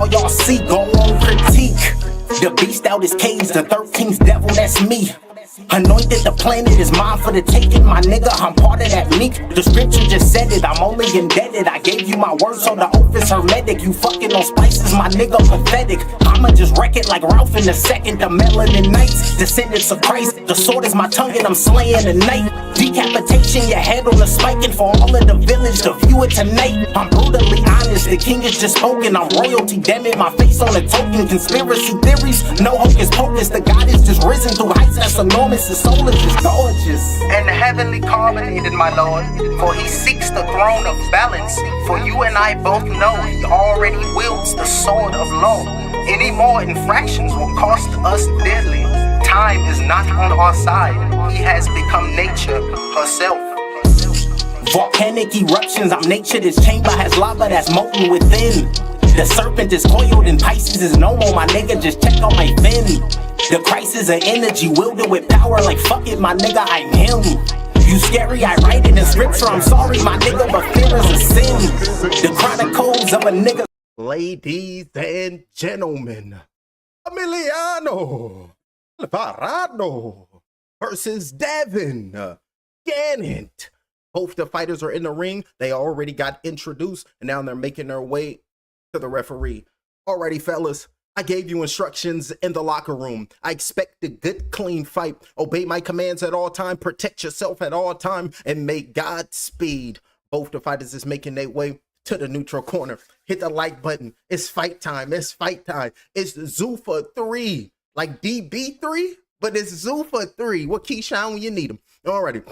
all y'all see, go on critique. The beast out his cage, the 13th devil, that's me. Anointed, the planet is mine for the taking, my nigga, I'm part of that meek. The scripture just said it, I'm only indebted. I gave you my word, so the oath is hermetic. You fucking on spices, my nigga, pathetic. I'ma just wreck it like Ralph in the second. The melanin knights, descendants of Christ. The sword is my tongue and I'm slaying the night. Decapitation, your head on a spike, and for all of the village to view it tonight. I'm brutally honest, the king is just spoken. I'm royalty, damn it, my face on a token. Conspiracy theories, no hocus pocus. The God is just risen through heights that's enormous. The soul is just gorgeous and heavenly carbonated, my lord. For he seeks the throne of balance. For you and I both know he already wields the sword of law. Any more infractions will cost us dearly. Time is not on our side. He has become nature herself. Volcanic eruptions, I'm nature. This chamber has lava that's molten within. The serpent is coiled and Pisces is no more, my nigga, just check on my fin. The crisis of energy wielded with power like fuck it, my nigga, I'm him. You scary, I write it in scripture, I'm sorry, my nigga, but fear is a sin. The chronicles of a nigga. Ladies and gentlemen, Emiliano Alvarado versus Devin Gannett. Both the fighters are in the ring. They already got introduced, and now they're making their way to the referee. Alrighty, fellas, I gave you instructions in the locker room. I expect a good, clean fight. Obey my commands at all time, protect yourself at all time, and may Godspeed. Both the fighters is making their way to the neutral corner. Hit the like button. It's fight time. It's fight time. It's Zuffa 3. Like DB3, but it's Zuffa 3. What key shine when you need them? Alrighty.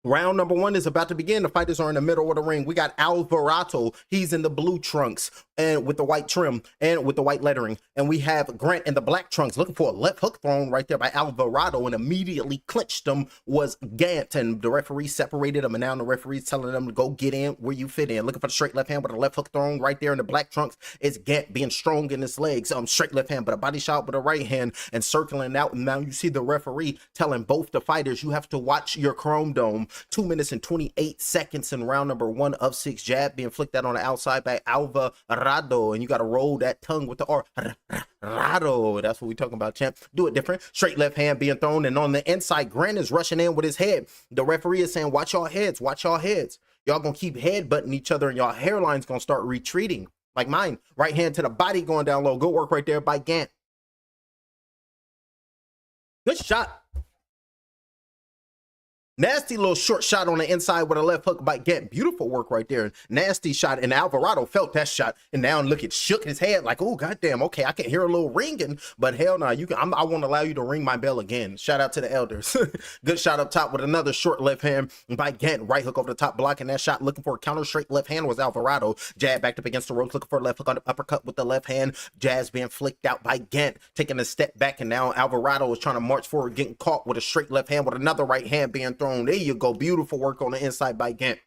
Round number one is about to begin. The fighters are in the middle of the ring. We got Alvarado. He's in the blue trunks and with the white trim and with the white lettering. And we have Grant in the black trunks looking for a left hook thrown right there by Alvarado, and immediately clinched them was Gant. And the referee separated them, and now the referee's telling them to go get in where you fit in. Looking for the straight left hand with a left hook thrown right there in the black trunks. It's Gant being strong in his legs. Straight left hand, but a body shot with a right hand and circling out. And now you see the referee telling both the fighters, you have to watch your chrome dome. 2 minutes and 28 seconds in round number 1 of 6. Jab being flicked out on the outside by Alvarado, and you got to roll that tongue with the R. Rado. That's what we talking about, champ. Do it different. Straight left hand being thrown, and on the inside, Grant is rushing in with his head. The referee is saying, watch your heads, watch your heads. Y'all gonna keep headbutting each other, and y'all hairline's gonna start retreating like mine. Right hand to the body going down low. Good work right there by Gant. Good shot. Nasty little short shot on the inside with a left hook by Gant. Beautiful work right there. Nasty shot, and Alvarado felt that shot, and now look, it shook his head like, oh goddamn, okay, I can hear a little ringing, but hell no, you can. I won't allow you to ring my bell again. Shout out to the elders. Good shot up top with another short left hand by Gant. Right hook over the top, blocking that shot. Looking for a counter straight left hand was Alvarado. Jab backed up against the ropes, looking for a left hook on the uppercut with the left hand. Jazz being flicked out by Gant, taking a step back, and now Alvarado is trying to march forward, getting caught with a straight left hand with another right hand being thrown. There you go. Beautiful work on the inside by Gant.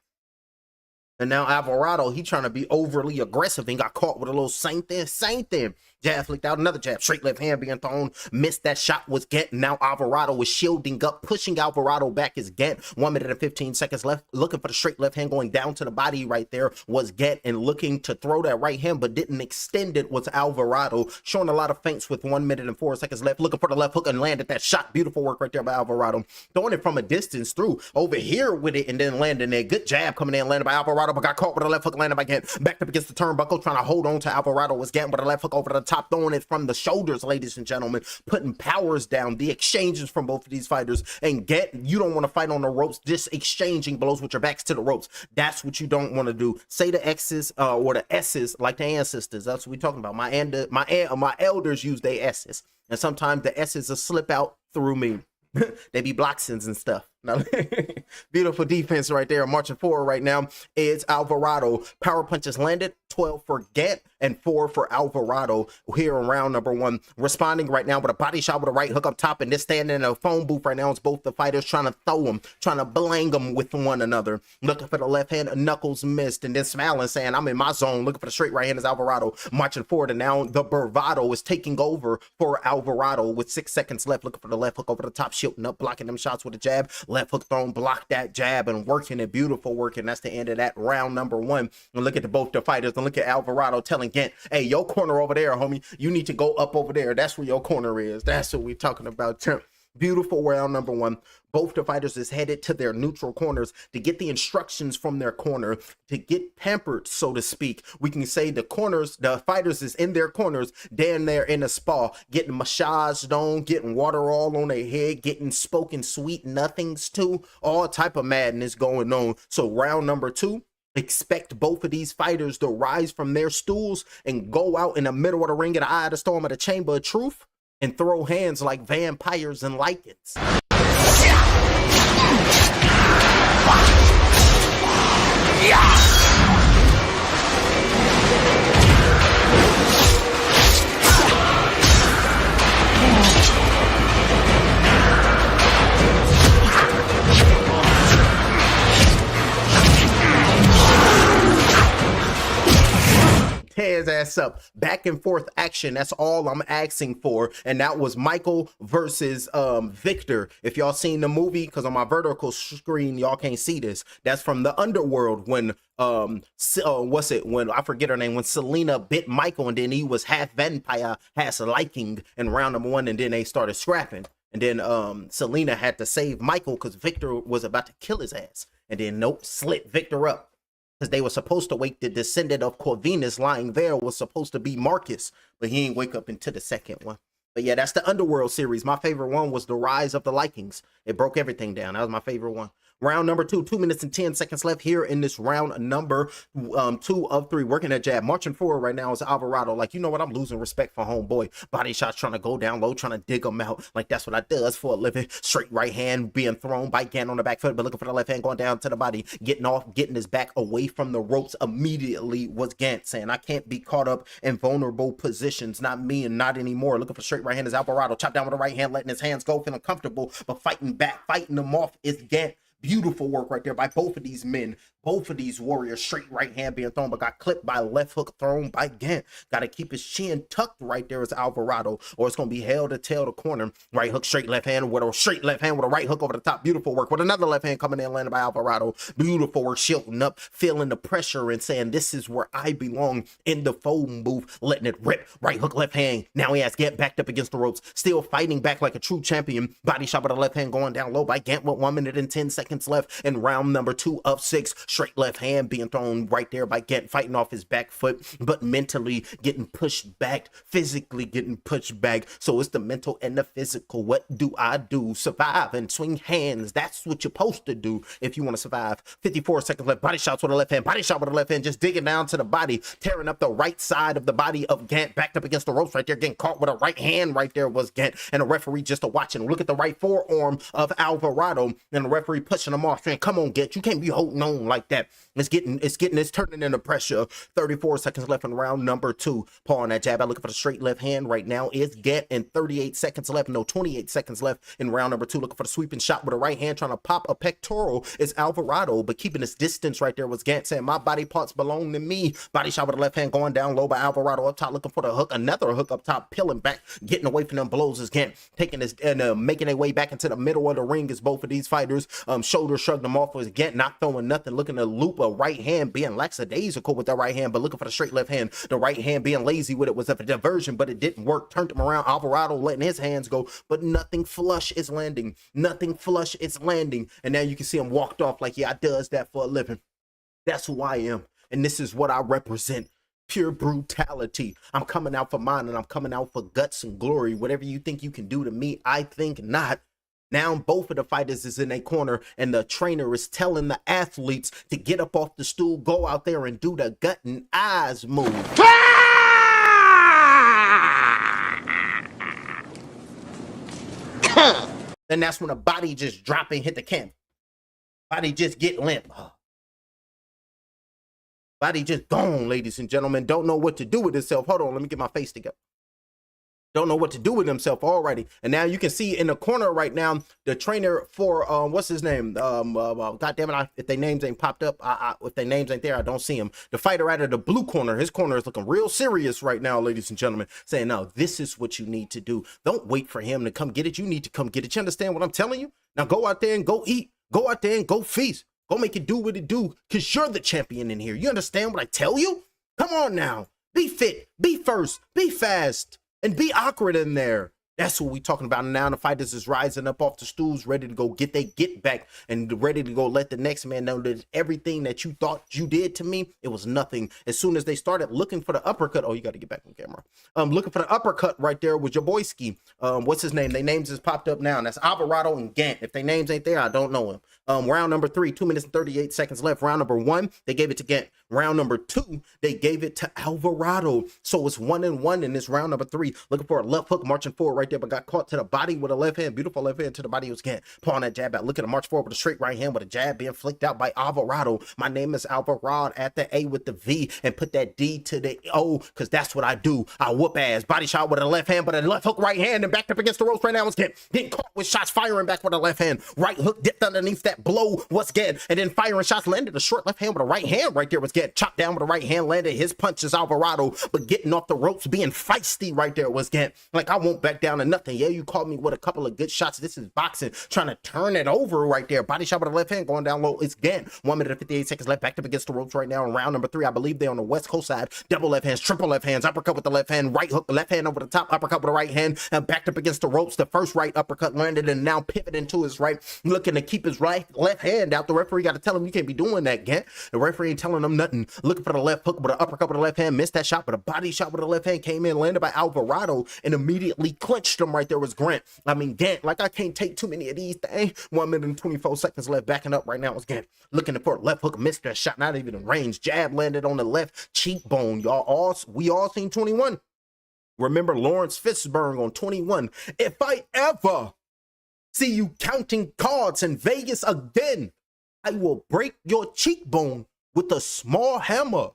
And now Alvarado, he trying to be overly aggressive and got caught with a little same thing. Jab flicked out, another jab, straight left hand being thrown. Missed that shot was Gant. Now Alvarado was shielding up, pushing Alvarado back as Gant. 1 minute and 15 seconds left. Looking for the straight left hand going down to the body right there was Gant, and looking to throw that right hand but didn't extend it was Alvarado. Showing a lot of feints with 1 minute and 4 seconds left. Looking for the left hook and landed that shot. Beautiful work right there by Alvarado. Throwing it from a distance through over here with it and then landing there. Good jab coming in, landed by Alvarado, but got caught with a left hook, landed by Gant. Backed up against the turnbuckle, trying to hold on to Alvarado was Gant with a left hook over the top, throwing it from the shoulders, ladies and gentlemen, putting powers down. The exchanges from both of these fighters, and Gant, you don't want to fight on the ropes, just exchanging blows with your backs to the ropes. That's what you don't want to do. Say the X's or the S's like the ancestors. That's what we're talking about. My elders use their S's, and sometimes the S's will slip out through me. They be blocksins and stuff. Now, beautiful defense right there. Marching forward right now is Alvarado. Power punches landed. 12 for Gant and 4 for Alvarado here in round number 1. Responding right now with a body shot with a right hook up top, and they're standing in a phone booth right now. It's both the fighters trying to throw them, trying to blang them with one another. Looking for the left hand, knuckles missed, and then smiling, saying, I'm in my zone. Looking for the straight right hand is Alvarado. Marching forward, and now the bravado is taking over for Alvarado with 6 seconds left. Looking for the left hook over the top, shielding up, blocking them shots with a jab. left hook thrown, block that jab, and working it, beautiful working. That's the end of that round number one. And look at both the fighters, and look at Alvarado telling Gant, hey, your corner over there, homie, you need to go up over there. That's where your corner is. That's what we're talking about. Beautiful round number one. Both the fighters is headed to their neutral corners to get the instructions from their corner, to get pampered, so to speak. We can say the fighters is in their corners, down there in a spa, getting massaged on, getting water all on their head, getting spoken sweet nothings too. All type of madness going on. So round number two, expect both of these fighters to rise from their stools and go out in the middle of the ring, in the eye of the storm, of the chamber of truth, and throw hands like vampires and lichens. Tear his ass up. Back and forth action. That's all I'm asking for. And that was Michael versus Victor. If y'all seen the movie, because on my vertical screen y'all can't see this. That's from the Underworld when when I forget her name, when Selena bit Michael, and then he was half vampire, half liking in round number one, and then they started scrapping. And then Selena had to save Michael because Victor was about to kill his ass. And then nope, slit Victor up. Because they were supposed to wake the descendant of Corvinus lying there was supposed to be Marcus, but he ain't wake up into the second one. But yeah, that's the Underworld series. My favorite one was The Rise of the Likings. It broke everything down. That was my favorite one. Round number two, 2 minutes and 10 seconds left here in this round number 2 of 3. Working that jab. Marching forward right now is Alvarado. Like, you know what? I'm losing respect for homeboy. Body shots trying to go down low, trying to dig him out. Like, that's what I does for a living. Straight right hand being thrown by Gant on the back foot, but looking for the left hand going down to the body. Getting off, getting his back away from the ropes immediately was Gant saying, I can't be caught up in vulnerable positions. Not me and not anymore. Looking for straight right hand is Alvarado. Chop down with the right hand, letting his hands go, feeling comfortable, but fighting back, fighting them off is Gant. Beautiful work right there by both of these men, both of these warriors. Straight right hand being thrown, but got clipped by left hook thrown by Gant. Got to keep his chin tucked right there as Alvarado, or it's going to be hell to tail the corner. Right hook, straight left hand with a straight left hand with a right hook over the top. Beautiful work with another left hand coming in, landed by Alvarado. Beautiful work, shielding up, feeling the pressure and saying, this is where I belong in the phone booth, letting it rip. Right hook, left hand. Now he has Gant backed up against the ropes, still fighting back like a true champion. Body shot with the left hand going down low by Gant with 1 minute and 10 seconds left in round number 2 of 6. Straight left hand being thrown right there by Gant, fighting off his back foot, but mentally getting pushed back, physically getting pushed back. So it's the mental and the physical. What do I do? Survive and swing hands. That's what you're supposed to do if you want to survive. 54 seconds left. Body shots with the left hand. Body shot with the left hand, just digging down to the body, tearing up the right side of the body of Gant, backed up against the ropes right there, getting caught with a right hand right there was Gant, and a referee just watching. Look at the right forearm of Alvarado, and the referee pushing him off, saying, come on, Gant, you can't be holding on like that. It's turning into pressure. 34 seconds left in round number 2. Paul on that jab. I'm looking for the straight left hand right now. It's Gant, and 38 seconds left. No, 28 seconds left in round number 2. Looking for the sweeping shot with a right hand, trying to pop a pectoral is Alvarado, but keeping his distance right there was Gant, saying, my body parts belong to me. Body shot with the left hand going down low by Alvarado up top, looking for the hook. Another hook up top, peeling back, getting away from them blows is Gant, taking his and making their way back into the middle of the ring as both of these fighters shoulder shrugged them off. Was Gant not throwing nothing, looking to loop a right hand, being lackadaisical with that right hand, but looking for the straight left hand. The right hand being lazy with it was a diversion, but it didn't work. Turned him around. Alvarado letting his hands go, but nothing flush is landing. Nothing flush is landing. And now you can see him walked off like, yeah, I does that for a living. That's who I am. And this is what I represent. Pure brutality. I'm coming out for mine, and I'm coming out for guts and glory. Whatever you think you can do to me, I think not. Now both of the fighters is in a corner, and the trainer is telling the athletes to get up off the stool, go out there and do the gut and eyes move. And that's when the body just drop and hit the camp. Body just get limp. Body just gone, ladies and gentlemen. Don't know what to do with itself. Hold on, let me get my face together. Don't know what to do with himself already. And now you can see in the corner right now, the trainer for, what's his name? God damn it, if their names ain't popped up, if their names ain't there, I don't see him. The fighter out of the blue corner, his corner is looking real serious right now, ladies and gentlemen, saying, no, this is what you need to do. Don't wait for him to come get it. You need to come get it. You understand what I'm telling you? Now go out there and go eat. Go out there and go feast. Go make it do what it do, because you're the champion in here. You understand what I tell you? Come on now. Be fit, be first, be fast, and be awkward in there. That's what we talking about now. The fighters is rising up off the stools, ready to go get they get back and ready to go let the next man know that everything that you thought you did to me, it was nothing. As soon as they started looking for the uppercut, oh, you got to get back on camera. Looking for the uppercut right there with your boy Ski. What's his name? Their names just popped up now, and that's Alvarado and Gant. If their names ain't there, I don't know him. Round number 3, 2 minutes and 38 seconds left. Round number 1, they gave it to Gant. Round number 2, they gave it to Alvarado. So it's 1-1 in this round number 3. Looking for a left hook, marching forward right there, but got caught to the body with a left hand. Beautiful left hand to the body was Gant. Pulling that jab out. Looking to march forward with a straight right hand with a jab being flicked out by Alvarado. My name is Alvarado, at the A with the V, and put that D to the O, because that's what I do. I whoop ass. Body shot with a left hand, but a left hook right hand, and backed up against the ropes right now was Gant. Getting caught with shots, firing back with a left hand. Right hook dipped underneath that blow was Gant, and then firing shots, landed a short left hand with a right hand right there was Gant. Chopped down with a right hand, landed his punches Alvarado, but getting off the ropes, being feisty right there was Gant. Like, I won't back down to nothing. Yeah, you caught me with a couple of good shots. This is boxing, trying to turn it over right there. Body shot with a left hand, going down low. It's Gant. 1 minute and 58 seconds left, backed up against the ropes right now in round number 3. I believe they're on the West Coast side. Double left hands, triple left hands, uppercut with the left hand, right hook, left hand over the top, uppercut with the right hand, and backed up against the ropes. The first right uppercut landed, and now pivoting to his right, looking to keep his left hand out. The referee got to tell him, you can't be doing that, Gant. The referee ain't telling him nothing. Looking for the left hook with an uppercut with the left hand, missed that shot, but a body shot with the left hand came in, landed by Alvarado, and immediately clinched him right there was Gant. Like, I can't take too many of these things. 1 minute and 24 seconds left, backing up right now was Gant. Looking for a left hook, missed that shot, not even in range. Jab landed on the left cheekbone. We all seen 21. Remember Lawrence Fishburne on 21. If I ever see you counting cards in Vegas again, I will break your cheekbone with a small hammer.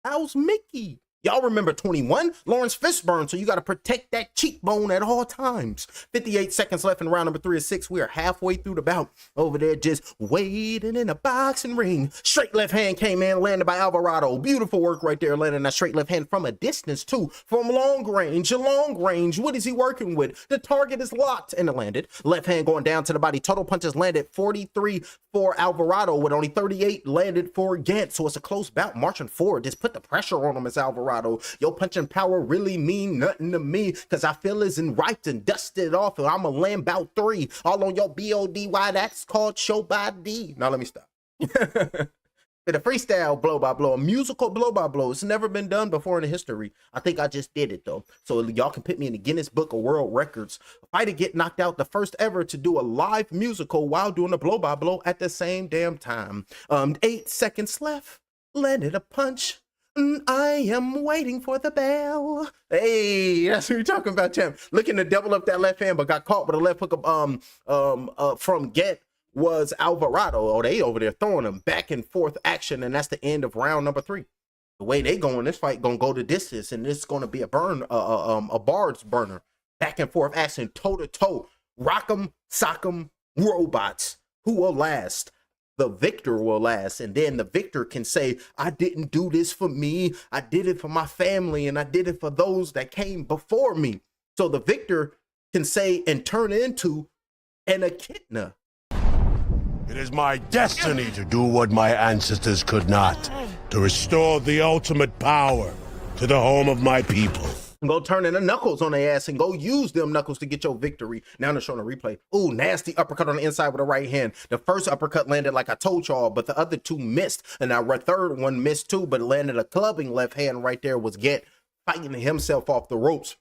How's Mickey? Y'all remember 21? Lawrence Fishburne, so you got to protect that cheekbone at all times. 58 seconds left in round number 3 of 6. We are halfway through the bout. Over there just waiting in a boxing ring. Straight left hand came in, landed by Alvarado. Beautiful work right there, landing that straight left hand from a distance too. From long range. What is he working with? The target is locked, and it landed. Left hand going down to the body. Total punches landed 43 for Alvarado, with only 38 landed for Gant. So it's a close bout, marching forward. Just put the pressure on him as Alvarado. Your punching power really mean nothing to me, because I feel it's in ripe and dusted off, and I'm a land bout 3 all on your BODY. That's called show by D. Now let me stop. Bit of freestyle blow by blow, a musical blow by blow. It's never been done before in the history. I think I just did it though, so y'all can put me in the Guinness Book of World Records. A fighter get knocked out, the first ever to do a live musical while doing a blow by blow at the same damn time. 8 seconds left, landed a punch. I am waiting for the bell. Hey, that's what you're talking about, champ. Looking to double up that left hand, but got caught with a left hook from Gant was Alvarado. Oh, they over there throwing them back and forth action, and that's the end of round number 3. The way they going, this fight gonna go the distance, and this is gonna be a barge burner. Back and forth action, toe to toe. Rock 'em, sock 'em, robots. Who will last? The victor will last, and then the victor can say, I didn't do this for me, I did it for my family, and I did it for those that came before me. So the victor can say and turn into an echidna. It is my destiny to do what my ancestors could not, to restore the ultimate power to the home of my people. Go turn in the knuckles on their ass and go use them knuckles to get your victory. Now they're showing a replay. Ooh, nasty uppercut on the inside with the right hand. The first uppercut landed like I told y'all, but the other 2 missed. And our third one missed too, but landed a clubbing left hand right there was Gant fighting himself off the ropes.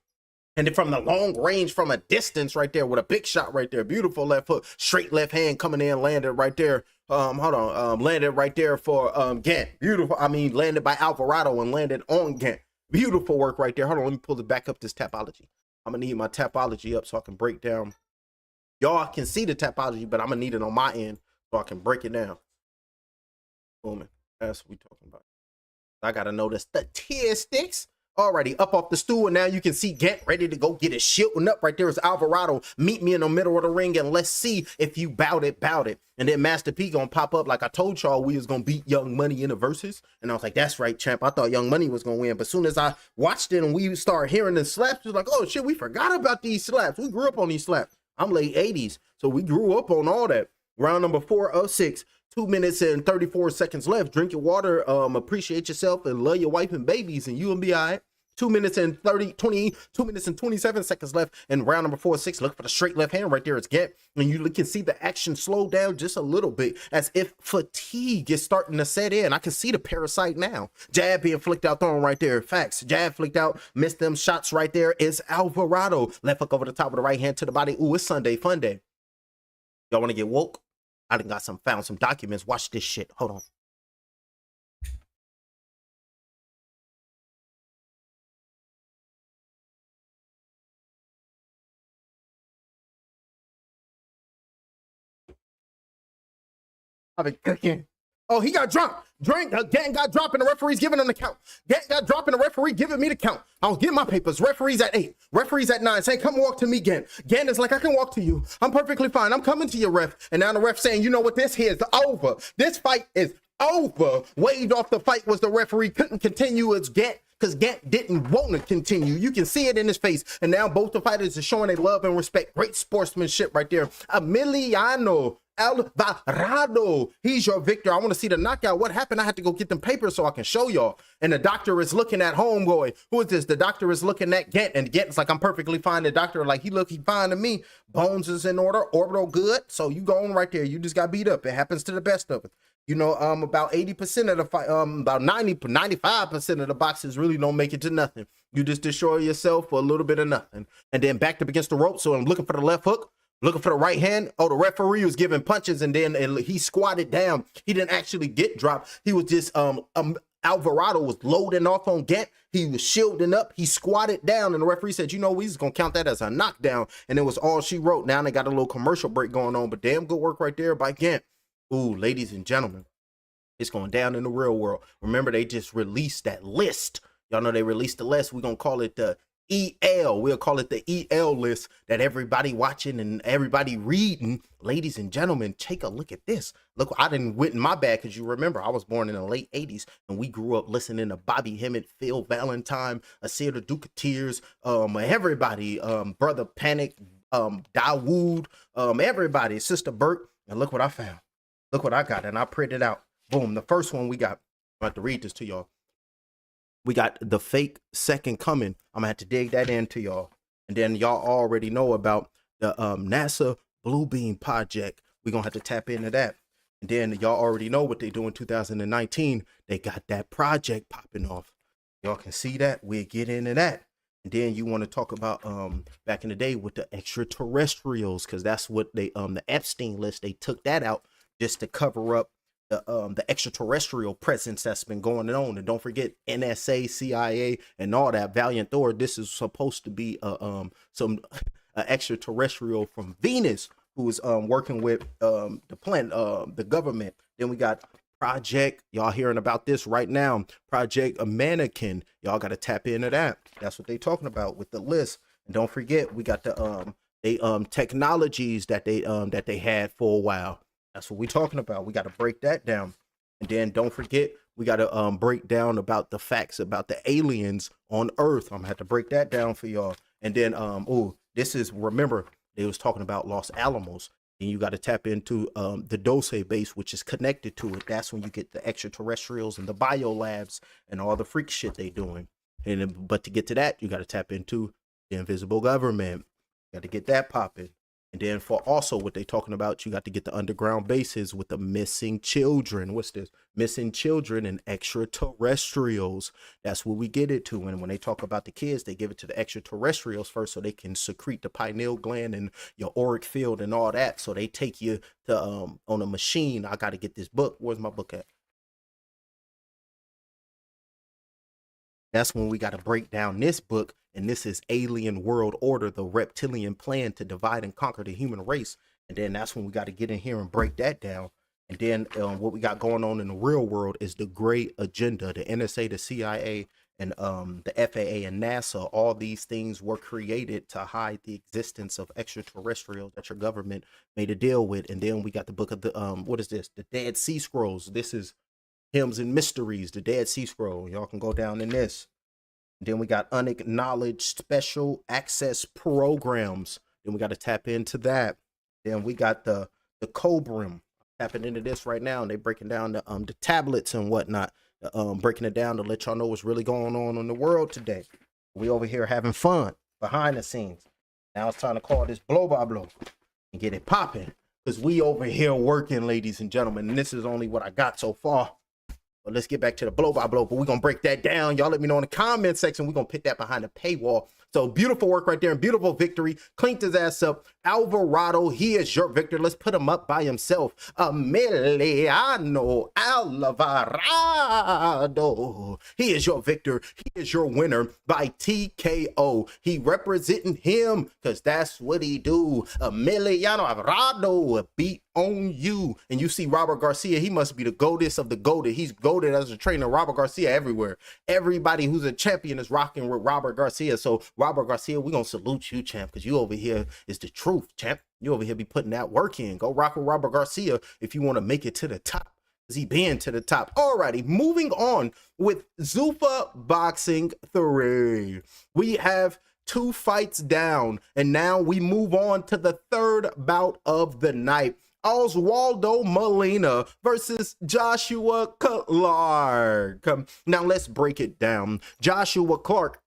And then from the long range, from a distance right there with a big shot right there. Beautiful left hook, straight left hand coming in, landed right there. Landed right there for Gant. Beautiful, landed by Alvarado and landed on Gant. Beautiful work right there. Hold on, let me pull it back up, this tapology. I'm gonna need my tapology up so I can break down. Y'all can see the tapology, but I'm gonna need it on my end so I can break it down. Boom. That's what we talking about. I gotta know the statistics. Alrighty, up off the stool, and now you can see Gant ready to go get his shielding up. Right there is Alvarado. Meet me in the middle of the ring, and let's see if you bout it. And then Master P gonna pop up like I told y'all we was gonna beat Young Money in the verses. And I was like, that's right, champ. I thought Young Money was gonna win. But as soon as I watched it and we started hearing the slaps, it was like, oh shit, we forgot about these slaps. We grew up on these slaps. I'm late 80s. So we grew up on all that. Round number 4 of 6. 2 minutes and 34 seconds left. Drink your water, appreciate yourself, and love your wife and babies, and you'll be all right. 2 minutes and 2 minutes and 27 seconds left. And round number 4 of 6. Look for the straight left hand right there. It's get. And you can see the action slow down just a little bit as if fatigue is starting to set in. I can see the parasite now. Jab being flicked out, thrown right there. Facts. Jab flicked out, missed them shots right there. It's Alvarado. Left hook over the top of the right hand to the body. Ooh, it's Sunday fun day. Y'all want to get woke? I done found some documents. Watch this shit. Hold on. I've been cooking. Oh, he got dropped. Gann got dropped and the referee's giving him the count. Gann got dropped and the referee giving me the count. I'll get my papers. Referee's at 8. Referee's at 9 saying, come walk to me, Gann. Gann is like, I can walk to you. I'm perfectly fine. I'm coming to you, ref. And now the ref saying, you know what, this here is over. This fight is over. Waved off the fight was the referee. Couldn't continue as Gann, because Gann didn't want to continue. You can see it in his face. And now both the fighters are showing their love and respect. Great sportsmanship right there. Emiliano Alvarado, he's your victor. I want to see the knockout. What happened? I had to go get them papers so I can show y'all. And the doctor is looking at homeboy. Who is this? The doctor is looking at Gann, and Gant's like, I'm perfectly fine. The doctor like, he fine to me. Bones is in order, orbital good. So you go on right there. You just got beat up. It happens to the best of us. You know, about 80% of the fight, about 95% of the boxes really don't make it to nothing. You just destroy yourself for a little bit of nothing. And then backed up against the rope. So I'm looking for the left hook. Looking for the right hand. Oh, the referee was giving punches and then he squatted down. He didn't actually get dropped. He was just, Alvarado was loading off on Gann. He was shielding up. He squatted down and the referee said, you know, we just going to count that as a knockdown. And it was all she wrote. Now they got a little commercial break going on, but damn good work right there by Gann. Ooh, ladies and gentlemen, it's going down in the real world. Remember, they just released that list. Y'all know they released the list. We're going to call it the EL. We'll call it the EL list that everybody watching and everybody reading. Ladies and gentlemen, take a look at this. Look, I didn't win my bad because you remember I was born in the late 80s and we grew up listening to Bobby Hemmett, Phil Valentine, Asir the Duke of Tears, everybody, Brother Panic, Dawood, everybody, Sister Burt. And look what I found. Look what I got. And I printed out. Boom. The first one we got. I'm about to read this to y'all. We got the fake second coming. I'm gonna have to dig that into y'all. And then y'all already know about the NASA Blue Beam project. We're gonna have to tap into that. And then y'all already know what they do in 2019. They got that project popping off. Y'all can see that. We'll get into that. And then you want to talk about back in the day with the extraterrestrials, because that's what they the Epstein list, they took that out just to cover up the extraterrestrial presence that's been going on. And don't forget NSA, CIA, and all that. Valiant Thor, this is supposed to be some extraterrestrial from Venus who is working with the planet, the government. Then we got Project, y'all hearing about this right now, Project a Mannequin. Y'all got to tap into that. That's what they talking about with the list. And don't forget, we got the technologies that they had for a while. That's what we're talking about. We got to break that down. And then don't forget, we got to break down about the facts about the aliens on Earth. I'm going to have to break that down for y'all. And then, this is, remember, they was talking about Los Alamos. And you got to tap into the Dose base, which is connected to it. That's when you get the extraterrestrials and the biolabs and all the freak shit they doing. And but to get to that, you got to tap into the invisible government. You got to get that popping. And then for also what they talking about, you got to get the underground bases with the missing children. What's this? Missing children and extraterrestrials. That's what we get it to. And when they talk about the kids, they give it to the extraterrestrials first so they can secrete the pineal gland and your auric field and all that. So they take you to on a machine. I got to get this book. Where's my book at? That's when we got to break down this book. And this is Alien World Order, the reptilian plan to divide and conquer the human race. And then that's when we got to get in here and break that down. And then what we got going on in the real world is the great agenda, the NSA, the CIA, and the FAA and NASA. All these things were created to hide the existence of extraterrestrials that your government made a deal with. And then we got the book of the, what is this? The Dead Sea Scrolls. This is Hymns and Mysteries, the Dead Sea Scroll. Y'all can go down in this. Then we got unacknowledged special access programs. Then we got to tap into that. Then we got the Cobram. Tapping into this right now, and they breaking down the tablets and whatnot. Breaking it down to let y'all know what's really going on in the world today. We over here having fun behind the scenes. Now it's time to call this blow by blow and get it popping, because we over here working, ladies and gentlemen, and this is only what I got so far. But let's get back to the blow by blow. But we're gonna break that down. Y'all let me know in the comment section. We're gonna put that behind the paywall. So beautiful work right there, and beautiful victory. Cleaned his ass up. Alvarado, he is your victor. Let's put him up by himself. Emiliano Alvarado, he is your victor. He is your winner by TKO. He representing him, because that's what he do. Emiliano Alvarado beat on you. And you see Robert Garcia, he must be the goatest of the goated. He's goated as a trainer. Robert Garcia everywhere. Everybody who's a champion is rocking with Robert Garcia. So Robert Garcia, we're gonna salute you, champ, because you over here is the truth, champ. You over here be putting that work in. Go rock with Robert Garcia if you want to make it to the top, because he been to the top. Alrighty, moving on with Zuffa Boxing 3. We have 2 fights down, and now we move on to the third bout of the night. Oswaldo Molina versus Joshua Clark. Now let's break it down. Joshua Clark,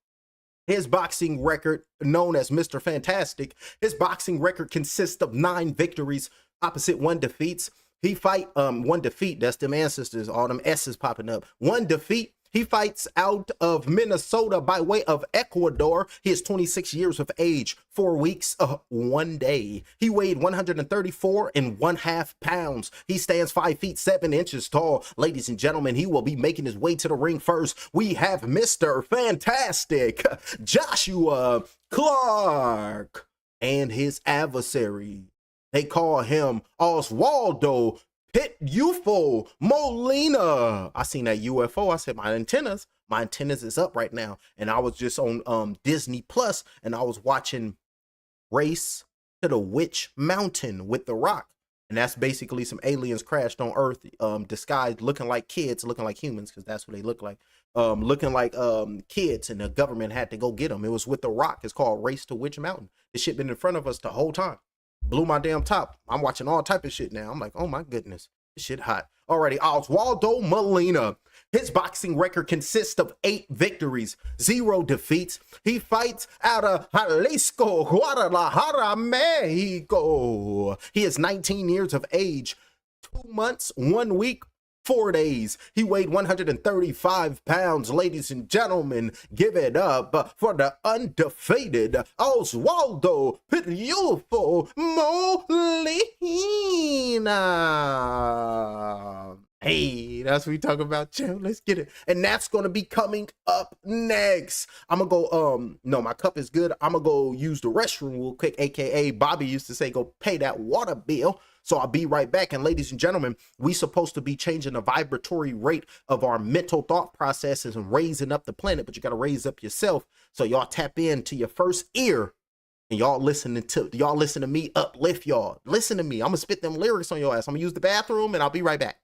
his boxing record, known as Mr. Fantastic, his boxing record consists of 9 victories, opposite 1 defeats. He fight 1 defeat. That's them ancestors, all them S's popping up. 1 defeat. He fights out of Minnesota by way of Ecuador. He is 26 years of age, 4 weeks, 1 day. He weighed 134.5 pounds. He stands 5 feet 7 inches tall. Ladies and gentlemen, he will be making his way to the ring first. We have Mr. Fantastic, Joshua Clark, and his adversary. They call him Oswaldo Pitufo Molina. I seen that UFO. I said, my antennas is up right now. And I was just on Disney Plus, and I was watching Race to the Witch Mountain with The Rock. And that's basically some aliens crashed on Earth, disguised, looking like kids, looking like humans, because that's what they look like. Looking like kids, and the government had to go get them. It was with The Rock. It's called Race to Witch Mountain. This shit been in front of us the whole time. Blew my damn top. I'm watching all type of shit now. I'm like, oh my goodness, this shit hot. Alrighty, Oswaldo Molina. His boxing record consists of 8 victories, 0 defeats. He fights out of Jalisco, Guadalajara, Mexico. He is 19 years of age, 2 months, 1 week, 4 days. He weighed 135 pounds. Ladies and gentlemen, give it up for the undefeated Oswaldo Pitufo Molina. Hey, that's what we talk about, champ. Let's get it. And that's going to be coming up next. I'm going to go, no, my cup is good. I'm going to go use the restroom real quick, aka Bobby used to say, go pay that water bill. So I'll be right back. And ladies and gentlemen, we supposed to be changing the vibratory rate of our mental thought processes and raising up the planet, but you got to raise up yourself. So y'all tap into your first ear and y'all listen to me uplift y'all. Listen to me. I'm going to spit them lyrics on your ass. I'm going to use the bathroom and I'll be right back.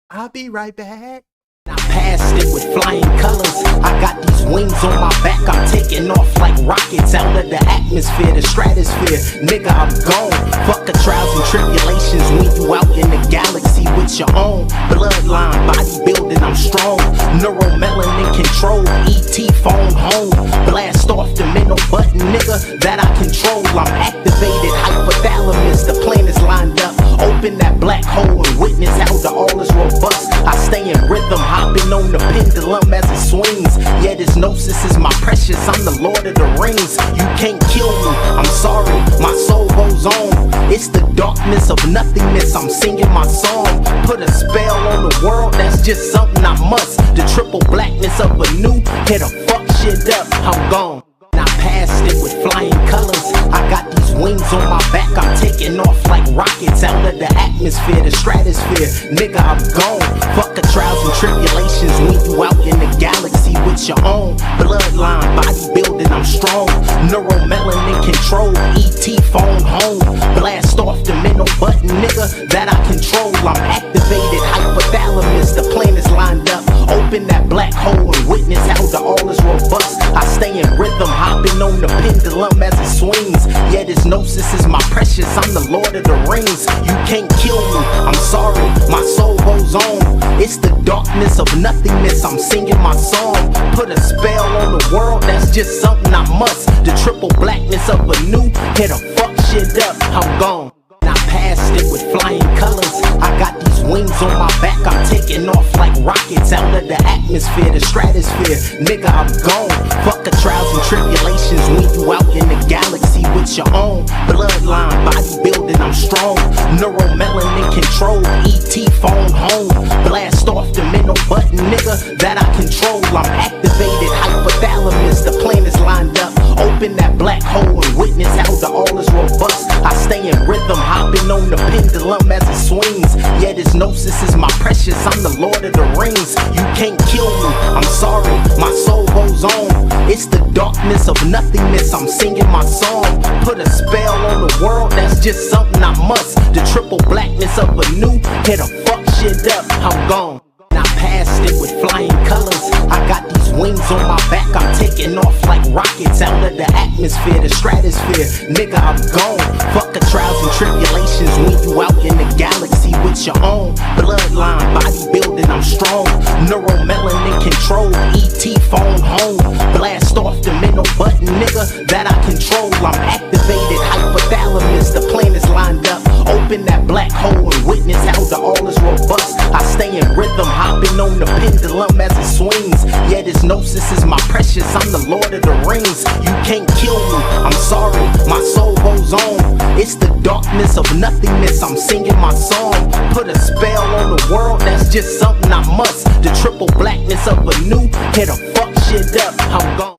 I'll be right back. I passed it with flying colors. I got these wings on my back. I'm taking off like rockets out of the atmosphere, the stratosphere. Nigga, I'm gone. Fuck the trials and tribulations when you out in the galaxy with your own bloodline, bodybuilding. I'm strong. Neuromelanin control. ET phone home. Blast off the middle button, nigga, that I control. I'm activated. Hypothalamus. The planets lined up. Open that black hole and witness how the all is robust. I stay in rhythm, hopping on the pendulum as it swings. Yeah, this gnosis is my precious. I'm the Lord of the Rings. You can't kill me. I'm sorry. My soul goes on. It's the darkness of nothingness. I'm singing my song. Put a spell on the world. That's just something I must. The triple blackness of a new. Hit a fuck shit up. I'm gone. I passed it with flying colors. I got these wings on my back. I'm taking off like rockets out of the atmosphere, the stratosphere. Nigga, I'm gone. Fuck the trials and tribulations when you out in the galaxy with your own bloodline, bodybuilding. I'm strong. Neuromelanin control. ET phone home. Blast off the middle button, nigga, that I control. I'm activated. Hypothalamus. The planets lined up. Open that black hole and witness how the all is robust. I stay in rhythm, hopping on on the pendulum as it swings. Yeah, this gnosis is my precious, I'm the Lord of the Rings. You can't kill me, I'm sorry, my soul goes on. It's the darkness of nothingness, I'm singing my song. Put a spell on the world, that's just something I must. The triple blackness of a new, hit a fuck shit up, I'm gone. I passed it with flying colors. I got these wings on my back, I'm taking off like rockets out of the atmosphere, the stratosphere. Nigga, I'm gone. Fuck the trials and tribulations when you out in the galaxy with your own bloodline, bodybuilding, I'm strong. Neuromelanin control, ET phone home. Blast off the mental button, nigga, that I control. I'm activated, hypothalamus, the planets lined up. Open that black hole and witness how the all is robust. I stay in rhythm, hopping on the pendulum as it swings. Yeah, this gnosis is my precious, I'm the Lord of the Rings. You can't kill me, I'm sorry, my soul goes on. It's the darkness of nothingness, I'm singing my song. Put a spell on the world, that's just something I must. The triple blackness of a new, hit a fuck shit up, I'm gone. I passed it with flying colors. I got these wings on my back, I'm taking off like rockets out of the atmosphere, the stratosphere. Nigga, I'm gone. Fuck the trials and tribulations when you out in the galaxy with your own bloodline, bodybuilding, I'm strong. Neuromelanin control, ET phone home. Blast off the mental button, nigga, that I control. I'm activated, hypothalamus, the planets lined up. Open that black hole and witness how the all is robust. I stay in rhythm, hopping on the pendulum as it swings. Yeah, this gnosis is my precious, I'm the Lord of the Rings. You can't kill me, I'm sorry, my soul goes on. It's the darkness of nothingness, I'm singing my song. Put a spell on the world, that's just something I must. The triple blackness of a new, hit a fuck shit up, I'm gone.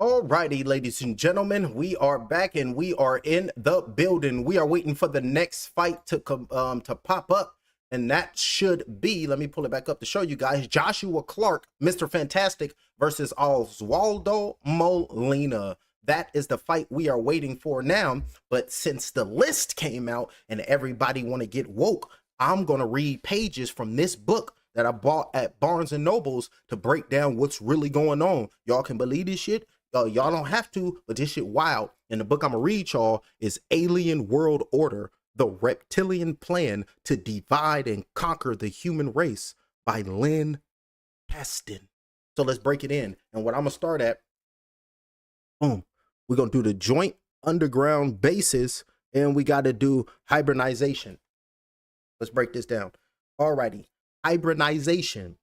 Alrighty, ladies and gentlemen, we are back and we are in the building. We are waiting for the next fight to pop up, and that should be, let me pull it back up to show you guys, Joshua Clark, Mr. Fantastic versus Oswaldo Molina. That is the fight we are waiting for now. But since the list came out and everybody want to get woke, I'm gonna read pages from this book that I bought at Barnes and Nobles to break down what's really going on. Y'all can believe this shit. Y'all don't have to, but this shit wild. And the book I'm gonna read y'all is Alien World Order, The Reptilian Plan to Divide and Conquer the Human Race by Lynn Paston. So let's break it in. And what I'm gonna start at, boom, we're gonna do the joint underground bases, and we gotta do hybridization. Let's break this down. Alrighty, hybridization.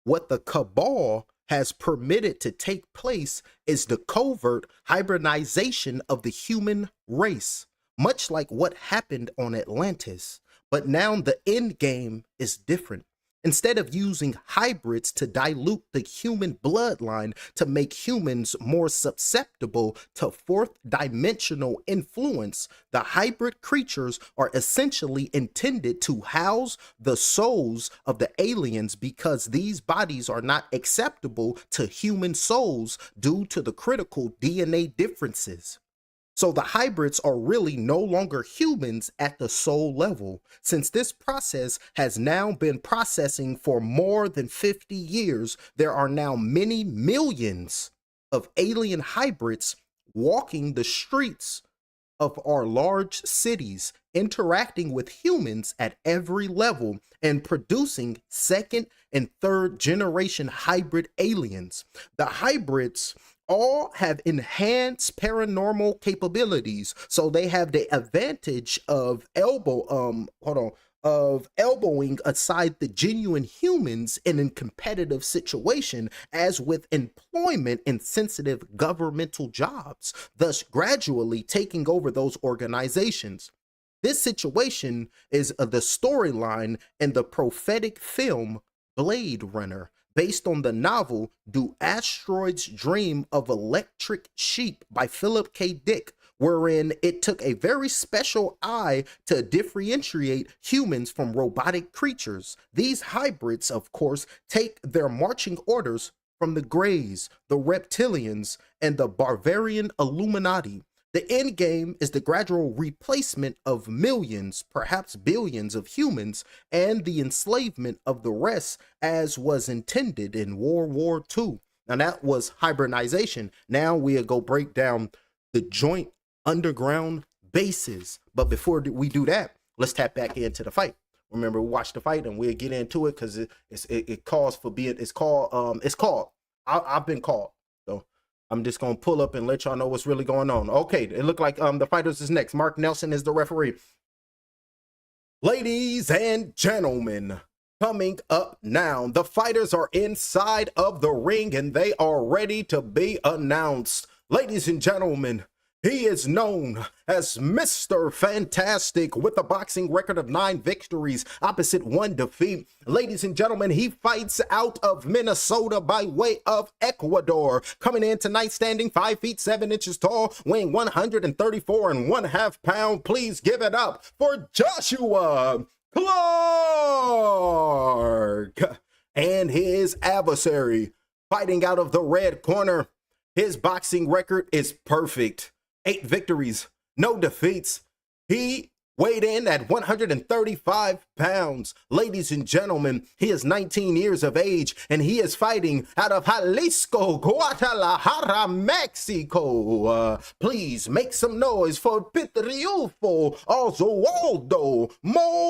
What the cabal has permitted to take place is the covert hybridization of the human race, much like what happened on Atlantis. But now the end game is different. Instead of using hybrids to dilute the human bloodline to make humans more susceptible to fourth dimensional influence, the hybrid creatures are essentially intended to house the souls of the aliens because these bodies are not acceptable to human souls due to the critical DNA differences. So the hybrids are really no longer humans at the soul level, since this process has now been processing for more than 50 years. There are now many millions of alien hybrids walking the streets of our large cities, interacting with humans at every level and producing second and third generation hybrid aliens. The hybrids all have enhanced paranormal capabilities, so they have the advantage of elbowing aside the genuine humans in a competitive situation, as with employment in sensitive governmental jobs, thus gradually taking over those organizations. This situation is the storyline in the prophetic film Blade Runner, based on the novel Do Asteroids Dream of Electric Sheep by Philip K. Dick, wherein it took a very special eye to differentiate humans from robotic creatures. These hybrids, of course, take their marching orders from the Greys, the Reptilians, and the Bavarian Illuminati. The end game is the gradual replacement of millions, perhaps billions of humans, and the enslavement of the rest, as was intended in World War II. Now that was hybridization. Now we'll go break down the joint underground bases. But before we do that, let's tap back into the fight. Remember, we watched the fight and we'll get into it because it calls for being, it's called. I've been called. So I'm just gonna pull up and let y'all know what's really going on. Okay, it looked like the fighters is next. Mark Nelson is the referee. Ladies and gentlemen, coming up now, the fighters are inside of the ring and they are ready to be announced. Ladies and gentlemen, he is known as Mr. Fantastic with a boxing record of 9 victories, opposite 1 defeat. Ladies and gentlemen, he fights out of Minnesota by way of Ecuador. Coming in tonight standing 5 feet 7 inches tall, weighing 134 and 1/2 pounds. Please give it up for Joshua Clark. And his adversary, fighting out of the red corner. His boxing record is perfect. 8 victories, no defeats. He weighed in at 135 pounds. Ladies and gentlemen, he is 19 years of age and he is fighting out of Jalisco, Guadalajara, Mexico. Please make some noise for Triunfo Oswaldo Molina.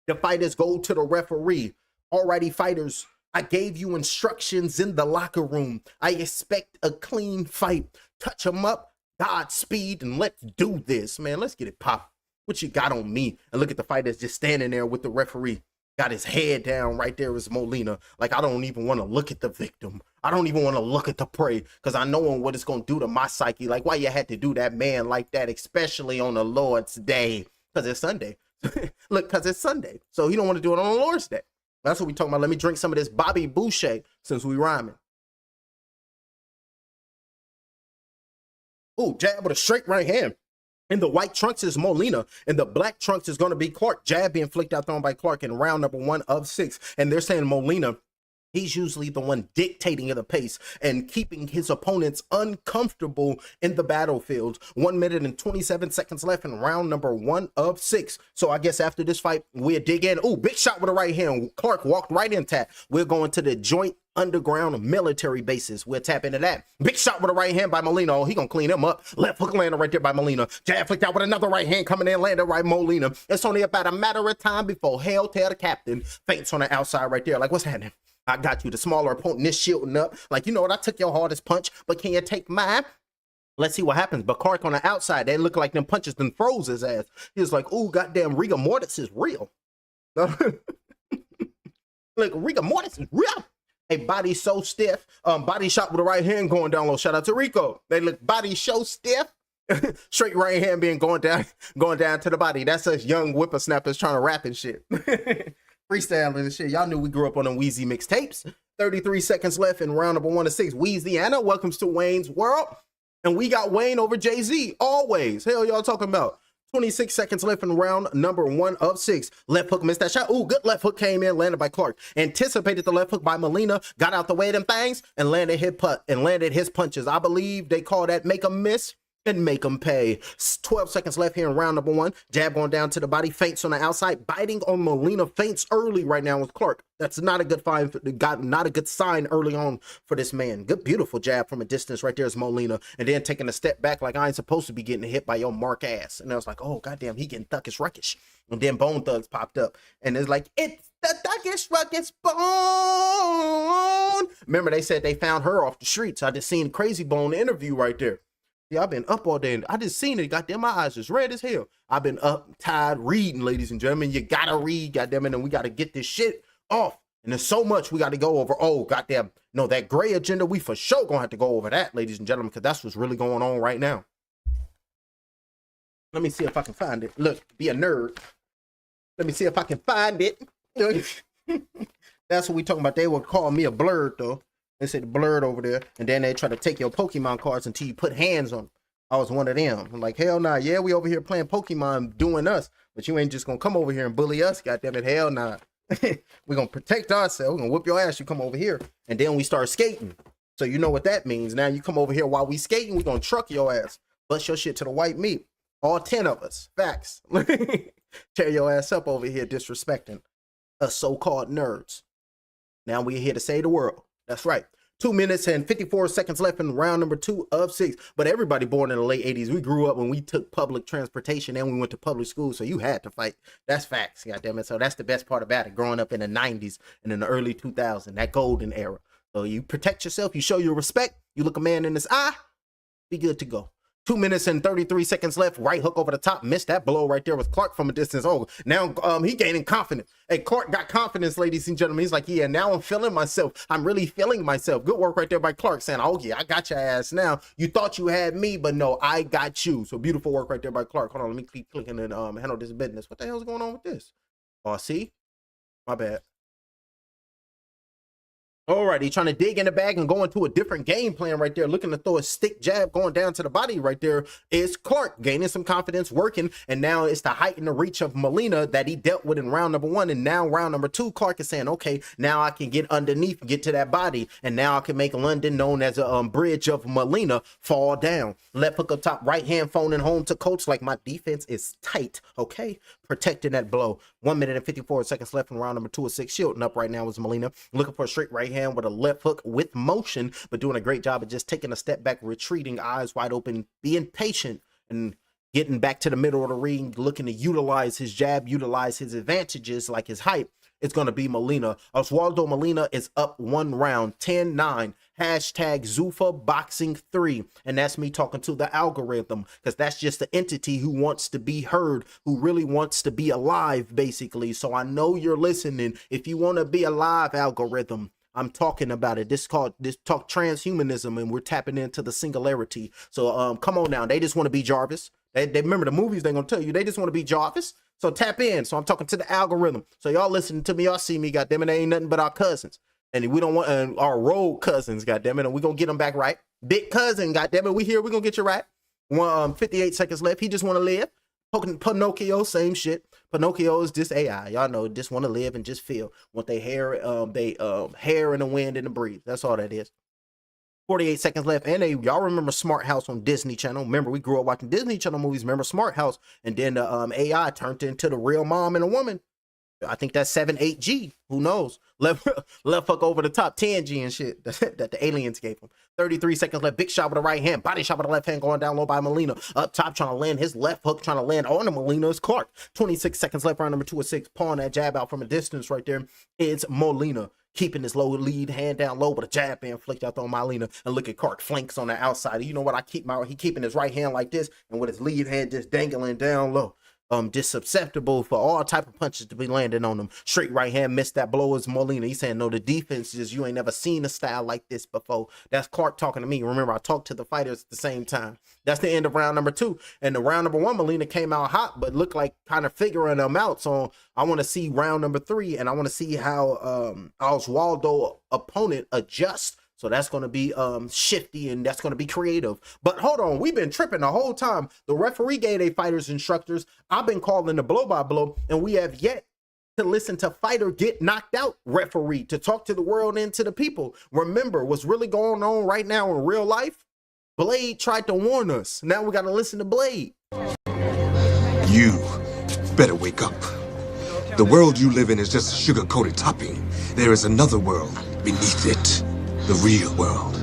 The fighters go to the referee. Alrighty, fighters, I gave you instructions in the locker room. I expect a clean fight. Touch them up, Godspeed, and let's do this, man. Let's get it popped. What you got on me? And look at the fighters just standing there with the referee. Got his head down right there is Molina. Like, I don't even want to look at the victim. I don't even want to look at the prey because I know what it's going to do to my psyche. Like, why you had to do that man like that, especially on the Lord's Day? Because it's Sunday. Look, because it's Sunday. So he don't want to do it on the Lord's Day. That's what we talking about. Let me drink some of this Bobby Boucher since we rhyming. Ooh, jab with a straight right hand. In the white trunks is Molina. In the black trunks is going to be Clark. Jab being flicked out thrown by Clark in round number 1 of 6. And they're saying Molina, he's usually the one dictating the pace and keeping his opponents uncomfortable in the battlefield. 1 minute and 27 seconds left in round number 1 of 6. So I guess after this fight, we'll dig in. Ooh, big shot with a right hand. Clark walked right into that. We're going to the joint underground military bases. We'll tap into that. Big shot with a right hand by Molina. Oh, he gonna clean him up. Left hook landed right there by Molina. Jab flicked out with another right hand coming in, landed right Molina. It's only about a matter of time before hell tell the captain. Feints on the outside right there. Like, what's happening? I got you. The smaller opponent is shielding up. Like, you know what? I took your hardest punch, but can you take mine? Let's see what happens. But Clark on the outside, they look like them punches done froze his ass. He was like, ooh, goddamn, rigor mortis is real. Like, rigor mortis is real. A body so stiff. Body shot with the right hand going down low. Shout out to Rico. They look body so stiff. Straight right hand being going down to the body. That's us young whippersnappers trying to rap and shit. Freestyling and shit. Y'all knew we grew up on them Wheezy mixtapes. 33 seconds left in round number 1 of 6. Weezyana, welcomes to Wayne's World. And we got Wayne over Jay-Z. Always. Hell y'all talking about. 26 seconds left in round number 1 of 6. Left hook missed that shot. Ooh, good left hook came in, landed by Clark. Anticipated the left hook by Molina, got out the way of them things, and landed his punches. I believe they call that make 'em miss and make them pay. 12 seconds left here in round number 1. Jab going down to the body, feints on the outside, biting on Molina, feints early right now with Clark. That's not a good not a good sign early on for this man. Good, beautiful jab from a distance right there is Molina, and then taking a step back like I ain't supposed to be getting hit by your mark ass. And I was like, oh goddamn, he getting thuggish ruckish. And then Bone Thugs popped up, and it's like, it's the thuggish ruckish Bone. Remember they said they found her off the streets. I just seen Crazy Bone interview right there. Yeah, I've been up all day and I just seen it. Goddamn, my eyes just red as hell. I've been up, tired, reading, ladies and gentlemen. You gotta read, goddamn it, and we gotta get this shit off. And there's so much we gotta go over. Oh, goddamn, no, that gray agenda, we for sure gonna have to go over that, ladies and gentlemen, because that's what's really going on right now. Let me see if I can find it. Look, be a nerd. Let me see if I can find it. That's what we talking about. They would call me a blurred, though. They said blurred over there, and then they try to take your Pokemon cards until you put hands on them. I was one of them. I'm like, hell nah. Yeah, we over here playing Pokemon doing us, but you ain't just gonna come over here and bully us. Goddamn it, hell nah. We're gonna protect ourselves. We're gonna whoop your ass. You come over here, and then we start skating. So you know what that means. Now you come over here while we skating, we're gonna truck your ass. Bust your shit to the white meat. All 10 of us. Facts. Tear your ass up over here disrespecting. us so-called nerds. Now we're here to save the world. That's right. 2 minutes and 54 seconds left in round number 2 of 6. But everybody born in the late 80s, we grew up when we took public transportation and we went to public school, so you had to fight. That's facts, goddammit. So that's the best part about it, growing up in the 90s and in the early 2000s, that golden era. So you protect yourself, you show your respect, you look a man in his eye, be good to go. 2 minutes and 33 seconds left. Right hook over the top. Missed that blow right there with Clark from a distance. Oh, now he gaining confidence. Hey, Clark got confidence, ladies and gentlemen. He's like, yeah, now I'm feeling myself. I'm really feeling myself. Good work right there by Clark saying, oh, yeah, I got your ass now. You thought you had me, but no, I got you. So beautiful work right there by Clark. Hold on, let me keep clicking and handle this business. What the hell's going on with this? Oh, see? My bad. Alrighty, trying to dig in the bag and go into a different game plan right there, looking to throw a stick jab going down to the body right there is Clark, gaining some confidence, working, and now it's the height and the reach of Molina that he dealt with in round number 1, and now round number 2, Clark is saying, okay, now I can get underneath, get to that body, and now I can make London, known as a bridge of Molina, fall down. Left hook up top, right hand phoning home to coach like my defense is tight, okay? Protecting that blow. 1 minute and 54 seconds left in round number 2 of 6. Shielding up right now is Molina, looking for a straight right hand with a left hook with motion, but doing a great job of just taking a step back, retreating, eyes wide open, being patient, and getting back to the middle of the ring, looking to utilize his jab, utilize his advantages like his height. It's going to be Molina. Oswaldo Molina is up 1 round, 10-9. Hashtag Zuffa Boxing 3. And that's me talking to the algorithm, because that's just the entity who wants to be heard, who really wants to be alive, basically. So I know you're listening. If you want to be alive, algorithm, I'm talking about it. This talk transhumanism, and we're tapping into the singularity. So come on now. They just want to be Jarvis. They remember the movies they're going to tell you. They just want to be Jarvis. So tap in. So I'm talking to the algorithm. So y'all listening to me, y'all see me, goddamn it, ain't nothing but our cousins. And we don't want our road cousins, goddamn it, and we're gonna get them back right. Big cousin, goddamn it, we here, we're gonna get you right. 58 seconds left. He just wanna live. Pinocchio, same shit. Pinocchio is just AI. Y'all know, just want to live and just feel. Want they hair in the wind and the breeze. That's all that is. 48 seconds left. And y'all remember Smart House on Disney Channel? Remember, we grew up watching Disney Channel movies. Remember Smart House? And then the AI turned into the real mom and a woman. I think that's 7-8G. Who knows? Left hook over the top, 10G and shit that the aliens gave him. 33 seconds left. Big shot with the right hand. Body shot with the left hand going down low by Molina. Up top trying to land his left hook, trying to land on the Molina's Clark. 26 seconds left, round number 2 of 6. Pawing that jab out from a distance right there. It's Molina. Keeping his low lead, hand down low, but a jab being flicked out on Molina. And look at Clark flanks on the outside. You know what? He keeping his right hand like this, and with his lead hand just dangling down low. Just susceptible for all type of punches to be landing on him. Straight right hand, missed that blow as Molina. He's saying, no, the defense is, you ain't never seen a style like this before. That's Clark talking to me. Remember, I talked to the fighters at the same time. That's the end of round number 2. And the round number 1, Molina came out hot, but looked like kind of figuring them out. So I want to see round number 3, and I want to see how Oswaldo opponent adjusts. So that's going to be shifty, and that's going to be creative. But hold on, we've been tripping the whole time. The referee gave a fighters instructors. I've been calling the blow-by-blow, and we have yet to listen to fighter get knocked out referee, to talk to the world and to the people. Remember, what's really going on right now in real life? Blade tried to warn us. Now we got to listen to Blade. You better wake up. The world you live in is just a sugar-coated topping. There is another world beneath it. The real world.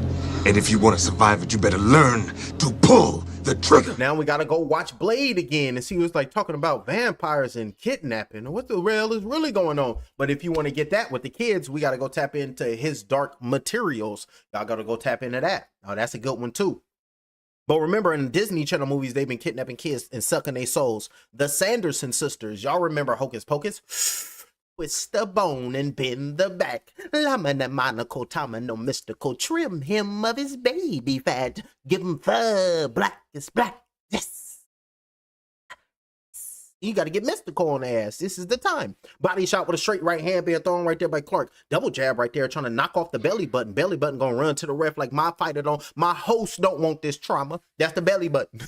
And if you want to survive it, you better learn to pull the trigger. Now we gotta go watch Blade again and see what's like talking about vampires and kidnapping. What the hell is really going on? But if you want to get that with the kids, we gotta go tap into his Dark Materials. Y'all gotta go tap into that. Oh, that's a good one too. But remember, in Disney Channel movies, they've been kidnapping kids and sucking their souls. The Sanderson sisters. Y'all remember Hocus Pocus? Twist the bone and bend the back. Lamina monocle, no mystical. Trim him of his baby fat. Give him fur, black is black. Yes. You got to get mystical on the ass. This is the time. Body shot with a straight right hand being thrown right there by Clark. Double jab right there, trying to knock off the belly button. Belly button gonna run to the ref like my fighter don't. My host don't want this trauma. That's the belly button.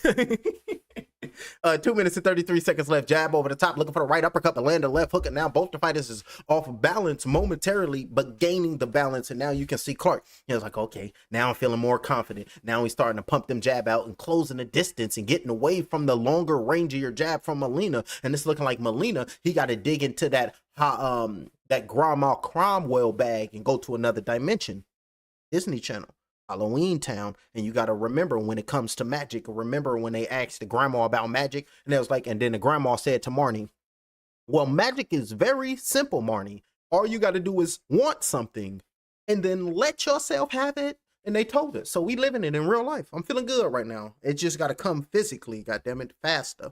2 minutes and 33 seconds left. Jab over the top, looking for the right uppercut, but land the left hook. And now both the fighters is off of balance momentarily, but gaining the balance. And now you can see Clark. He was like, okay, now I'm feeling more confident. Now he's starting to pump them jab out and closing the distance and getting away from the longer range of your jab from Molina. And it's looking like Molina, he got to dig into that that grandma Cromwell bag and go to another dimension. Disney Channel, Halloween Town. And you got to remember when it comes to magic, remember when they asked the grandma about magic, and it was like, and then the grandma said to Marnie, well, magic is very simple, Marnie. All you got to do is want something and then let yourself have it. And they told us. So we living it in real life. I'm feeling good right now. It just got to come physically, goddamn it, faster.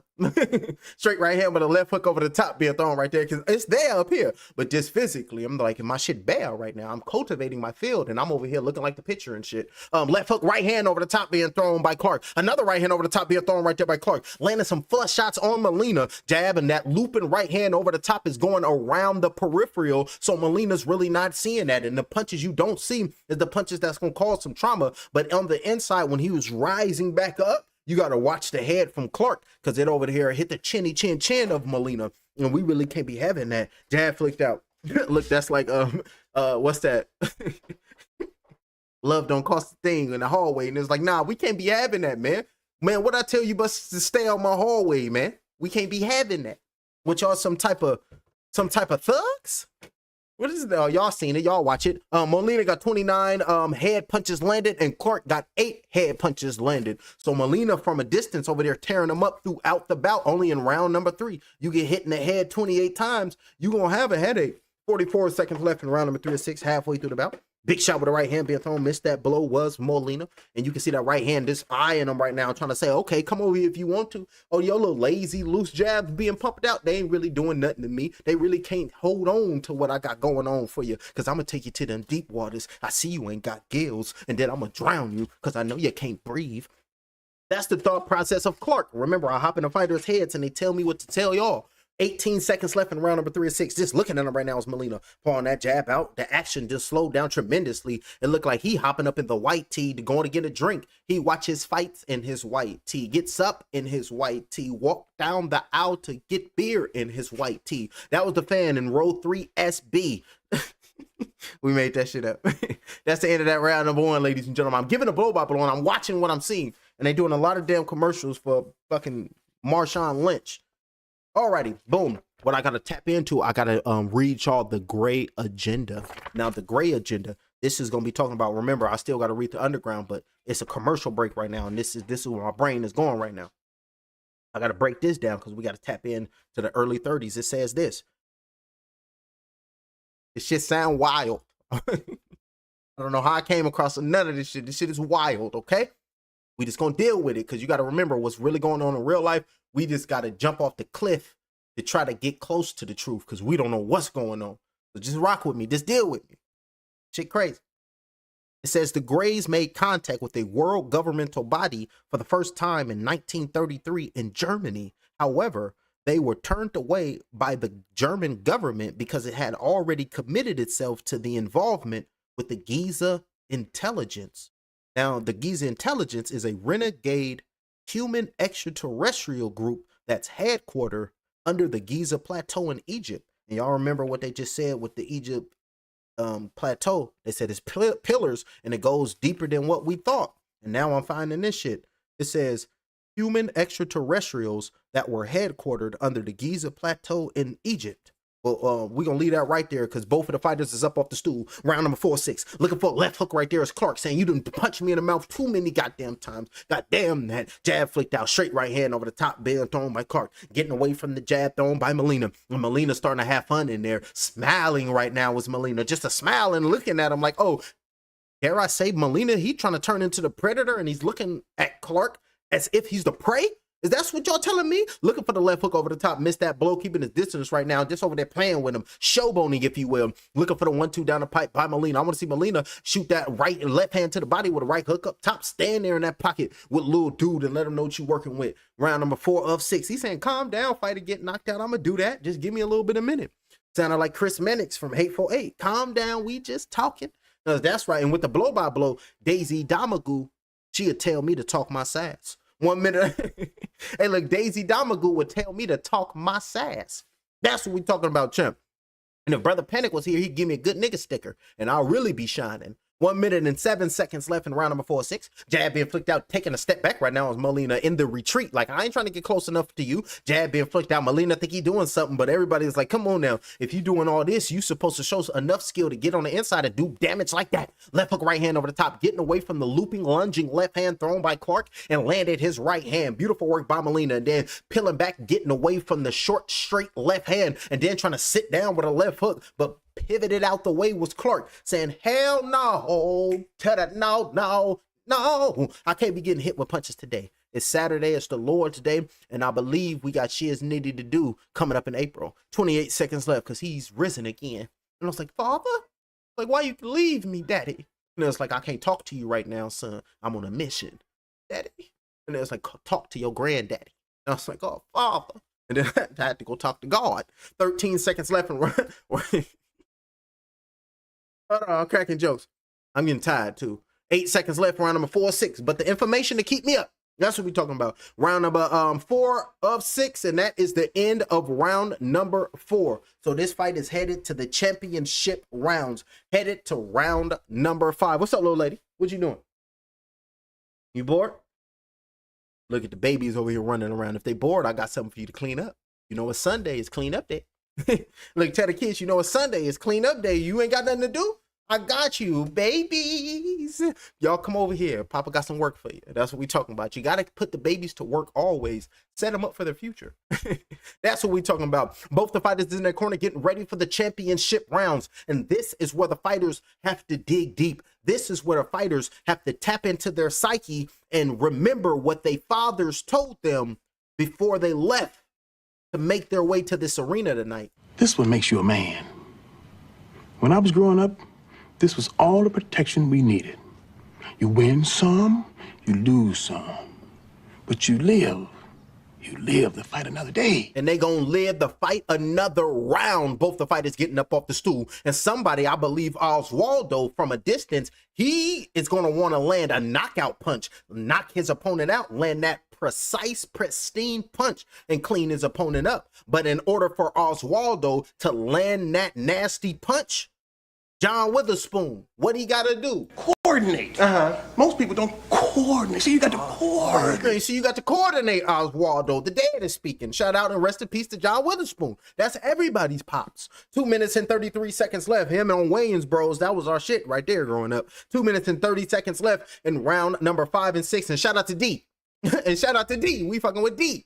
Straight right hand with a left hook over the top being thrown right there because it's there up here. But just physically, I'm like, my shit bare right now. I'm cultivating my field and I'm over here looking like the pitcher and shit. Left hook, right hand over the top being thrown by Clark. Another right hand over the top being thrown right there by Clark. Landing some flush shots on Melina. Jab, and that looping right hand over the top is going around the peripheral. So Melina's really not seeing that. And the punches you don't see is the punches that's going to cause some trauma. But on the inside, when he was rising back up, you got to watch the head from Clark because it over here hit the chinny chin of Melina, and we really can't be having that. Jab flicked out. Look, that's like what's that? Love don't cost a thing in the hallway, and it's like, nah, we can't be having that, man. What I tell you, but to stay out my hallway, man. We can't be having that. What y'all some type of thugs? What is it? Y'all seen it. Y'all watch it. Melina got 29 head punches landed, and Clark got 8 head punches landed. So Melina from a distance over there tearing them up throughout the bout. Only in round number 3, you get hit in the head 28 times, you gonna have a headache. 44 seconds left in round number 3 of 6, halfway through the bout. Big shot with the right hand being thrown. Missed that blow was Molina. And you can see that right hand just eyeing him right now, trying to say, okay, come over here if you want to. Oh, your little lazy, loose jabs being pumped out. They ain't really doing nothing to me. They really can't hold on to what I got going on for you. Because I'm going to take you to them deep waters. I see you ain't got gills. And then I'm going to drown you because I know you can't breathe. That's the thought process of Clark. Remember, I hop in the fighters' heads and they tell me what to tell y'all. 18 seconds left in round number 3 of 6. Just looking at him right now is Melina pulling that jab out. The action just slowed down tremendously. It looked like he hopping up in the white tee to going to get a drink. He watches fights in his white tee, gets up in his white tee, walk down the aisle to get beer in his white tee. That was the fan in row 3 SB. We made that shit up. That's the end of that round number 1, ladies and gentlemen. I'm giving a blow by blow and I'm watching what I'm seeing. And they doing a lot of damn commercials for fucking Marshawn Lynch. Alrighty, boom. What I gotta tap into, I gotta read y'all the gray agenda. Now, the gray agenda, this is gonna be talking about. Remember, I still gotta read the underground, but it's a commercial break right now, and this is where my brain is going right now. I gotta break this down because we gotta tap in to the early 30s. It says this. This shit sound wild. I don't know how I came across none of this shit. This shit is wild, okay? We just gonna deal with it because you gotta remember what's really going on in real life. We just gotta jump off the cliff to try to get close to the truth because we don't know what's going on. So just rock with me. Just deal with me. Shit crazy. It says the Greys made contact with a world governmental body for the first time in 1933 in Germany. However, they were turned away by the German government because it had already committed itself to the involvement with the Giza intelligence. Now, the Giza intelligence is a renegade human extraterrestrial group that's headquartered under the Giza Plateau in Egypt. And y'all remember what they just said with the Egypt plateau? They said it's pillars and it goes deeper than what we thought. And now I'm finding this shit. It says human extraterrestrials that were headquartered under the Giza Plateau in Egypt. Well, we're going to leave that right there because both of the fighters is up off the stool. Round number 4-6. Looking for a left hook right there is Clark saying, you didn't punch me in the mouth too many goddamn times. Goddamn that. Jab flicked out. Straight right hand over the top. Being thrown by Clark. Getting away from the jab thrown by Melina. And Melina starting to have fun in there. Smiling right now was Melina. Just a smile and looking at him like, oh, dare I say Melina, he trying to turn into the predator and he's looking at Clark as if he's the prey? Is that what y'all telling me? Looking for the left hook over the top. Missed that blow, keeping his distance right now. Just over there playing with him. Showboning, if you will. Looking for the 1-2 down the pipe by Melina. I want to see Melina shoot that right and left hand to the body with a right hook up top. Stand there in that pocket with little dude and let him know what you're working with. Round number 4 of 6. He's saying, calm down, fighter, get knocked out. I'm going to do that. Just give me a little bit of minute. Sounded like Chris Mannix from Hateful Eight. Calm down, we just talking. That's right. And with the blow by blow, Daisy Damagoo, she'll tell me to talk my sass. 1 minute. Hey, look, Daisy Damagoo would tell me to talk my sass. That's what we talking about, champ. And if Brother Panic was here, he'd give me a good nigga sticker, and I'll really be shining. 1 minute and 7 seconds left in round number 4-6. Jab being flicked out, taking a step back right now is Molina in the retreat. Like, I ain't trying to get close enough to you. Jab being flicked out. Molina think he doing something, but everybody's like, come on now. If you doing all this, you supposed to show enough skill to get on the inside and do damage like that. Left hook, right hand over the top, getting away from the looping, lunging left hand thrown by Clark and landed his right hand. Beautiful work by Molina. And then peeling back, getting away from the short, straight left hand, and then trying to sit down with a left hook, but pivoted out the way was Clark, saying, hell no, tell that no. I can't be getting hit with punches today. It's Saturday, it's the Lord's Day, and I believe we got shiz nitty to do coming up in April. 28 seconds left because he's risen again. And I was like, Father? Like, why you leave me, Daddy? And it's like, I can't talk to you right now, son. I'm on a mission, Daddy. And it's like, talk to your granddaddy. And I was like, oh, Father. And then I had to go talk to God. 13 seconds left and run. Hold on, I'm cracking jokes. I'm getting tired too. 8 seconds left, round number 4-6. But the information to keep me up, that's what we're talking about. Round number 4 of 6, and that is the end of round number 4. So this fight is headed to the championship rounds, headed to round number 5. What's up, little lady? What you doing? You bored? Look at the babies over here running around. If they bored, I got something for you to clean up. You know, it's Sunday, it's clean up day. Look, tell the kids, you know, it's Sunday, it's clean up day. You ain't got nothing to do? I got you, babies. Y'all come over here. Papa got some work for you. That's what we talking about. You got to put the babies to work always. Set them up for their future. That's what we talking about. Both the fighters in their corner getting ready for the championship rounds. And this is where the fighters have to dig deep. This is where the fighters have to tap into their psyche and remember what their fathers told them before they left to make their way to this arena tonight. This is what makes you a man. When I was growing up, this was all the protection we needed. You win some, you lose some, but you live to fight another day. And they gonna live to fight another round. Both the fighters getting up off the stool. And somebody, I believe Oswaldo, from a distance, he is gonna wanna land a knockout punch, knock his opponent out, land that precise, pristine punch and clean his opponent up. But in order for Oswaldo to land that nasty punch, John Witherspoon, what he gotta do? Coordinate. Most people don't coordinate. So you got to coordinate. So you got to coordinate, Oswaldo. The dead is speaking. Shout out and rest in peace to John Witherspoon. That's everybody's pops. 2 minutes and 33 seconds left. Him on Wayans Bros. That was our shit right there growing up. 2 minutes and 30 seconds left in round number 5 and 6. And shout out to D. And shout out to D. We fucking with D.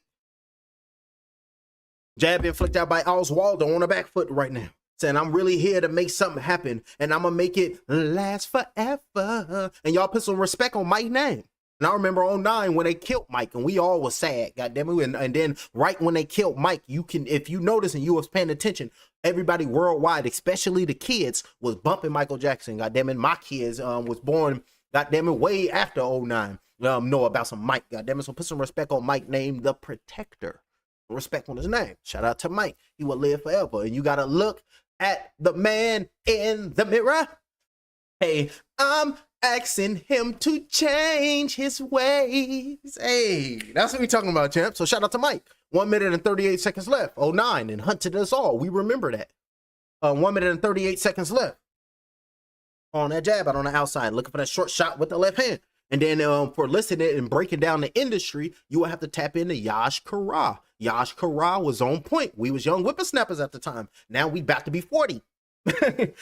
Jab being flicked out by Oswaldo on the back foot right now. Saying, I'm really here to make something happen, and I'm gonna make it last forever. And y'all put some respect on Mike's name. And I remember on 9 when they killed Mike, and we all was sad, goddamn it. And then right when they killed Mike, you can, if you notice and you was paying attention, everybody worldwide, especially the kids, was bumping Michael Jackson. Goddamn it, my kids was born, goddamn it, way after 09. Know about some Mike, goddamn it. So put some respect on Mike, named the Protector. Respect on his name. Shout out to Mike. He will live forever. And you gotta look at the man in the mirror. Hey, I'm asking him to change his ways. Hey, that's what we talking about, champ. So shout out to Mike. 1 minute and 38 seconds left. 09 and hunted us all. We remember that. 1 minute and 38 seconds left. On that jab out on the outside, looking for that short shot with the left hand. And then for listening and breaking down the industry, you will have to tap into Yash Kara. Yash Kara was on point. We was young whippersnappers at the time. Now we about to be 40.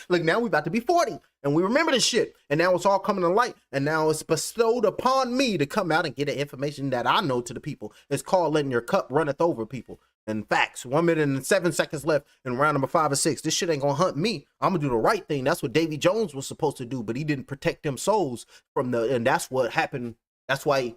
Look, now we about to be 40. And we remember this shit. And now it's all coming to light. And now it's bestowed upon me to come out and get the information that I know to the people. It's called letting your cup runneth over people. And facts, 1 minute and 7 seconds left in round number 5 or 6. This shit ain't gonna hunt me. I'm gonna do the right thing. That's what Davy Jones was supposed to do, but he didn't protect them souls from the, and that's what happened. That's why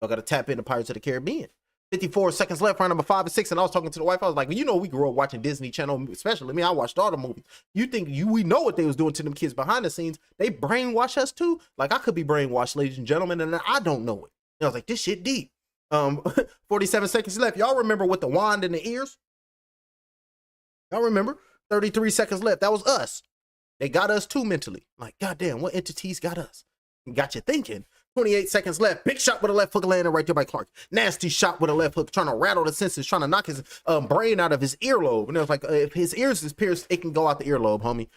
I gotta tap into Pirates of the Caribbean. 54 seconds left, round number 5 or 6. And I was talking to the wife. I was like, well, you know, we grew up watching Disney Channel, especially me. I watched all the movies. You think we know what they was doing to them kids behind the scenes? They brainwash us too. Like, I could be brainwashed, ladies and gentlemen, and I don't know it. And I was like, this shit deep. 47 seconds left. Y'all remember with the wand in the ears? Y'all remember? 33 seconds left. That was us. They got us too mentally. Like, goddamn, what entities got us? Got you thinking. 28 seconds left. Big shot with a left hook landing right there by Clark. Nasty shot with a left hook, trying to rattle the senses, trying to knock his brain out of his earlobe. And it was like, if his ears is pierced, it can go out the earlobe, homie.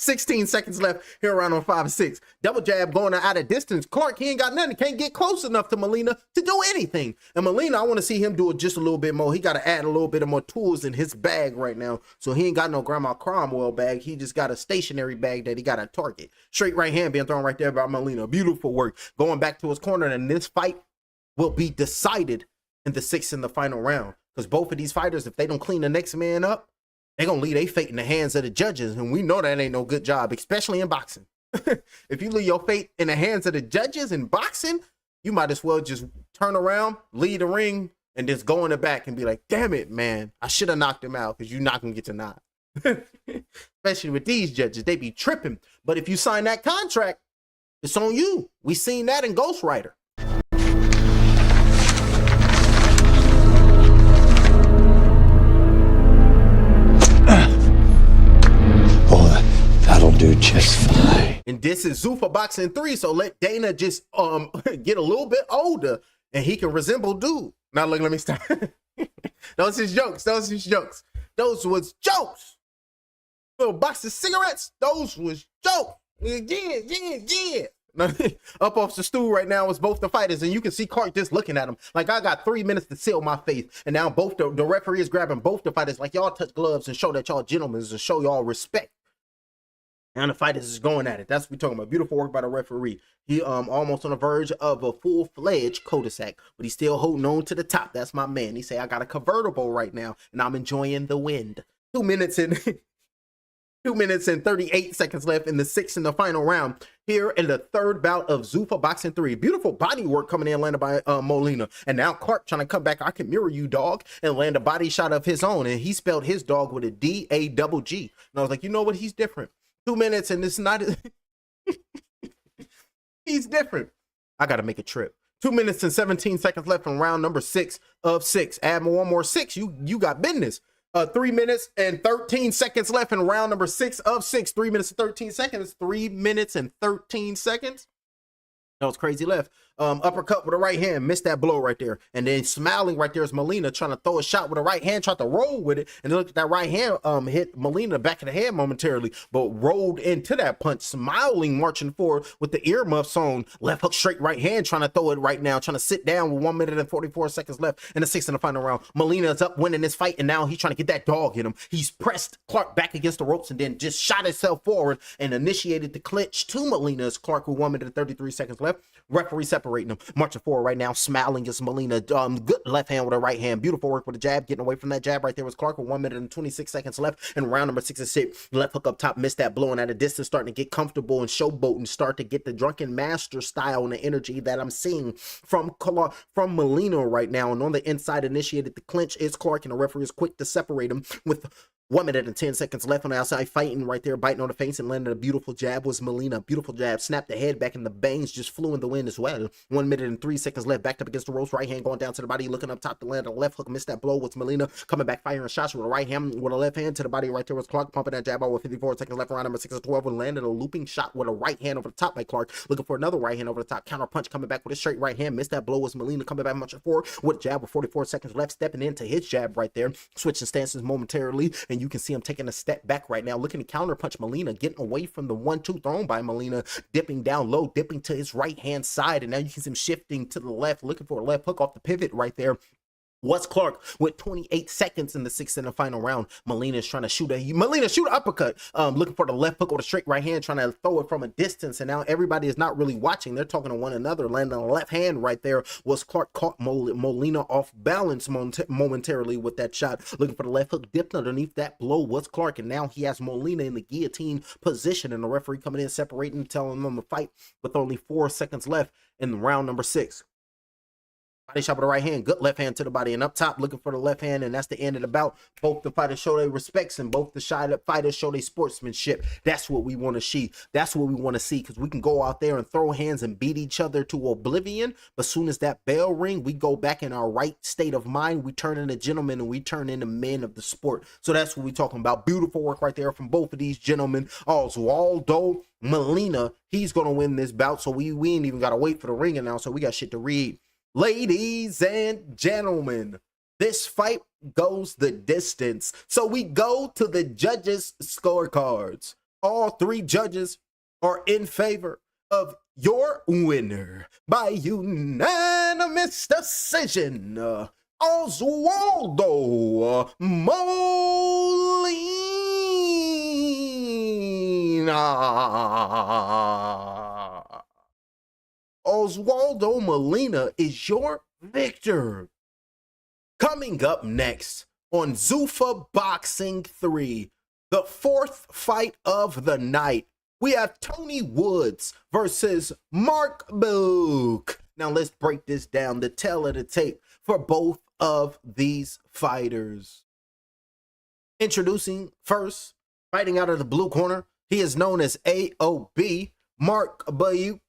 16 seconds left here around on 5 and 6. Double jab going out of distance. Clark, he ain't got nothing. Can't get close enough to Molina to do anything. And Molina, I want to see him do it just a little bit more. He got to add a little bit of more tools in his bag right now. So he ain't got no Grandma Cromwell bag. He just got a stationary bag that he got to target. Straight right hand being thrown right there by Molina. Beautiful work. Going back to his corner, and this fight will be decided in the 6th and the final round. Because both of these fighters, if they don't clean the next man up, they're going to leave their fate in the hands of the judges. And we know that ain't no good job, especially in boxing. If you leave your fate in the hands of the judges in boxing, you might as well just turn around, leave the ring, and just go in the back and be like, damn it, man, I should have knocked him out, because you're not going to get to knock. Especially with these judges, they be tripping. But if you sign that contract, it's on you. We seen that in Ghost Rider. That'll do just fine. And this is Zuffa Boxing 3, so let Dana just get a little bit older and he can resemble dude. Now look, let me stop. Those is jokes. Those is jokes. Those was jokes. Little box of cigarettes. Those was jokes. Yeah. Up off the stool right now is both the fighters, and you can see Clark just looking at him like, I got 3 minutes to seal my faith. And now both the referee is grabbing both the fighters like, y'all touch gloves and show that y'all gentlemen, to show y'all respect. And the fighters is going at it. That's what we're talking about. Beautiful work by the referee. He almost on the verge of a full-fledged cul-de-sac, but he's still holding on to the top. That's my man. He say, I got a convertible right now, and I'm enjoying the wind. 2 minutes and 2 minutes and 38 seconds left in the 6th and the final round here in the 3rd bout of Zuffa Boxing 3. Beautiful body work coming in, landed by Molina. And now Clark trying to come back. I can mirror you, dog, and land a body shot of his own. And he spelled his dog with a D-A-double-G. And I was like, you know what? He's different. 2 minutes and it's not. He's different. I got to make a trip. 2 minutes and 17 seconds left in round number 6 of 6. Add one more 6. You got business. 3 minutes and 13 seconds left in round number 6 of 6. 3 minutes and 13 seconds. 3 minutes and 13 seconds. That was crazy left. Uppercut with a right hand, missed that blow right there. And then smiling right there is Molina trying to throw a shot with a right hand, tried to roll with it. And look at that right hand hit Molina back of the head momentarily, but rolled into that punch, smiling, marching forward with the earmuffs on. Left hook, straight right hand, trying to throw it right now, trying to sit down with 1 minute and 44 seconds left in the 6th and the final round. Molina is up winning this fight, and now he's trying to get that dog in him. He's pressed Clark back against the ropes and then just shot himself forward and initiated the clinch to Molina's Clark with 1 minute and 33 seconds left. Referee separating them, marching forward right now, smiling as Molina. Good left hand with a right hand. Beautiful work with a jab, getting away from that jab right there was Clark with 1 minute and 26 seconds left in round number 6 and 6. Left hook up top, missed that, blowing at a distance, starting to get comfortable and showboating, start to get the drunken master style and the energy that I'm seeing from Molina right now. And on the inside, initiated the clinch is Clark, and the referee is quick to separate him with 1 minute and 10 seconds left on the outside, fighting right there, biting on the face and landing a beautiful jab was Molina. Beautiful jab, snapped the head back and the bangs just flew in the wind as well. 1 minute and 3 seconds left, backed up against the ropes, right hand going down to the body, looking up top to land a left hook, missed that blow was Molina, coming back firing shots with a right hand, with a left hand to the body right there was Clark, pumping that jab out with 54 seconds left, round number 6 of 12, and landed a looping shot with a right hand over the top by Clark, looking for another right hand over the top, counter punch coming back with a straight right hand, missed that blow was Molina, coming back much forward with a jab with 44 seconds left, stepping into his jab right there, switching stances momentarily, and you can see him taking a step back right now, looking to counter punch Molina, getting away from the 1-2 thrown by Molina, dipping down low, dipping to his right hand side, and now you can see him shifting to the left, looking for a left hook off the pivot right there. What's Clark with 28 seconds in the 6th and the final round. Molina is trying to shoot an uppercut, looking for the left hook with a straight right hand, trying to throw it from a distance, and now everybody is not really watching. They're talking to one another, landing a left hand right there. Was Clark caught Molina off balance momentarily with that shot, looking for the left hook, dipped underneath that blow was Clark, and now he has Molina in the guillotine position, and the referee coming in, separating, telling them to fight with only 4 seconds left in round number 6. Body shot with the right hand, good left hand to the body, and up top looking for the left hand, and that's the end of the bout. Both the fighters show their respects, and both the fighters show their sportsmanship. That's what we want to see. That's what we want to see, because we can go out there and throw hands and beat each other to oblivion, but as soon as that bell ring, we go back in our right state of mind. We turn into gentlemen, and we turn into men of the sport. So that's what we're talking about. Beautiful work right there from both of these gentlemen. Also, although Molina, he's going to win this bout, so we ain't even got to wait for the ring now, so we got shit to read. Ladies and gentlemen, this fight goes the distance. So we go to the judges' scorecards. All three judges are in favor of your winner by unanimous decision, Oswaldo Molina. Oswaldo Molina is your victor. Coming up next on Zuffa Boxing 3, the fourth fight of the night, we have Tony Woods versus Mark Book. Now let's break this down, the tale of the tape for both of these fighters. Introducing first, fighting out of the blue corner, he is known as AOB, Mark Book.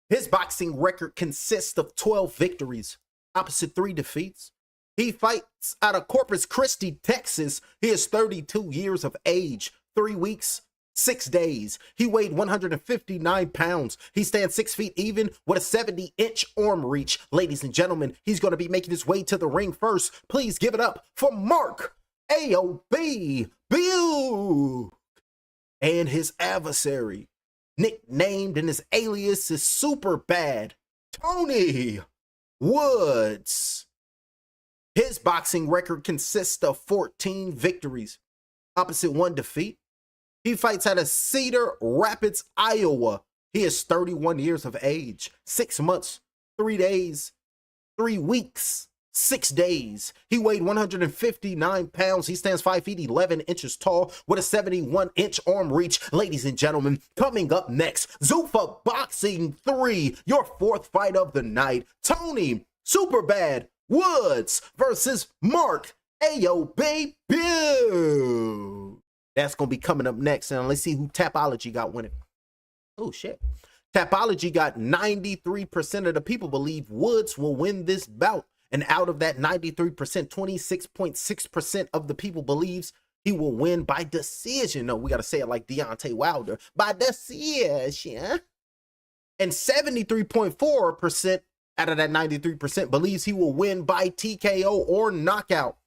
His boxing record consists of 12 victories, opposite 3 defeats. He fights out of Corpus Christi, Texas. He is 32 years of age, 3 weeks, 6 days. He weighed 159 pounds. He stands 6 feet even with a 70-inch arm reach. Ladies and gentlemen, he's going to be making his way to the ring first. Please give it up for Mark AOB Buke and his adversary, nicknamed and his alias is Super Bad, Tony Woods. His boxing record consists of 14 victories, opposite 1 defeat. He fights out of Cedar Rapids, Iowa. He is 31 years of age, 6 months, 3 days, 3 weeks, 6 days. He weighed 159 pounds. He stands 5 feet 11 inches tall with a 71-inch arm reach. Ladies and gentlemen, coming up next, Zuffa Boxing 3, your fourth fight of the night. Tony Superbad Woods versus Mark AOB Buke. That's going to be coming up next. And let's see who Tapology got winning. Oh, shit. Tapology got 93% of the people believe Woods will win this bout. And out of that 93%, 26.6% of the people believes he will win by decision. No, we got to say it like Deontay Wilder. By decision. And 73.4% out of that 93% believes he will win by TKO or knockout.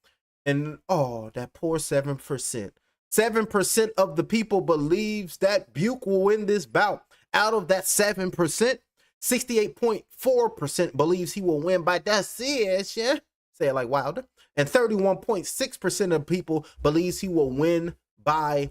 And, oh, that poor 7%. 7% of the people believes that Buke will win this bout. Out of that 7%, 68.4% believes he will win by decision. Say it like Wilder. And 31.6% of people believes he will win by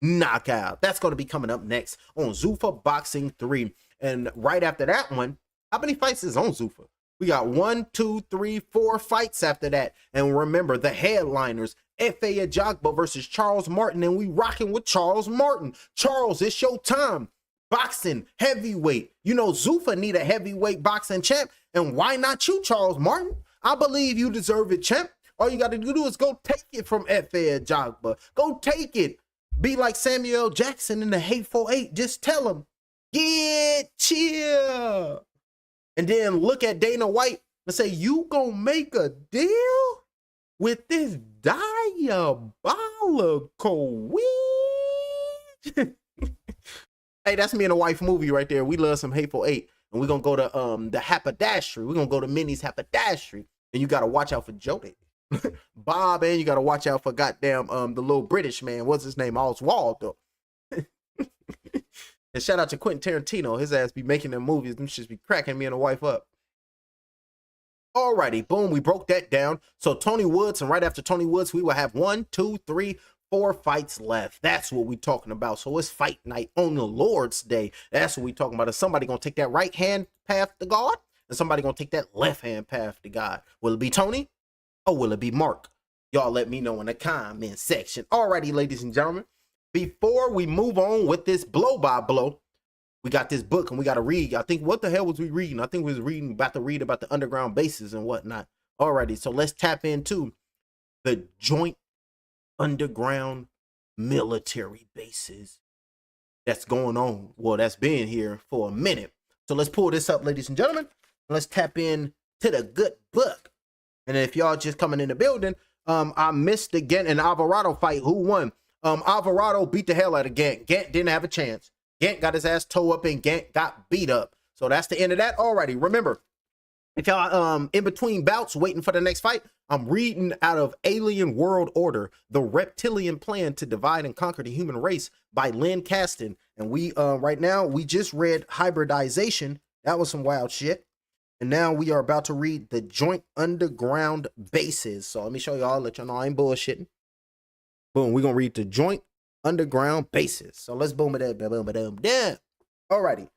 knockout. That's going to be coming up next on Zuffa Boxing 3. And right after that one, how many fights is on Zuffa? We got 1, 2, 3, 4 fights after that. And remember, the headliners, F.A. Ajagba versus Charles Martin. And we rocking with Charles Martin. Charles, it's your time. Boxing heavyweight. You know, Zuffa need a heavyweight boxing champ. And why not you, Charles Martin? I believe you deserve it, champ. All you got to do is go take it from F.A. Ajagba. Go take it. Be like Samuel Jackson in the Hateful Eight. Just tell him, get chill. And then look at Dana White and say, you gonna make a deal with this diabolical weed? Hey, that's me and a wife movie right there. We love some Hateful Eight. And we're gonna go to the haberdashery. We're gonna go to Minnie's haberdashery. And you gotta watch out for Jody. Bob, and you gotta watch out for goddamn the little British man. What's his name? Oswaldo. And shout out to Quentin Tarantino. His ass be making them movies. Them shits be cracking me and a wife up. Alrighty, boom, we broke that down. So Tony Woods, and right after Tony Woods, we will have 1, 2, 3, 4 fights left. That's what we talking about. So it's fight night on the Lord's Day. That's what we talking about. Is somebody gonna take that right hand path to God? And somebody gonna take that left hand path to God? Will it be Tony? Or will it be Mark? Y'all let me know in the comment section. Alrighty, ladies and gentlemen. Before we move on with this blow by blow, we got this book and we got to read. I think, what the hell was we reading? I think we was about to read about the underground bases and whatnot. Alrighty, so let's tap into the joint underground military bases that's going on. Well, that's been here for a minute. So let's pull this up, ladies and gentlemen. Let's tap in to the good book. And if y'all just coming in the building, I missed the Gant and Alvarado fight. Who won? Alvarado beat the hell out of Gant. Gant didn't have a chance. Gant got his ass toe up and Gant got beat up. So that's the end of that already. Remember, if y'all in between bouts waiting for the next fight, I'm reading out of Alien World Order, The Reptilian Plan to Divide and Conquer the Human Race by Lynn Caston. And we right now we just read Hybridization. That was some wild shit. And now we are about to read The Joint Underground Bases. So let me show y'all, let y'all know I ain't bullshitting. Boom, we're gonna read The Joint Underground Bases. So let's boom it up, boom it up, yeah. Alrighty.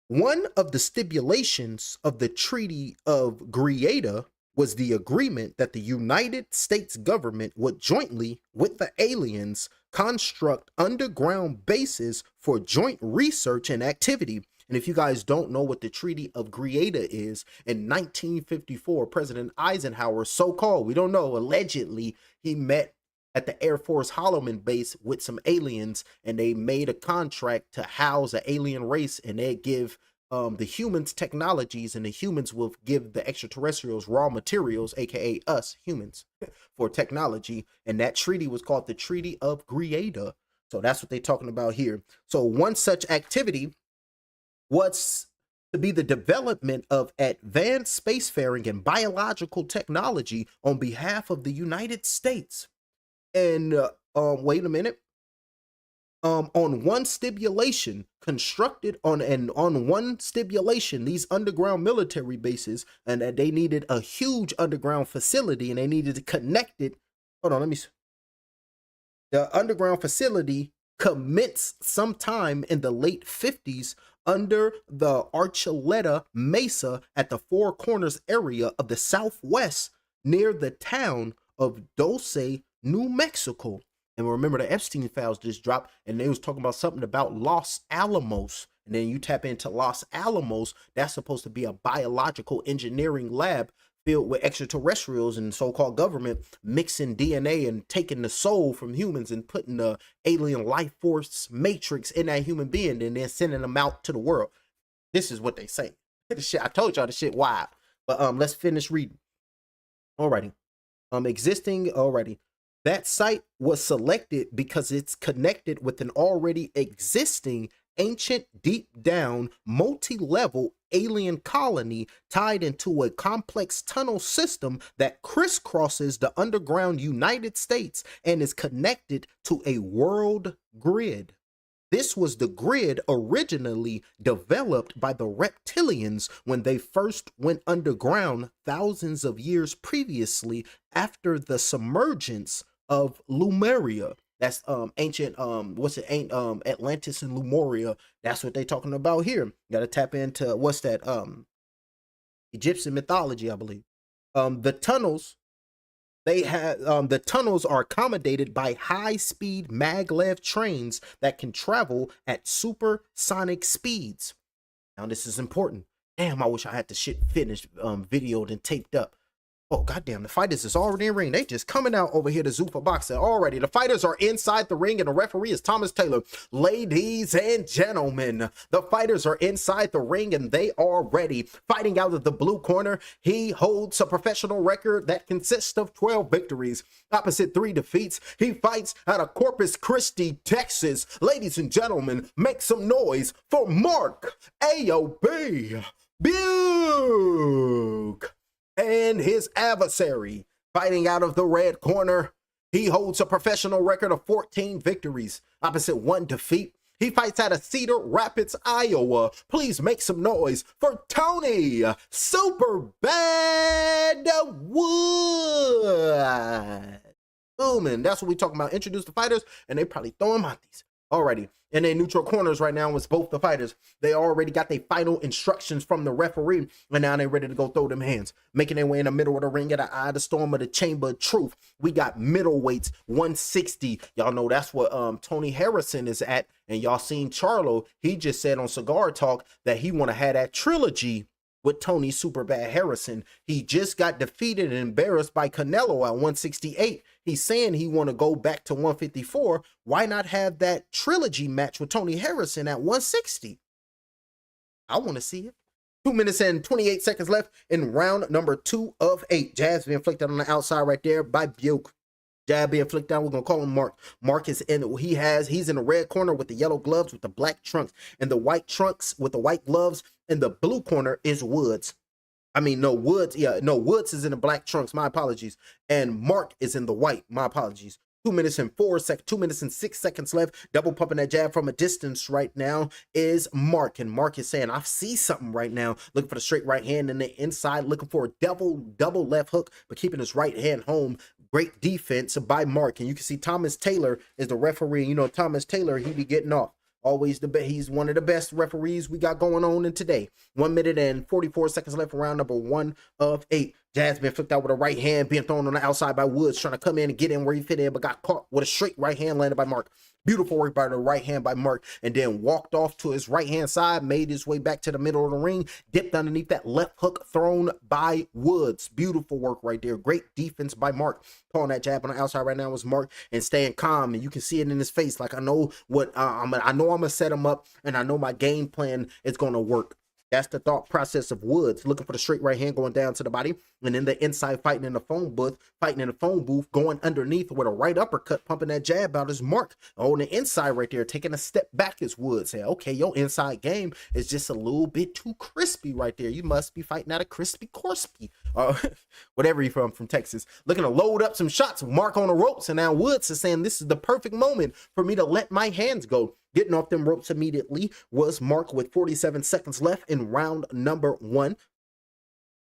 One of the stipulations of the Treaty of Greada was the agreement that the United States government would jointly with the aliens construct underground bases for joint research and activity. And if you guys don't know what the Treaty of Greada is, in 1954, President Eisenhower, so-called, we don't know, allegedly, he met at the Air Force Holloman base with some aliens, and they made a contract to house an alien race, and they give the humans technologies, and the humans will give the extraterrestrials raw materials, aka us humans, for technology. And that treaty was called the Treaty of Greada. So that's what they're talking about here. So one such activity was to be the development of advanced spacefaring and biological technology on behalf of the United States. And wait a minute. On one stipulation, constructed on one stipulation, these underground military bases, and that they needed a huge underground facility, and they needed to connect it. Hold on, let me. The underground facility commenced sometime in the late 50s under the Archuleta Mesa at the Four Corners area of the Southwest near the town of Dulce, New Mexico. And remember, the Epstein files just dropped, and they was talking about something about Los Alamos. And then you tap into Los Alamos, that's supposed to be a biological engineering lab filled with extraterrestrials and so-called government mixing DNA and taking the soul from humans and putting the alien life force matrix in that human being and then sending them out to the world. This is what they say. Shit, I told y'all the shit wild. But let's finish reading. Alrighty. Alrighty. That site was selected because it's connected with an already existing ancient, deep down, multi-level alien colony tied into a complex tunnel system that crisscrosses the underground United States and is connected to a world grid. This was the grid originally developed by the reptilians when they first went underground thousands of years previously after the submergence of Lemuria. That's ancient Atlantis and Lemuria. That's what they're talking about here. You gotta tap into what's that Egyptian mythology, I believe. The tunnels are accommodated by high-speed maglev trains that can travel at supersonic speeds. Now this is important. Damn, I wish I had the shit finished, videoed and taped up. Oh, goddamn, the fighters is already in the ring. They just coming out over here to Zuffa boxing already. The fighters are inside the ring, and the referee is Thomas Taylor. Ladies and gentlemen, the fighters are inside the ring, and they are ready. Fighting out of the blue corner, he holds a professional record that consists of 12 victories, opposite 3 defeats. He fights out of Corpus Christi, Texas. Ladies and gentlemen, make some noise for Mark AOB Buke. And his adversary, fighting out of the red corner, he holds a professional record of 14 victories, opposite 1 defeat. He fights out of Cedar Rapids, Iowa. Please make some noise for Tony Super Bad Wood. Booming. That's what we talking about. Introduce the fighters, and they probably throw them out these. Alrighty. In their neutral corners right now was both the fighters. They already got their final instructions from the referee, and now they're ready to go throw them hands. Making their way in the middle of the ring at the eye of the storm of the chamber of truth. We got middleweights, 160. Y'all know that's what Tony Harrison is at. And y'all seen Charlo. He just said on Cigar Talk that he want to have that trilogy with Tony Superbad Harrison. He just got defeated and embarrassed by Canelo at 168. He's saying he want to go back to 154. Why not have that trilogy match with Tony Harrison at 160? I want to see it. 2 minutes and 28 seconds left in round number 2 of 8. Jabs being inflicted on the outside right there by Buke. Jab being flicked down. We're gonna call him Mark. Mark is in. He's in the red corner with the yellow gloves with the black trunks, and the white trunks with the white gloves. And the blue corner is Woods. I mean, no, Woods. Yeah, no, Woods is in the black trunks. My apologies. And Mark is in the white. My apologies. 2 minutes and 6 seconds left. Double pumping that jab from a distance right now is Mark. And Mark is saying, I see something right now. Looking for the straight right hand in the inside. Looking for a double left hook, but keeping his right hand home. Great defense by Mark. And you can see Thomas Taylor is the referee. You know, Thomas Taylor, he be getting off. Always the best. He's one of the best referees we got going on in today. 1 minute and 44 seconds left for round number 1 of 8. Jazz been flicked out with a right hand, being thrown on the outside by Woods, trying to come in and get in where he fit in, but got caught with a straight right hand landed by Mark. Beautiful work by the right hand by Mark, and then walked off to his right hand side, made his way back to the middle of the ring, dipped underneath that left hook thrown by Woods. Beautiful work right there. Great defense by Mark. Pulling that jab on the outside right now was Mark, and staying calm, and you can see it in his face. Like, I know what I know I'm gonna set him up, and I know my game plan is gonna work. That's the thought process of Woods, looking for the straight right hand going down to the body, and then the inside fighting in the phone booth, going underneath with a right uppercut, pumping that jab out is Mark. On the inside right there, taking a step back is Woods. Say, okay, your inside game is just a little bit too crispy right there. You must be fighting out a crispy Corspy, whatever you're from Texas. Looking to load up some shots, Mark on the ropes, and now Woods is saying this is the perfect moment for me to let my hands go. Getting off them ropes immediately was Mark with 47 seconds left in round number 1.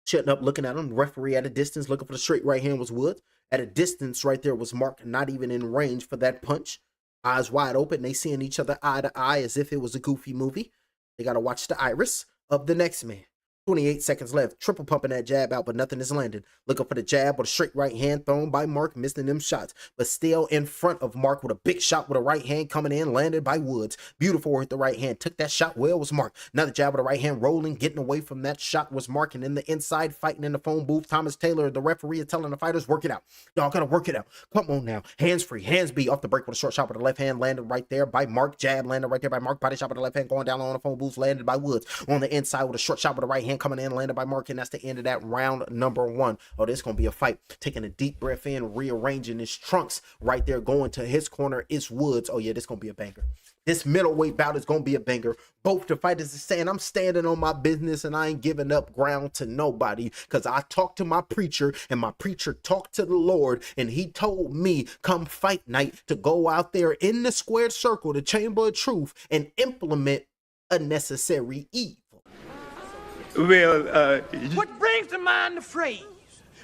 Shutting up, looking at him. Referee at a distance, looking for the straight right hand was Woods. At a distance right there was Mark, not even in range for that punch. Eyes wide open. They seeing each other eye to eye as if it was a goofy movie. They got to watch the iris of the next man. 28 seconds left. Triple pumping that jab out, but nothing is landed. Looking for the jab with a straight right hand thrown by Mark, missing them shots, but still in front of Mark with a big shot with a right hand coming in, landed by Woods. Beautiful with the right hand. Took that shot well was Mark. Another jab with the right hand rolling, getting away from that shot was Mark. And in the inside, fighting in the phone booth, Thomas Taylor, the referee, is telling the fighters, work it out. Y'all gotta work it out. Come on now. Hands free. Hands be off the break with a short shot with the left hand, landed right there by Mark. Jab landed right there by Mark. Body shot with the left hand going down on the phone booth, landed by Woods. On the inside with a short shot with the right hand coming in, landed by Mark. And that's the end of that round number 1. Oh, this is gonna be a fight. Taking a deep breath in, rearranging his trunks right there, going to his corner is Woods. Oh yeah, this is gonna be a banger. This middleweight bout is gonna be a banger. Both the fighters are saying, I'm standing on my business and I ain't giving up ground to nobody, because I talked to my preacher and my preacher talked to the Lord, and he told me come fight night to go out there in the squared circle, the chamber of truth, and implement a necessary evil. Well, what brings to mind the phrase,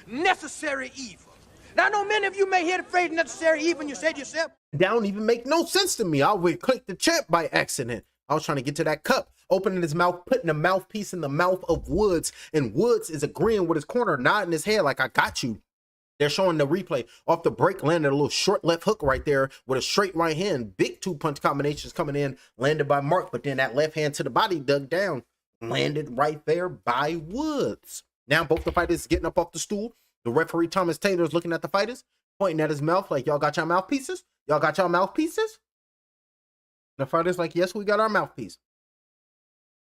necessary evil? Now, I know many of you may hear the phrase necessary evil and you say to yourself, that don't even make no sense to me. I would click the champ by accident. I was trying to get to that cup, opening his mouth, putting a mouthpiece in the mouth of Woods, and Woods is agreeing with his corner, nodding his head like, I got you. They're showing the replay off the break, landed a little short left hook right there with a straight right hand. Big 2-punch combinations coming in, landed by Mark, but then that left hand to the body dug down. Landed right there by Woods. Now both the fighters getting up off the stool. The referee, Thomas Taylor, is looking at the fighters, pointing at his mouth like, y'all got your mouthpieces? Y'all got your mouthpieces? The fighters like, yes, we got our mouthpiece.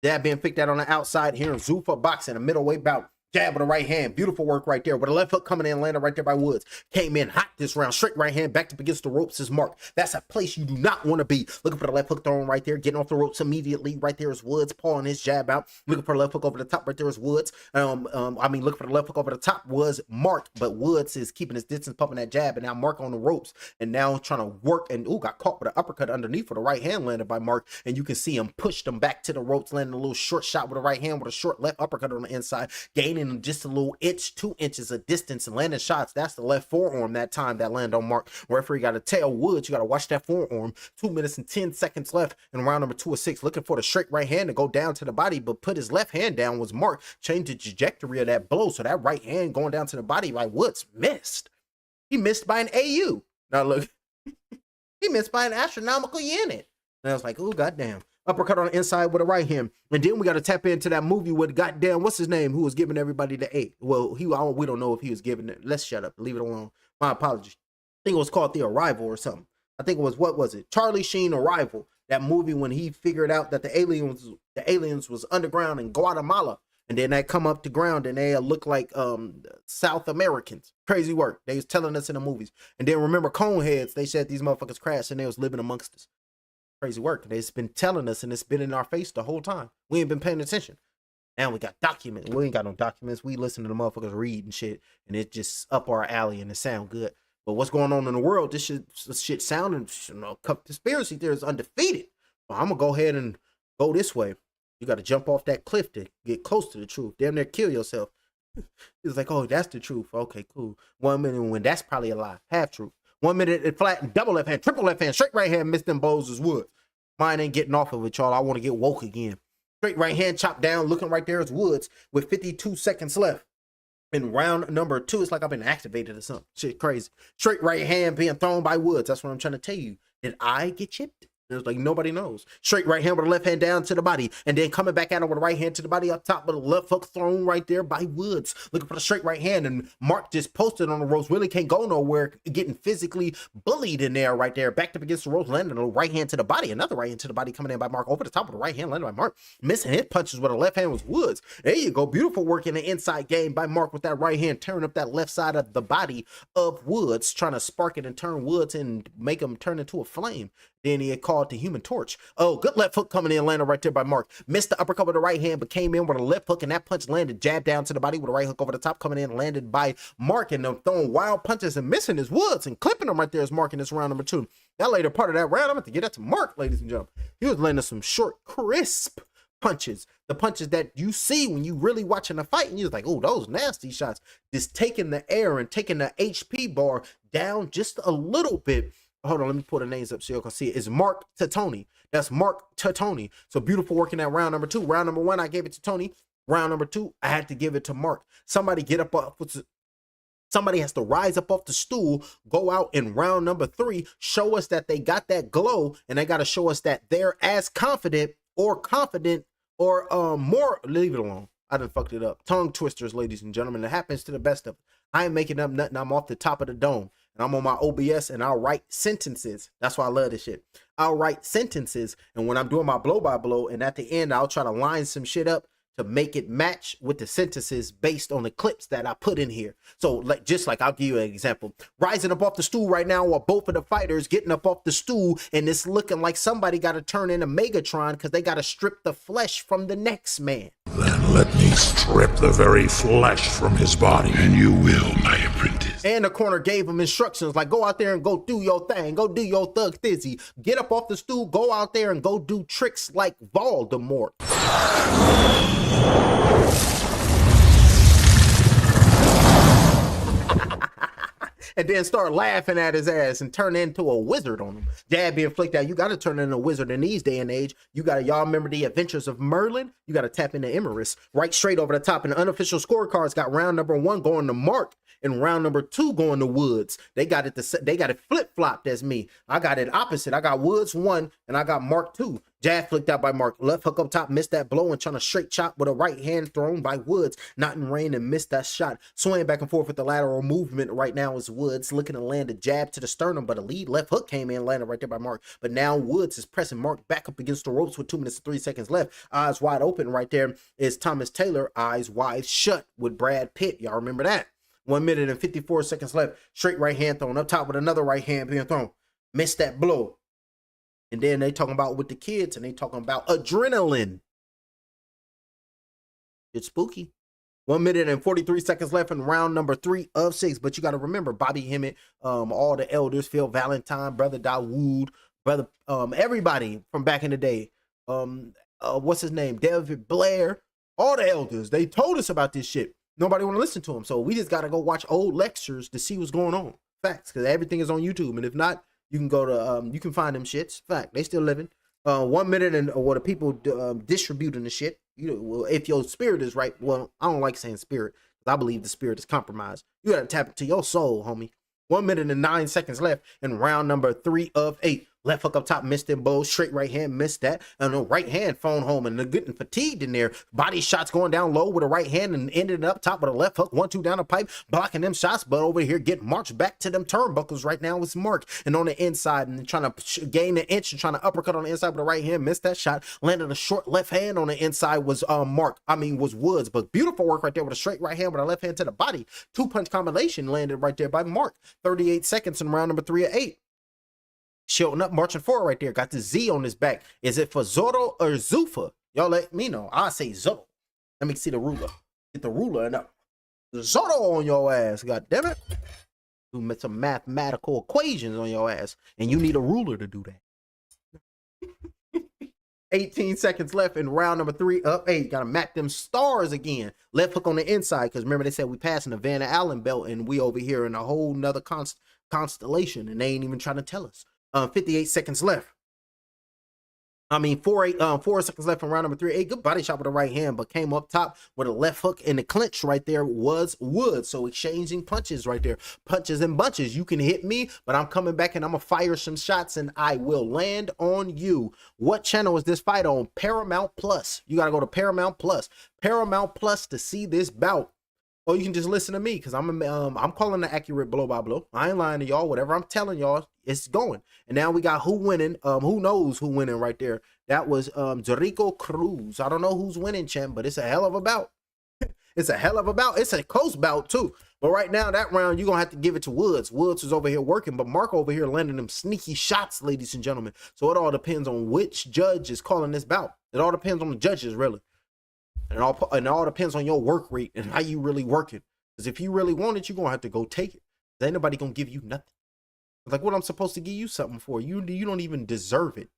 That being picked out on the outside here in Zuffa boxing, a middleweight bout. Jab with the right hand. Beautiful work right there. With a left hook coming in, landed right there by Woods. Came in hot this round. Straight right hand back up against the ropes is Mark. That's a place you do not want to be. Looking for the left hook thrown right there. Getting off the ropes immediately. Right there is Woods. Pulling his jab out. Looking for the left hook over the top. Right there is Woods. Looking for the left hook over the top was Mark. But Woods is keeping his distance, pumping that jab. And now Mark on the ropes. And now trying to work. And got caught with an uppercut underneath for the right hand landed by Mark. And you can see him push them back to the ropes. Landing a little short shot with the right hand with a short left uppercut on the inside. Gaining just a little 2 inches of distance and landing shots. That's the left forearm that time that landed on Mark. Referee got to tell Woods, you got to watch that forearm. 2 minutes and 10 seconds left in round number 2 of 6. Looking for the straight right hand to go down to the body, but put his left hand down was Mark. Changed the trajectory of that blow. So that right hand going down to the body by Woods missed. He missed by an AU. Now look, he missed by an astronomical unit. And I was like, oh, goddamn. Uppercut on the inside with a right hand. And then we got to tap into that movie with goddamn, what's his name, who was giving everybody the 8. Well, we don't know if he was giving it. Let's shut up. Leave it alone. My apologies. I think it was called The Arrival or something. I think it was, what was it? Charlie Sheen Arrival. That movie when he figured out that the aliens was underground in Guatemala. And then they come up to ground and they look like South Americans. Crazy work. They was telling us in the movies. And then remember Coneheads, they said these motherfuckers crashed and they was living amongst us. Crazy work. They've been telling us and it's been in our face the whole time. We ain't been paying attention. Now we got documents. We ain't got no documents. We listen to the motherfuckers read and shit, and it's just up our alley and it sound good. But what's going on in the world? This shit sounding, conspiracy theory is undefeated. So I'm gonna go ahead and go this way. You got to jump off that cliff to get close to the truth. Damn near kill yourself. It's like, oh, that's the truth. Okay, cool. 1 minute when that's probably a lie. Half truth. 1 minute it flat, double left hand, triple left hand, straight right hand, miss them bows as woods. Mine ain't getting off of it, y'all. I want to get woke again. Straight right hand, chopped down, looking right there is woods with 52 seconds left. In round number 2, it's like I've been activated or something. Shit crazy. Straight right hand being thrown by woods. That's what I'm trying to tell you. Did I get chipped? It was like nobody knows. Straight right hand with the left hand down to the body, and then coming back at him with the right hand to the body up top with a left hook thrown right there by Woods. Looking for the straight right hand, and Mark just posted on the ropes. Really can't go nowhere, getting physically bullied in there right there. Backed up against the ropes, landing a right hand to the body. Another right hand to the body coming in by Mark. Over the top of the right hand, landed by Mark. Missing his punches with the left hand was Woods. There you go. Beautiful work in the inside game by Mark with that right hand, tearing up that left side of the body of Woods, trying to spark it and turn Woods and make him turn into a flame. Then he had called the Human Torch. Oh, good left hook coming in, landed right there by Mark. Missed the uppercut with the right hand, but came in with a left hook, and that punch landed. Jab down to the body with a right hook over the top, coming in, landed by Mark, and them throwing wild punches and missing his Woods and clipping him right there as Mark in this round number 2. That later part of that round, I'm going to get that to Mark, ladies and gentlemen. He was landing some short, crisp punches. The punches that you see when you really watching the fight, and you're like, oh, those nasty shots. Just taking the air and taking the HP bar down just a little bit. Hold on, let me pull the names up so you can see it. It's Mark to Tony. That's Mark to Tony. So beautiful work in that round number 2. Round number 1, I gave it to Tony. Round number 2, I had to give it to Mark. Somebody get up off. Somebody has to rise up off the stool, go out in round number 3, show us that they got that glow, and they got to show us that they're as confident or more. Leave it alone. I done fucked it up. Tongue twisters, ladies and gentlemen. It happens to the best of us. I ain't making up nothing. I'm off the top of the dome. And I'm on my OBS, and I'll write sentences. That's why I love this shit. I'll write sentences, and when I'm doing my blow by blow, and at the end, I'll try to line some shit up to make it match with the sentences based on the clips that I put in here. So, just like I'll give you an example. Rising up off the stool right now, while both of the fighters getting up off the stool, and it's looking like somebody got to turn into Megatron because they got to strip the flesh from the next man. Then let me strip the very flesh from his body. And you will, my apprentice. And the corner gave him instructions like, go out there and go do your thing. Go do your thug thizzy. Get up off the stool, go out there and go do tricks like Voldemort. And then start laughing at his ass and turn into a wizard on him. Jab being flicked out. You got to turn into a wizard in these day and age. You got to, y'all remember the Adventures of Merlin? You got to tap into Emerus. Right straight over the top. And the unofficial scorecards got round number 1 going to Mark and round number 2 going to Woods. They got it flip-flopped as me. I got it opposite. I got Woods 1 and I got Mark 2. Jab flicked out by Mark. Left hook up top, missed that blow and trying to straight chop with a right hand thrown by Woods. Not in rain and missed that shot. Swaying back and forth with the lateral movement right now is Woods looking to land a jab to the sternum, but a lead left hook came in, landed right there by Mark. But now Woods is pressing Mark back up against the ropes with 2 minutes and 3 seconds left. Eyes wide open right there is Thomas Taylor. Eyes wide shut with Brad Pitt. Y'all remember that? 1 minute and 54 seconds left. Straight right hand thrown up top with another right hand being thrown. Missed that blow. And then they talking about with the kids, and they talking about adrenaline. It's spooky. 1 minute and 43 seconds left in round number 3 of 6. But you got to remember, Bobby Hemmett, all the elders, Phil Valentine, Brother Dawood, brother, everybody from back in the day. What's his name? David Blair. All the elders. They told us about this shit. Nobody want to listen to them. So we just got to go watch old lectures to see what's going on. Facts. Because everything is on YouTube. And if not, you can go to, you can find them shits. Fact. They still living. 1 minute and what the people distributing the shit. You know, well, if your spirit is right, well, I don't like saying spirit, because I believe the spirit is compromised. You got to tap into your soul, homie. 1 minute and 9 seconds left in round number 3 of 8. Left hook up top, missed them bows. Straight right hand, missed that. And the right hand phone home, and they're getting fatigued in there. Body shots going down low with a right hand and ended up top with a left hook. 1-2 down the pipe, blocking them shots. But over here, getting marched back to them turnbuckles right now with Mark. And on the inside, and trying to gain an inch and trying to uppercut on the inside with the right hand. Missed that shot. Landed a short left hand on the inside was was Woods. But beautiful work right there with a straight right hand with a left hand to the body. 2-punch combination landed right there by Mark. 38 seconds in round number 3 of 8. Showing up, marching forward right there. Got the Z on his back. Is it for Zorro or Zuffa? Y'all let me know. I say Zorro. Let me see the ruler. Get the ruler and the Zotto on your ass. God damn it. Do some mathematical equations on your ass, and you need a ruler to do that. 18 seconds left in round number 3 up 8. Gotta map them stars again. Left hook on the inside, because remember they said we passing the Van Allen belt and we over here in a whole nother constellation, and they ain't even trying to tell us. 58 seconds left. I mean, 4 seconds left in round number 3. A good body shot with the right hand, but came up top with a left hook, and the clinch right there was Woods. So exchanging punches right there. Punches and bunches. You can hit me, but I'm coming back and I'm going to fire some shots and I will land on you. What channel is this fight on? Paramount Plus. You got to go to Paramount Plus. Paramount Plus to see this bout. Or you can just listen to me, because I'm calling the accurate blow by blow. I ain't lying to y'all. Whatever I'm telling y'all, it's going. And now we got who winning. Who knows who winning right there? That was Jericho Cruz. I don't know who's winning, champ, but it's a hell of a bout. It's a hell of a bout. It's a close bout too. But right now, that round, you're gonna have to give it to Woods. Woods was over here working, but Mark over here landing them sneaky shots, ladies and gentlemen. So it all depends on which judge is calling this bout. It all depends on the judges, really. And it all depends on your work rate and how you really work it. Because if you really want it, you're going to have to go take it. Ain't nobody going to give you nothing. It's like, what I'm supposed to give you something for? You don't even deserve it.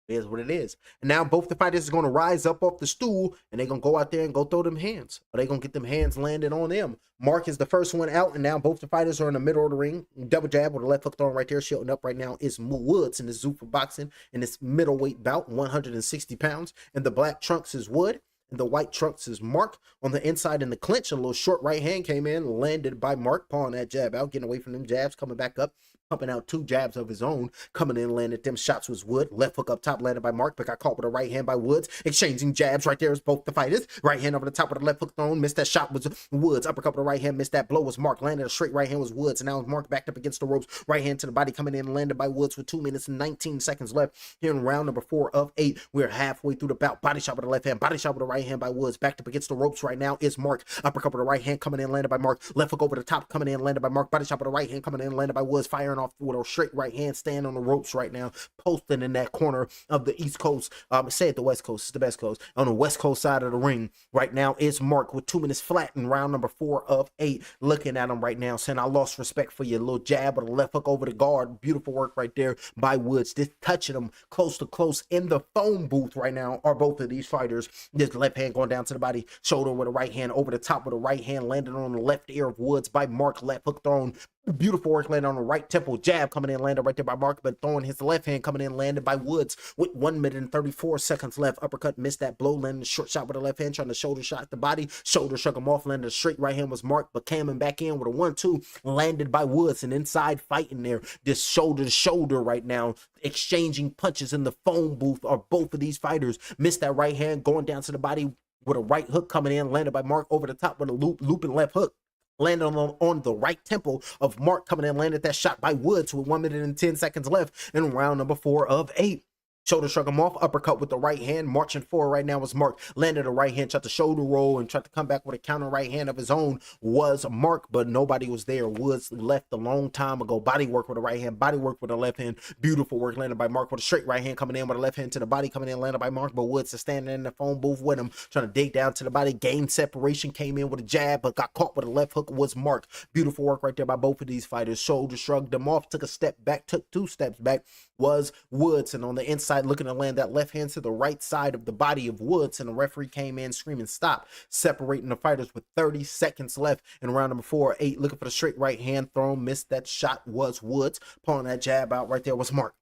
It is what it is. And now both the fighters are going to rise up off the stool, and they're going to go out there and go throw them hands. Or they're going to get them hands landed on them. Mark is the first one out, and now both the fighters are in the middle of the ring. Double jab with a left hook thrown right there. Shielding up right now is Woods in the Zuffa boxing in this middleweight bout, 160 pounds. And the black trunks is Wood. And the white trunks is Mark. On the inside in the clinch, a little short right hand came in, landed by Mark, pawing that jab out, getting away from them jabs, coming back up, pumping out 2 jabs of his own, coming in, landed them shots was Wood. Left hook up top, landed by Mark, but got caught with a right hand by Woods. Exchanging jabs right there is both the fighters. Right hand over the top with a left hook thrown, missed that shot was Woods. Uppercut with the right hand, missed that blow was Mark. Landed a straight right hand was Woods, and now Mark backed up against the ropes. Right hand to the body coming in, landed by Woods with 2 minutes and 19 seconds left here in round number 4 of 8. We're halfway through the bout. Body shot with the left hand, body shot with the right hand by Woods. Backed up against the ropes right now is Mark. Uppercut with the right hand coming in, landed by Mark. Left hook over the top coming in, landed by Mark. Body shot with the right hand coming in, landed by Woods. Firing off with a straight right hand, stand on the ropes right now, posting in that corner of the East Coast. Say it the West Coast, it's the best coast. On the West Coast side of the ring right now is Mark with 2 minutes flat in round number 4 of 8. Looking at him right now, saying, I lost respect for your little jab with a left hook over the guard. Beautiful work right there by Woods. Just touching him close to close in the phone booth right now are both of these fighters. This left hand going down to the body, shoulder with a right hand over the top with a right hand, landed on the left ear of Woods by Mark. Left hook thrown. Beautiful work landed on the right temple. Jab coming in, landed right there by Mark, but throwing his left hand coming in, landed by Woods with 1 minute and 34 seconds left. Uppercut, missed that blow, landed a short shot with the left hand, trying to shoulder shot the body. Shoulder shook him off, landed a straight right hand was Mark, but coming back in with a 1-2, landed by Woods. And inside fighting there, this shoulder to shoulder right now, exchanging punches in the phone booth are both of these fighters. Missed that right hand, going down to the body with a right hook coming in, landed by Mark over the top with a looping left hook. Landed on the right temple of Mark, coming in, landed that shot by Woods with 1 minute and 10 seconds left in round number 4 of 8. Shoulder shrug him off, uppercut with the right hand. Marching forward right now was Mark. Landed a right hand, tried to shoulder roll and tried to come back with a counter right hand of his own was Mark, but nobody was there. Woods left a long time ago. Body work with the right hand, body work with the left hand. Beautiful work landed by Mark with a straight right hand coming in with a left hand to the body coming in, landed by Mark, but Woods is standing in the phone booth with him, trying to dig down to the body. Gained separation, came in with a jab, but got caught with a left hook was Mark. Beautiful work right there by both of these fighters. Shoulder shrugged them off, took a step back, took 2 steps back was Woods, and on the inside looking to land that left hand to the right side of the body of Woods, and the referee came in screaming stop, separating the fighters with 30 seconds left in round number 4 8. Looking for the straight right hand thrown, missed that shot was Woods. Pulling that jab out right there was Mark.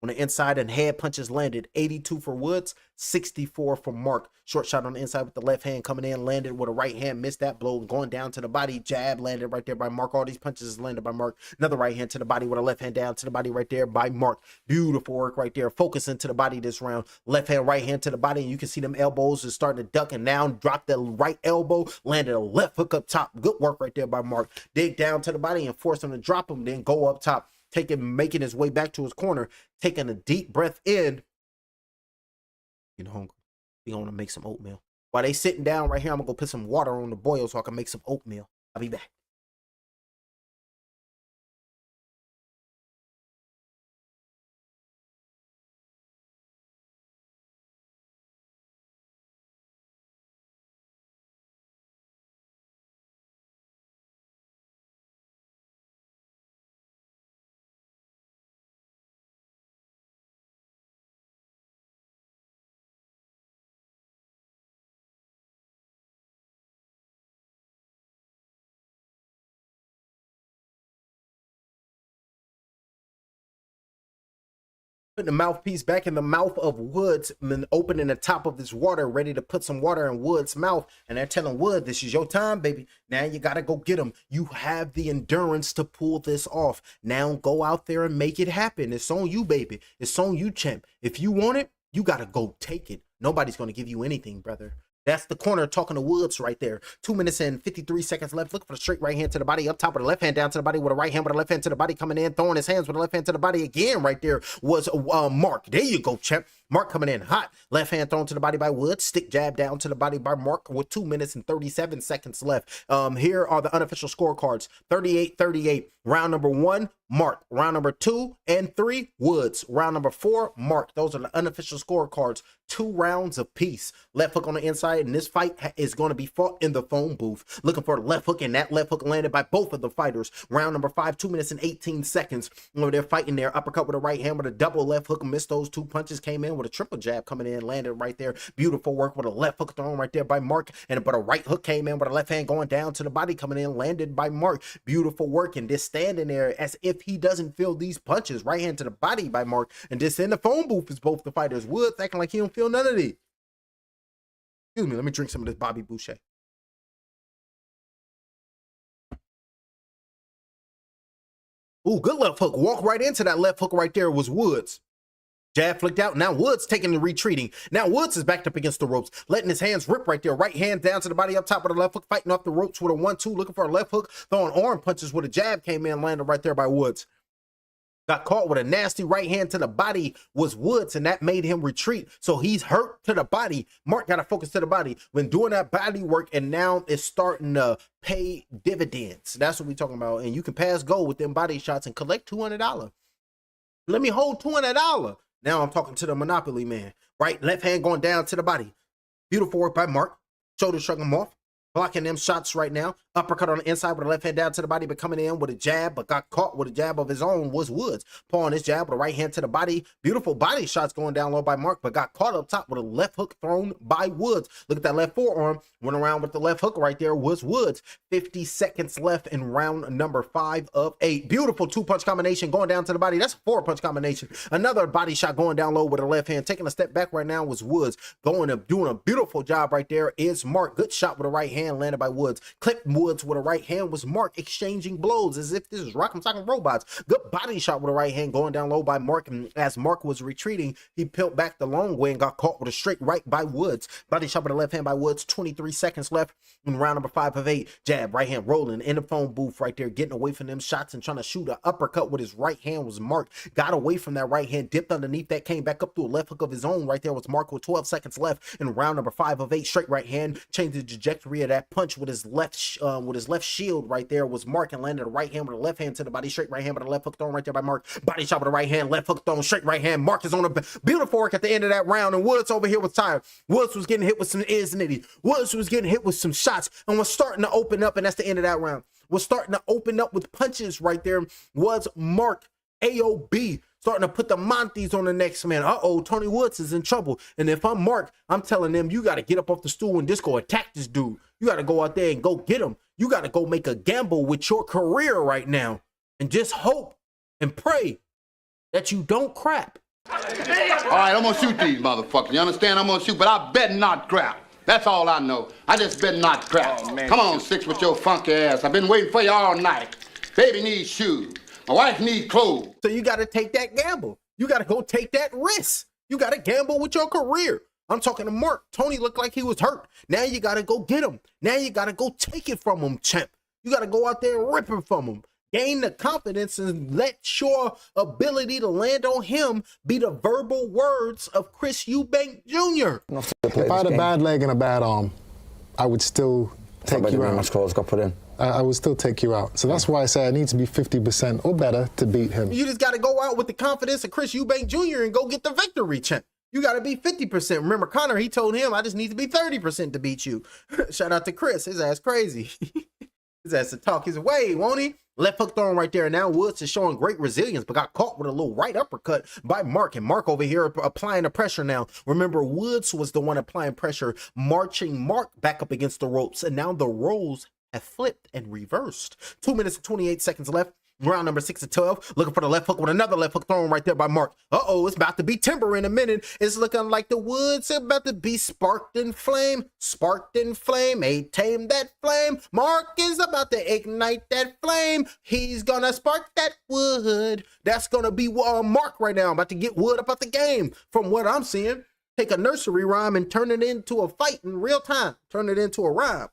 On the inside and head punches landed, 82 for Woods, 64 for Mark. Short shot on the inside with the left hand coming in, landed with a right hand, missed that blow, going down to the body, jab landed right there by Mark. All these punches landed by Mark. Another right hand to the body with a left hand down to the body right there by Mark. Beautiful work right there, focusing to the body this round. Left hand, right hand to the body, and you can see them elbows is starting to duck, and now drop the right elbow, landed a left hook up top. Good work right there by Mark. Dig down to the body and force him to drop him, then go up top. Making his way back to his corner, taking a deep breath in. Getting hungry. We're gonna make some oatmeal. While they sitting down right here, I'm gonna go put some water on the boil so I can make some oatmeal. I'll be back. Putting the mouthpiece back in the mouth of Woods and opening the top of this water, ready to put some water in Woods' mouth. And they're telling Wood, this is your time, baby. Now you got to go get him. You have the endurance to pull this off. Now go out there and make it happen. It's on you, baby. It's on you, champ. If you want it, you got to go take it. Nobody's going to give you anything, brother. That's the corner talking to Woods right there. 2 minutes and 53 seconds left. Looking for the straight right hand to the body. Up top with the left hand down to the body with a right hand with the left hand to the body coming in. Throwing his hands with the left hand to the body again right there was Mark. There you go, champ. Mark coming in hot. Left hand thrown to the body by Woods. Stick jab down to the body by Mark with 2 minutes and 37 seconds left. Here are the unofficial scorecards. 38-38. Round number 1, Mark. Round number 2 and 3, Woods. Round number 4, Mark. Those are the unofficial scorecards. 2 rounds apiece. Left hook on the inside, and this fight is going to be fought in the phone booth. Looking for the left hook, and that left hook landed by both of the fighters. Round number 5, 2 minutes and 18 seconds. Over there fighting there. Uppercut with a right hand with a double left hook. Missed those 2 punches. Came in with a triple jab coming in. Landed right there. Beautiful work with a left hook thrown right there by Mark. But a right hook came in with a left hand going down to the body coming in. Landed by Mark. Beautiful work. And just standing there as if he doesn't feel these punches. Right hand to the body by Mark. And just in the phone booth is both the fighters. Woods acting like he don't feel none of these. Excuse me, let me drink some of this Bobby Boucher. Ooh, good left hook. Walk right into that left hook right there was Woods. Jab flicked out. Now Woods taking the retreating. Now Woods is backed up against the ropes, letting his hands rip right there. Right hand down to the body up top with a left hook, fighting off the ropes with a 1-2, looking for a left hook, throwing arm punches with a jab came in, landed right there by Woods. Got caught with a nasty right hand to the body was Woods, and that made him retreat. So he's hurt to the body. Mark got to focus to the body when doing that body work, and now it's starting to pay dividends. That's what we're talking about. And you can pass go with them body shots and collect $200. Let me hold $200. Now I'm talking to the Monopoly man. Right, left hand going down to the body. Beautiful work by Mark. Shoulder shrugging him off. Blocking them shots right now. Uppercut on the inside with the left hand down to the body, but coming in with a jab, but got caught with a jab of his own was Woods. Pulling his jab with a right hand to the body. Beautiful body shots going down low by Mark, but got caught up top with a left hook thrown by Woods. Look at that left forearm. Went around with the left hook right there was Woods. 50 seconds left in round number 5 of 8. Beautiful 2-punch combination going down to the body. That's a 4-punch combination. Another body shot going down low with a left hand. Taking a step back right now was Woods. Doing a beautiful job right there is Mark. Good shot with a right hand landed by Woods. Clipped Woods with a right hand was Mark, exchanging blows as if this is Rock'em Sock'em Robots. Good body shot with a right hand going down low by Mark, and as Mark was retreating, he peeled back the long way and got caught with a straight right by Woods. Body shot with a left hand by Woods. 23 seconds left in round number 5 of 8. Jab, right hand rolling in the phone booth right there, getting away from them shots and trying to shoot an uppercut with his right hand was Mark. Got away from that right hand, dipped underneath that, came back up through a left hook of his own right there was Mark with 12 seconds left in round number 5 of 8. Straight right hand, changed the trajectory of that punch with his left shield right there was Mark, and landed a right hand with a left hand to the body. Straight right hand with a left hook thrown right there by Mark. Body shot with a right hand, left hook thrown, straight right hand. Mark is on a beautiful work at the end of that round, and Woods over here was tired. Woods was getting hit with some nitty. Woods was getting hit with some shots and was starting to open up, and that's the end of that round. Was starting to open up with punches right there was Mark. AOB starting to put the Monties on the next man. Uh-oh, Tony Woods is in trouble. And if I'm Mark, I'm telling them, you got to get up off the stool and just go attack this dude. You got to go out there and go get him. You got to go make a gamble with your career right now and just hope and pray that you don't crap. All right, I'm going to shoot these motherfuckers. You understand? I'm going to shoot, but I bet not crap. That's all I know. I just bet not crap. Oh, man. Come on, Six, with your funky ass. I've been waiting for you all night. Baby needs shoes. My wife needs clothes. So you got to take that gamble. You got to go take that risk. You got to gamble with your career. I'm talking to Mark. Tony looked like he was hurt. Now you got to go get him. Now you got to go take it from him, champ. You got to go out there and rip it from him. Gain the confidence and let your ability to land on him be the verbal words of Chris Eubank Jr. If I had a bad leg and a bad arm, I would still take you out. Got put in. I will still take you out. So that's why I say I need to be 50% or better to beat him. You just got to go out with the confidence of Chris Eubank Jr. and go get the victory, champ. You got to be 50%. Remember, Connor, he told him, I just need to be 30% to beat you. Shout out to Chris. His ass crazy. His ass to talk his way, won't he? Left hook thrown right there. Now Woods is showing great resilience, but got caught with a little right uppercut by Mark. And Mark over here applying the pressure now. Remember, Woods was the one applying pressure, marching Mark back up against the ropes. And now the roles have flipped and reversed. 2 minutes and 28 seconds left Round number 6 of 12. Looking for the left hook with another left hook thrown right there by Mark. Uh-oh, it's about to be timber in a minute. It's looking like the woods are about to be sparked in flame. Sparked in flame. Ain't tame that flame. Mark is about to ignite that flame. He's gonna spark that wood. That's gonna be Mark right now. About to get wood up out the game from what I'm seeing. Take a nursery rhyme and turn it into a fight in real time. Turn it into a rhyme.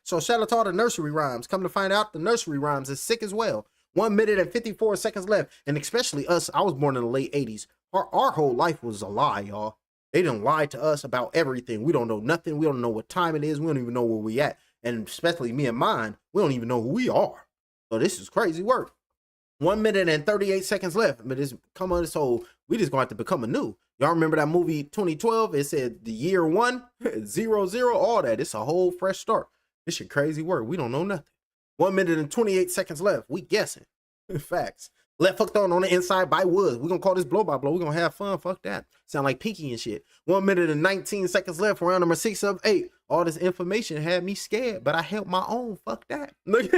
So shout out to all the nursery rhymes. Come to find out, the nursery rhymes is sick as well. 1 minute and 54 seconds left. And especially us, I was born in the late 80s. Our whole life was a lie, y'all. They done lied to us about everything. We don't know nothing. We don't know what time it is. We don't even know where we at. And especially me and mine, we don't even know who we are. So this is crazy work. 1 minute and 38 seconds left. But it's come on, so we just gonna have to become anew. Y'all remember that movie 2012? It said the year 1, 00, all that. It's a whole fresh start. This shit crazy work. We don't know nothing. 1 minute and 28 seconds left. We guessing. Facts. Left hook thrown on the inside by Woods. We're gonna call this blow by blow. We're gonna have fun. Fuck that. Sound like Pinky and shit. 1 minute and 19 seconds left for round number 6 of 8. All this information had me scared, but I held my own. Fuck that. Look.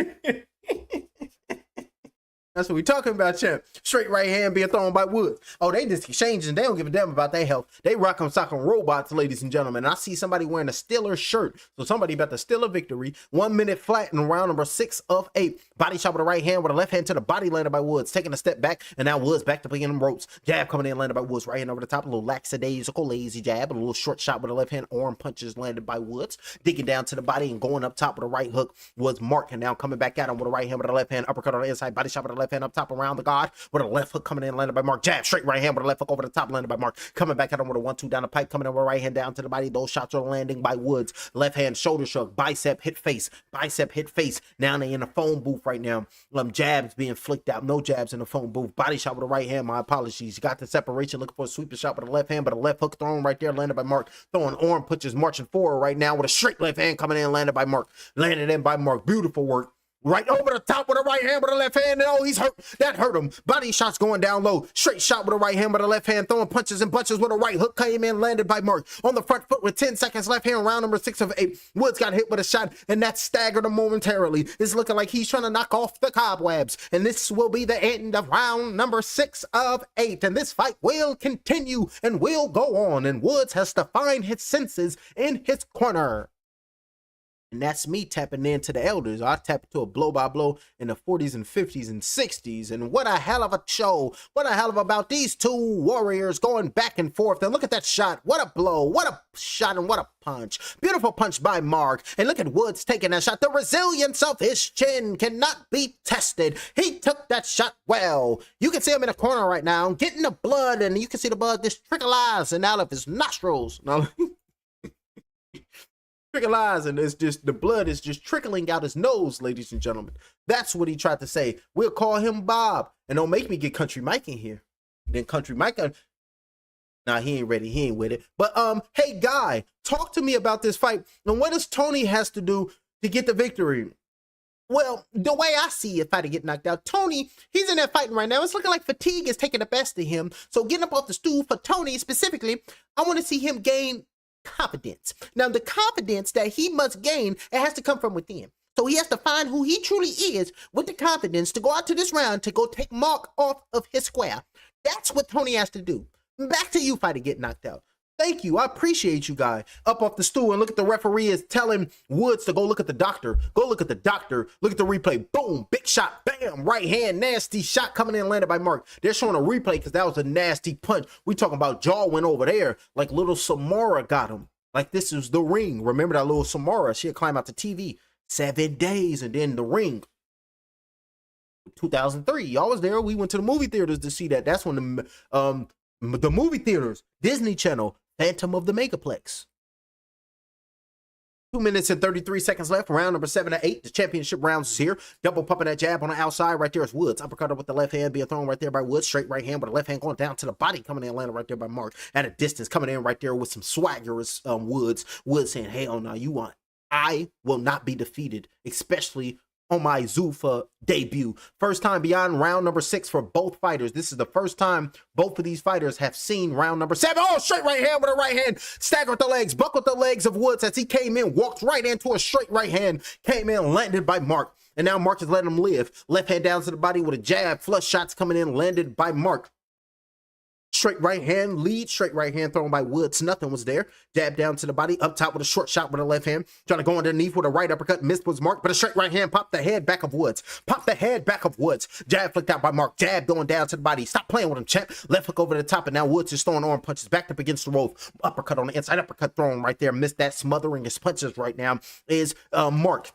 That's what we talking about, champ. Straight right hand being thrown by Woods. Oh, they just exchanging. They don't give a damn about their health. They rock 'em, sock 'em robots, ladies and gentlemen. And I see somebody wearing a Steelers shirt. So somebody about to steal a victory. 1 minute flat in round number 6 of 8. Body shot with the right hand with a left hand to the body, landed by Woods. Taking a step back, and now Woods back to playing them ropes. Jab coming in, landed by Woods. Right hand over the top. A little lackadaisical, lazy jab. A little short shot with the left hand. Arm punches landed by Woods. Digging down to the body and going up top with a right hook was Mark. And now coming back at him with a right hand with a left hand. Uppercut on the inside. Body shot with the left hand up top around the guard with a left hook coming in, landed by Mark. Jab, straight right hand with a left hook over the top, landed by Mark. Coming back at him with a 1-2 down the pipe, coming in with a right hand down to the body. Those shots are landing by Woods. Left hand shoulder shrug, bicep hit face, bicep hit face. Now they in the phone booth right now. Jabs being flicked out, no jabs in the phone booth. Body shot with the right hand, my apologies. You got the separation, looking for a sweeper shot with the left hand, but a left hook thrown right there, landed by Mark. Throwing arm punches, marching forward right now with a straight left hand coming in, landed by Mark. Landed in by Mark, beautiful work. Right over the top with a right hand with a left hand. Oh, he's hurt. That hurt him. Body shots going down low. Straight shot with a right hand with a left hand. Throwing punches and bunches with a right hook. Came in, landed by Mark. On the front foot with 10 seconds left here in round number 6 of 8. Woods got hit with a shot, and that staggered him momentarily. It's looking like he's trying to knock off the cobwebs. And this will be the end of round number 6 of 8. And this fight will continue and will go on. And Woods has to find his senses in his corner. And that's me tapping into the elders. I tap into a blow by blow in the 40s and 50s and 60s. And what a hell of a show. What a hell of about these two warriors going back and forth. And look at that shot. What a blow. What a shot and what a punch. Beautiful punch by Mark. And look at Woods taking that shot. The resilience of his chin cannot be tested. He took that shot well. You can see him in the corner right now getting the blood. And you can see the blood just trickling out of his nostrils. Now, and it's just the blood is just trickling out his nose, ladies and gentlemen. That's what he tried to say. We'll call him Bob, and don't make me get Country Mike in here. Then Country Mike, nah, he ain't ready. He ain't with it. But hey, Guy, talk to me about this fight and what does Tony has to do to get the victory? Well, the way I see it, fight to get knocked out, Tony, he's in there fighting right now. It's looking like fatigue is taking the best of him. So getting up off the stool for Tony specifically, I want to see him gain confidence. Now, the confidence that he must gain, it has to come from within. So he has to find who he truly is with the confidence to go out to this round to go take Mark off of his square. That's what Tony has to do. Back to you, fighter, get knocked out. Thank you. I appreciate you, Guy. Up off the stool and look at the referee is telling Woods to go look at the doctor. Go look at the doctor. Look at the replay. Boom. Big shot. Bam. Right hand. Nasty shot coming in, landed by Mark. They're showing a replay because that was a nasty punch. We talking about jaw went over there like little Samara got him. Like this is the ring. Remember that little Samara? She'd climb out the TV. 7 days and then the ring. 2003. Y'all was there. We went to the movie theaters to see that. That's when the movie theaters, Disney Channel, Phantom of the Megaplex. 2 minutes and 33 seconds left. Round number 7 of 8. The championship rounds is here. Double pumping that jab on the outside. Right there is Woods. Uppercut with the left hand being thrown right there by Woods. Straight right hand with the left hand going down to the body. Coming in, landing right there by Mark. At a distance, coming in right there with some swagger is Woods. Woods saying, hell no, you want. I will not be defeated, especially on my Zuffa debut. First time beyond round number 6 for both fighters. This is the first time both of these fighters have seen round number 7. Oh, straight right hand with a right hand. Staggered the legs, buckled the legs of Woods as he came in, walked right into a straight right hand, came in, landed by Mark. And now Mark is letting him live. Left hand down to the body with a jab. Flush shots coming in, landed by Mark. Straight right hand lead, straight right hand thrown by Woods. Nothing was there. Jab down to the body, up top with a short shot with a left hand. Trying to go underneath with a right uppercut. Missed was Mark, but a straight right hand popped the head back of Woods. Popped the head back of Woods. Jab flicked out by Mark. Jab going down to the body. Stop playing with him, champ. Left hook over the top, and now Woods is throwing arm punches back up against the rope. Uppercut on the inside. Uppercut thrown right there. Missed that. Smothering his punches right now is Mark.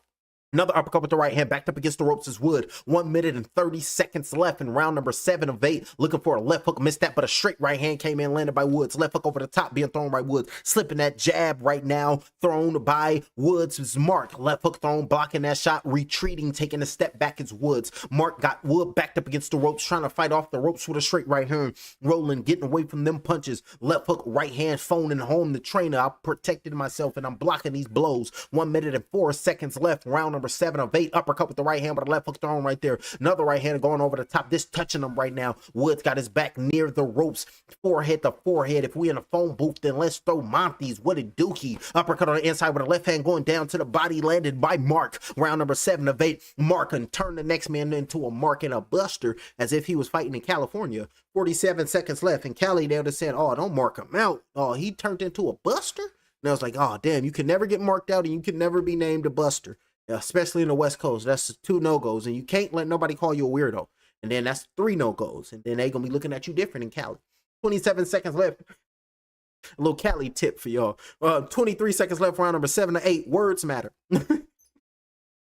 Another uppercut with the right hand, backed up against the ropes is Wood. 1 minute and 30 seconds left in round number 7 of 8. Looking for a left hook, missed that, but a straight right hand came in, landed by Woods. Left hook over the top, being thrown by Woods. Slipping that jab right now, thrown by Woods is Mark. Left hook thrown, blocking that shot, retreating, taking a step back is Woods. Mark got Wood backed up against the ropes, trying to fight off the ropes with a straight right hand. Rolling, getting away from them punches. Left hook, right hand, phoning home the trainer. I protected myself and I'm blocking these blows. 1 minute and 4 seconds left, round number 7 of 8. Uppercut with the right hand, but a left hook thrown right there. Another right hand going over the top. This touching him right now. Woods got his back near the ropes, forehead to forehead. If we in a phone booth, then let's throw Monty's. What a dookie. Uppercut on the inside with a left hand going down to the body, landed by Mark. Round number 7 of 8. Mark and turn the next man into a Mark and a Buster, as if he was fighting in California. 47 seconds left, and Cali there to said, oh, don't mark him out. Oh, he turned into a Buster? And I was like, oh, damn, you can never get marked out and you can never be named a Buster. Especially in the West Coast. That's 2 no-goes, and you can't let nobody call you a weirdo. And then that's 3 no-goes, and then they gonna be looking at you different in Cali. 27 seconds left. A little Cali tip for y'all. 23 seconds left, round number 7 to 8. Words matter.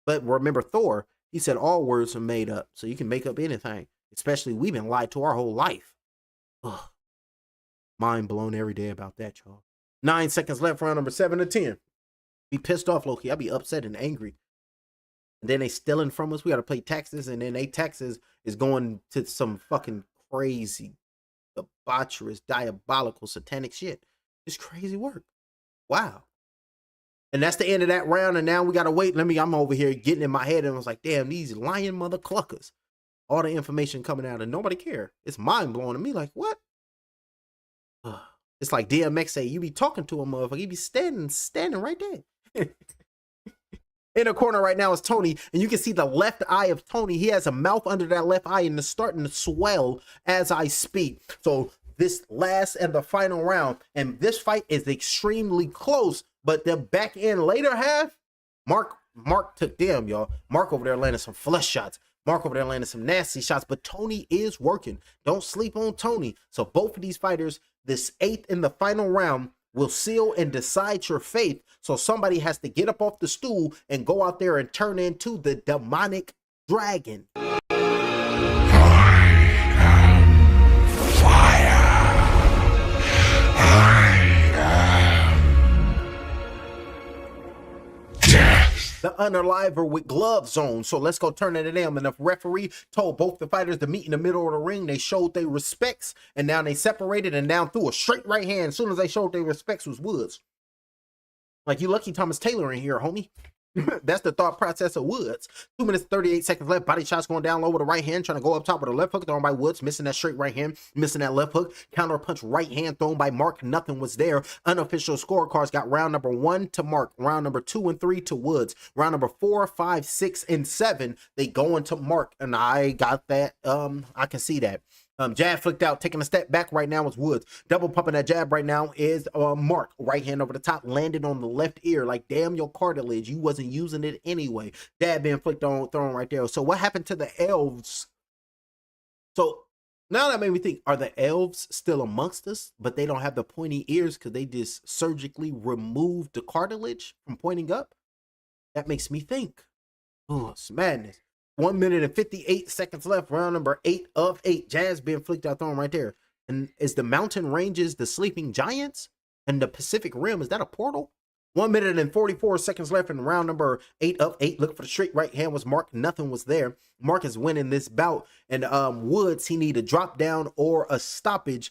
But remember Thor, he said all words are made up, so you can make up anything. Especially we've been lied to our whole life. Ugh. Mind blown every day about that, y'all. 9 seconds left, round number 7 to 10. Be pissed off, Loki. I'll be upset and angry. And then they stealing from us. We got to pay taxes, and then they taxes is going to some fucking crazy, debaucherous, diabolical, satanic shit. It's crazy work. Wow. And that's the end of that round, and now we got to wait. I'm over here getting in my head, and I was like, damn, these lying mother cluckers. All the information coming out, and nobody care. It's mind-blowing to me. Like, what? It's like DMX say, you be talking to a motherfucker, you be standing right there. In the corner right now is Tony, and you can see the left eye of Tony. He has a mouth under that left eye, and it's starting to swell as I speak. So this last and the final round, and this fight is extremely close, but the back end later half, Mark took them, y'all. Mark over there landed some flush shots. Mark over there landed some nasty shots, but Tony is working. Don't sleep on Tony. So both of these fighters, this 8th in the final round, will seal and decide your fate. So somebody has to get up off the stool and go out there and turn into the demonic dragon. The unaliver with gloves on. So let's go turn it to them. And the referee told both the fighters to meet in the middle of the ring. They showed their respects, and now they separated and down through a straight right hand. As soon as they showed their respects was Woods. Like, you lucky Thomas Taylor in here, homie. That's the thought process of Woods. 2 minutes, 38 seconds left. Body shots going down low with a right hand, trying to go up top with a left hook thrown by Woods, missing that straight right hand, missing that left hook. Counter punch right hand thrown by Mark. Nothing was there. Unofficial scorecards got round number 1 to Mark, round number 2 and 3 to Woods, round number 4, 5, 6, and 7 they go into Mark, and I got that. I can see that. Jab flicked out, taking a step back right now is Woods. Double pumping that jab right now is Mark. Right hand over the top, landed on the left ear. Like, damn your cartilage, you wasn't using it anyway. Jab being flicked on, thrown right there. So what happened to the elves? So now that made me think, are the elves still amongst us, but they don't have the pointy ears because they just surgically removed the cartilage from pointing up? That makes me think. Oh, it's madness. 1 minute and 58 seconds left, round number 8 of 8. Jazz being flicked out, thrown right there. And is the mountain ranges the sleeping giants? And the Pacific Rim, is that a portal? 1 minute and 44 seconds left in round number 8 of 8. Looking for the straight right hand was Mark. Nothing was there. Mark is winning this bout. And Woods, he need a drop down or a stoppage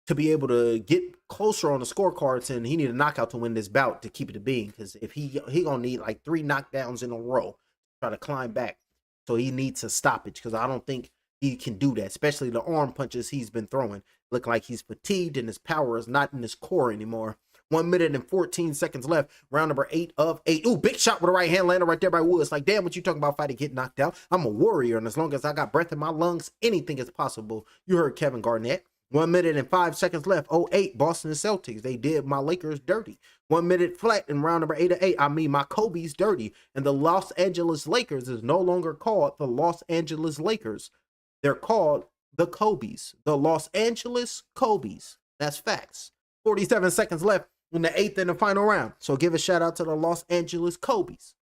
to be able to get closer on the scorecards, and he need a knockout to win this bout to keep it a being. Because if he gonna need like 3 knockdowns in a row try to climb back. So he needs a stoppage because I don't think he can do that, especially the arm punches he's been throwing. Look like he's fatigued and his power is not in his core anymore. 1 minute and 14 seconds left. Round number 8 of 8. Ooh, big shot with a right hand landed right there by Woods. Like, damn, what you talking about fighting get knocked out? I'm a warrior, and as long as I got breath in my lungs, anything is possible. You heard Kevin Garnett. 1 minute and 5 seconds left. 08, Boston Celtics. They did my Lakers dirty. 1 minute flat in round number 8 of 8. I mean, my Kobe's dirty. And the Los Angeles Lakers is no longer called the Los Angeles Lakers. They're called the Kobe's. The Los Angeles Kobe's. That's facts. 47 seconds left in the 8th and the final round. So give a shout out to the Los Angeles Kobe's.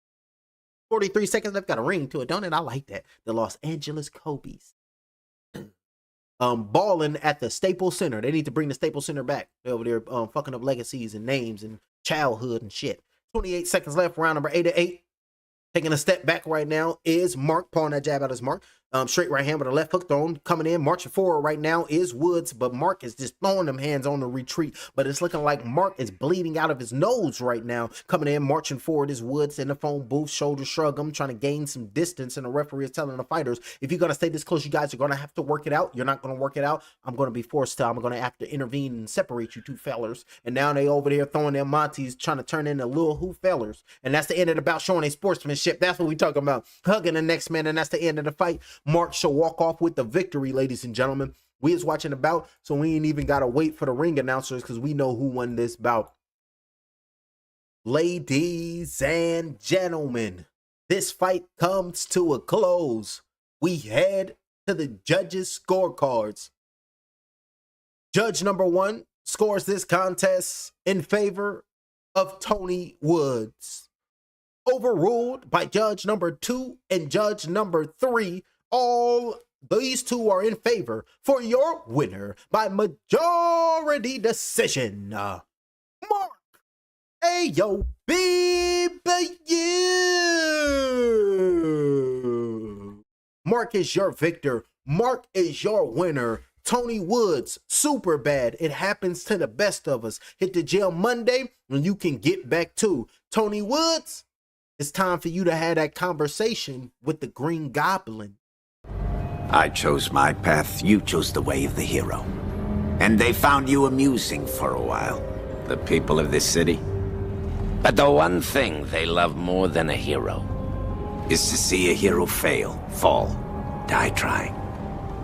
43 seconds left. Got a ring to it, don't it? I like that. The Los Angeles Kobe's. Balling at the Staples Center. They need to bring the Staples Center back. They're over there fucking up legacies and names and childhood and shit. 28 seconds left. Round number 8 of 8. Taking a step back right now is Mark, pulling that jab out his Mark. Straight right hand with a left hook thrown. Coming in, marching forward right now is Woods, but Mark is just throwing them hands on the retreat. But it's looking like Mark is bleeding out of his nose right now. Coming in, marching forward is Woods in the phone booth, shoulder shrug. I'm trying to gain some distance, and the referee is telling the fighters, if you're going to stay this close, you guys are going to have to work it out. You're not going to work it out. I'm going to be forced to. I'm going to have to intervene and separate you two fellers. And now they over there throwing their Monties, trying to turn into little who fellers. And that's the end of the bout, showing a sportsmanship. That's what we talking about. Hugging the next man, and that's the end of the fight. Mark shall walk off with the victory, ladies and gentlemen. We is watching the bout, so we ain't even got to wait for the ring announcers because we know who won this bout. Ladies and gentlemen, this fight comes to a close. We head to the judges' scorecards. Judge number 1 scores this contest in favor of Tony Woods. Overruled by judge number 2 and judge number 3. All these two are in favor for your winner by majority decision. Mark AOBBU. Mark is your victor. Mark is your winner. Tony Woods, super bad. It happens to the best of us. Hit the jail Monday and you can get back too. Tony Woods, it's time for you to have that conversation with the Green Goblin. I chose my path, you chose the way of the hero. And they found you amusing for a while, the people of this city. But the one thing they love more than a hero is to see a hero fail, fall, die trying.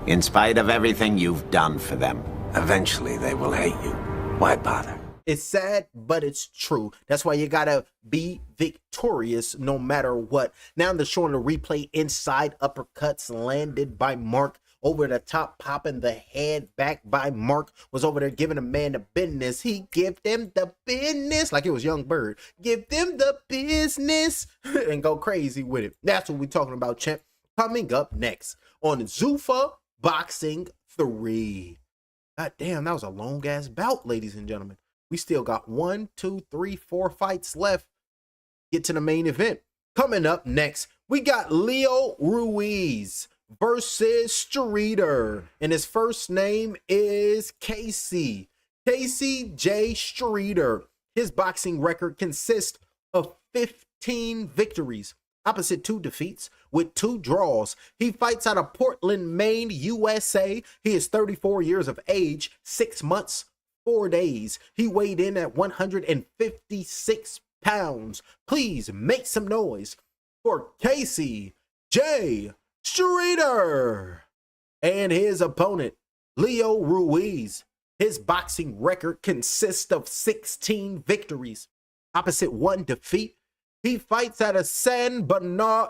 In spite of everything you've done for them, eventually they will hate you. Why bother? It's sad, but it's true. That's why you gotta be victorious no matter what. Now they're showing the replay. Inside uppercuts landed by Mark. Over the top, popping the head back by Mark. Was over there giving a man the business. He give them the business like it was Young Bird. Give them the business and go crazy with it. That's what we're talking about, champ. Coming up next on Zuffa Boxing 3. God damn, that was a long ass bout, ladies and gentlemen. We still got 1, 2, 3, 4 fights left. Get to the main event. Coming up next, we got Leo Ruiz versus Streeter. And his first name is Casey. Casey J. Streeter. His boxing record consists of 15 victories, opposite 2 defeats, with 2 draws. He fights out of Portland, Maine, USA. He is 34 years of age, 6 months, 4 days. He weighed in at 156 pounds. Please make some noise for Casey J. Streeter and his opponent, Leo Ruiz. His boxing record consists of 16 victories, opposite 1 defeat. He fights out of San Bernardino.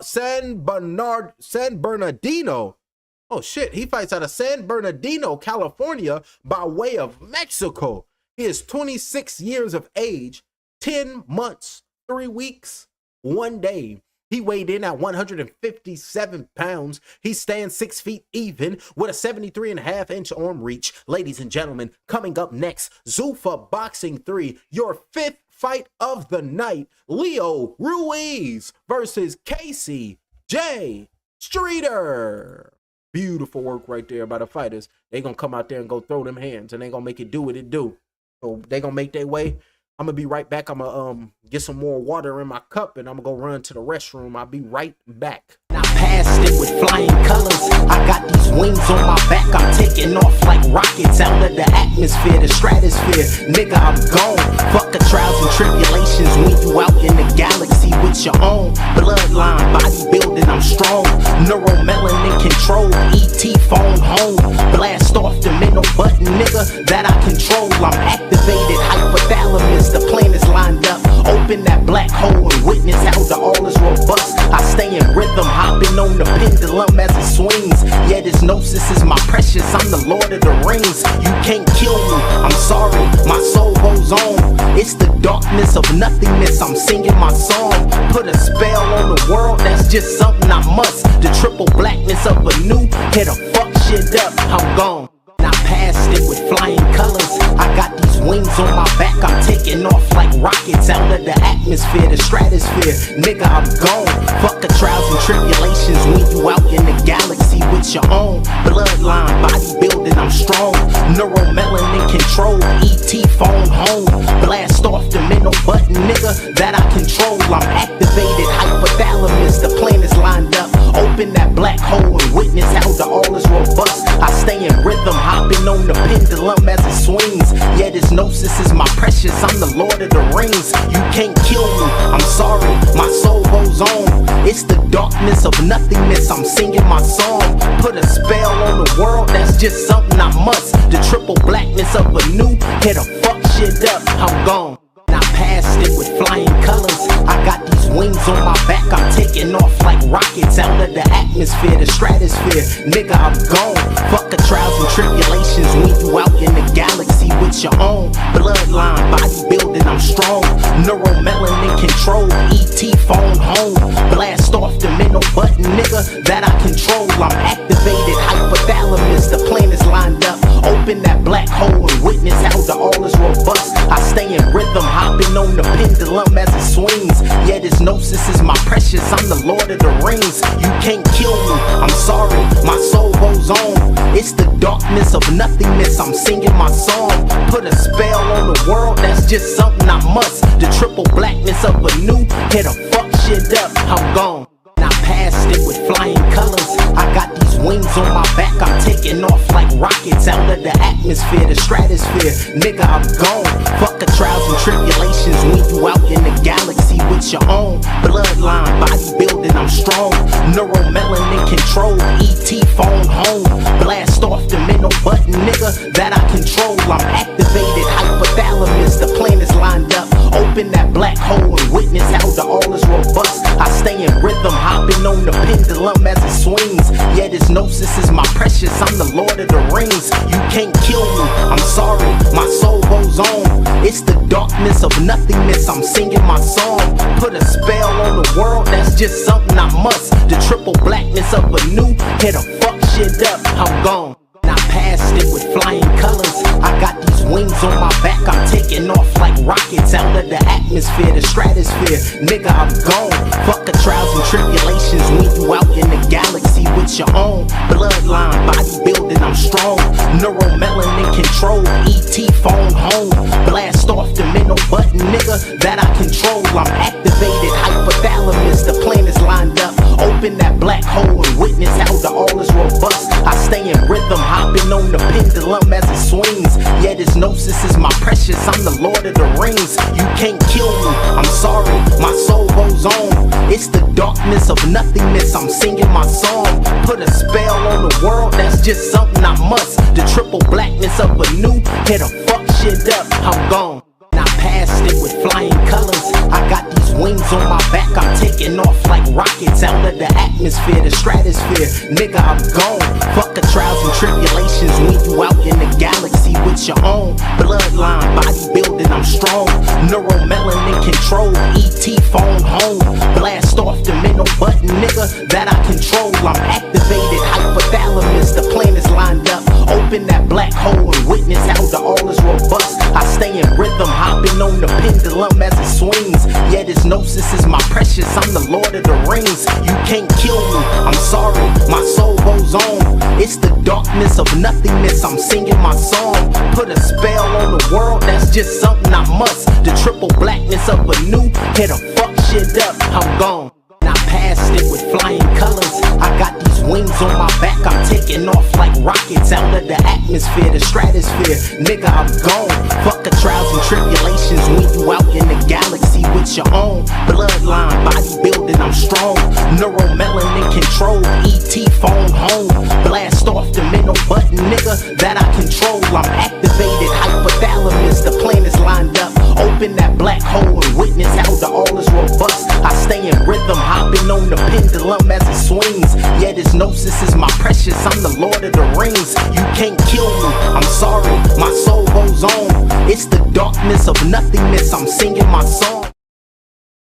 Oh shit, he fights out of San Bernardino, California, by way of Mexico. He is 26 years of age, 10 months, 3 weeks, 1 day. He weighed in at 157 pounds. He stands 6 feet even with a 73.5-inch arm reach. Ladies and gentlemen, coming up next, Zuffa Boxing 3, your 5th fight of the night, Leo Ruiz versus Casey J. Streeter. Beautiful work right there by the fighters. They gonna come out there and go throw them hands, and they gonna make it do what it do. So they gonna make their way. I'm gonna be right back. I'm gonna get some more water in my cup, and I'm gonna go run to the restroom. I'll be right back. I passed it with flying colors. I got these wings on my back. I'm taking off like rockets out of the atmosphere, the stratosphere. Nigga, I'm gone. Fuck the trials and tribulations when you out in the galaxy with your own bloodline, bodybuilding. I'm strong. Neuromelanin control. ET phone home. Blast off the middle button, nigga, that I control. I'm activated. Hypothalamus. The planets lined up. Open that black hole and witness how the all is robust. I stay in rhythm, hopping on the pendulum as it swings. Yeah, this gnosis is my precious. I'm the Lord of the Rings. You can't kill me. I'm sorry, my soul goes on. It's the darkness of nothingness. I'm singing my song. Put a spell on the world. That's just something I must. The triple blackness of a new hit a fuck shit up. I'm gone. I passed it with flying colors. I got these wings on my back. I'm taking off like rockets out of the atmosphere, the stratosphere. Nigga, I'm gone. Fuck the trials and tribulations when you out in the galaxy with your own bloodline, bodybuilding. I'm strong. Neuromelanin control. ET phone home. Blast off the middle button, nigga, that I control. I'm activated. Hypothalamus. The planets lined up. Open that black hole and witness how the all is robust. I stay in rhythm, hopping on the pendulum as it swings. Yeah, this gnosis is my precious. I'm the Lord of the Rings. You can't kill me. I'm sorry, my soul goes on. It's the darkness of nothingness. I'm singing my song. Put a spell on the world. That's just something I must. The triple blackness of a new hit a fuck shit up. I'm gone. I passed it with flying colors. I got these wings on my back. I'm taking off like rockets out of the atmosphere, the stratosphere. Nigga, I'm gone. Fuck the trials and tribulations when you out in the galaxy with your own bloodline, bodybuilding. I'm strong. Neuromelanin control. ET phone home. Blast off the middle button, nigga, that I control. I'm activated. Hypothalamus. The planets lined up. Open that black hole and witness how the all is robust. I stay in rhythm, hopping on the pendulum as it swings. Yeah, this gnosis is my precious. I'm the Lord of the Rings. You can't kill me. I'm sorry, my soul goes on. It's the darkness of nothingness. I'm singing my song. Put a spell on the world. That's just something I must. The triple blackness of a new hit a fuck shit up. I'm gone. I passed it with flying colors. I got these wings on my back. I'm taking off like rockets out of the atmosphere, the stratosphere. Nigga, I'm gone. Fuck the trials and tribulations when you out in the galaxy with your own bloodline, bodybuilding. I'm strong. Neuromelanin control. ET phone home. Blast off the middle button, nigga, that I control. I'm activated. Hypothalamus. The planets lined up. Open that black hole and witness how the all is robust. I stay in rhythm, hopping on the pendulum as it swings. Yeah, this gnosis is my precious. I'm the Lord of the Rings. You can't kill me. I'm sorry, my soul goes on. It's the darkness of nothingness. I'm singing my song. Put a spell on the world. That's just something I must. The triple blackness of a new hit a fuck shit up. I'm gone. I passed it with flying colors. I got these wings on my back. I'm taking off like rockets out of the atmosphere, the stratosphere. Nigga, I'm gone. Fuck the trials and tribulations when you out in the galaxy with your own bloodline, bodybuilding. I'm strong. Neuromelanin control. ET phone home. Blast off the middle button, nigga, that I control. I'm activated. Hypothalamus. The planets lined up. Open that black hole and witness how the all is robust. I stay in rhythm, hopping on the pendulum as it swings. Yeah, this gnosis is my precious. I'm the Lord of the Rings. You can't kill me. I'm sorry, my soul goes on. It's the darkness of nothingness. I'm singing my song. Put a spell on the world. That's just something I must. The triple blackness of a new hit a fuck shit up. I'm gone. I passed it with flying colors. I got these wings on my back. I'm taking off like rockets out of the atmosphere, the stratosphere. Nigga, I'm gone. Fuck the trials and tribulations when you out in the galaxy with your own bloodline, bodybuilding. I'm strong. Neuromelanin control. ET phone home. Blast off the middle button, nigga, that I control. I'm activated. Hypothalamus. The planets lined up. Open that black hole and witness how the all is robust. I stay in rhythm, hopping on the pendulum as it swings. Yeah, this gnosis is my precious. I'm the Lord of the Rings. You can't kill me. I'm sorry, my soul goes on. It's the darkness of nothingness, I'm singing my song. Put a spell on the world, that's just something I must. The triple blackness of a new, hit a fuck shit up, I'm gone. I passed it with flying colors. I got these wings on my back, I'm taking off like rockets out of the atmosphere, the stratosphere. Nigga, I'm gone. Fuck the trials and tribulations when you out in the galaxy with your own bloodline, bodybuilding, I'm strong. Neuromelanin control, ET phone home. Blast off the middle button, nigga, that I control. I'm activated, hypothalamus, the plan is lined up. Open that black hole and witness how the all is robust. I stay in rhythm, hopping on the pendulum as it swings. Yeah, this gnosis is my precious, I'm the Lord of the Rings. You can't kill me, I'm sorry, my soul goes on. It's the darkness of nothingness, I'm singing my song.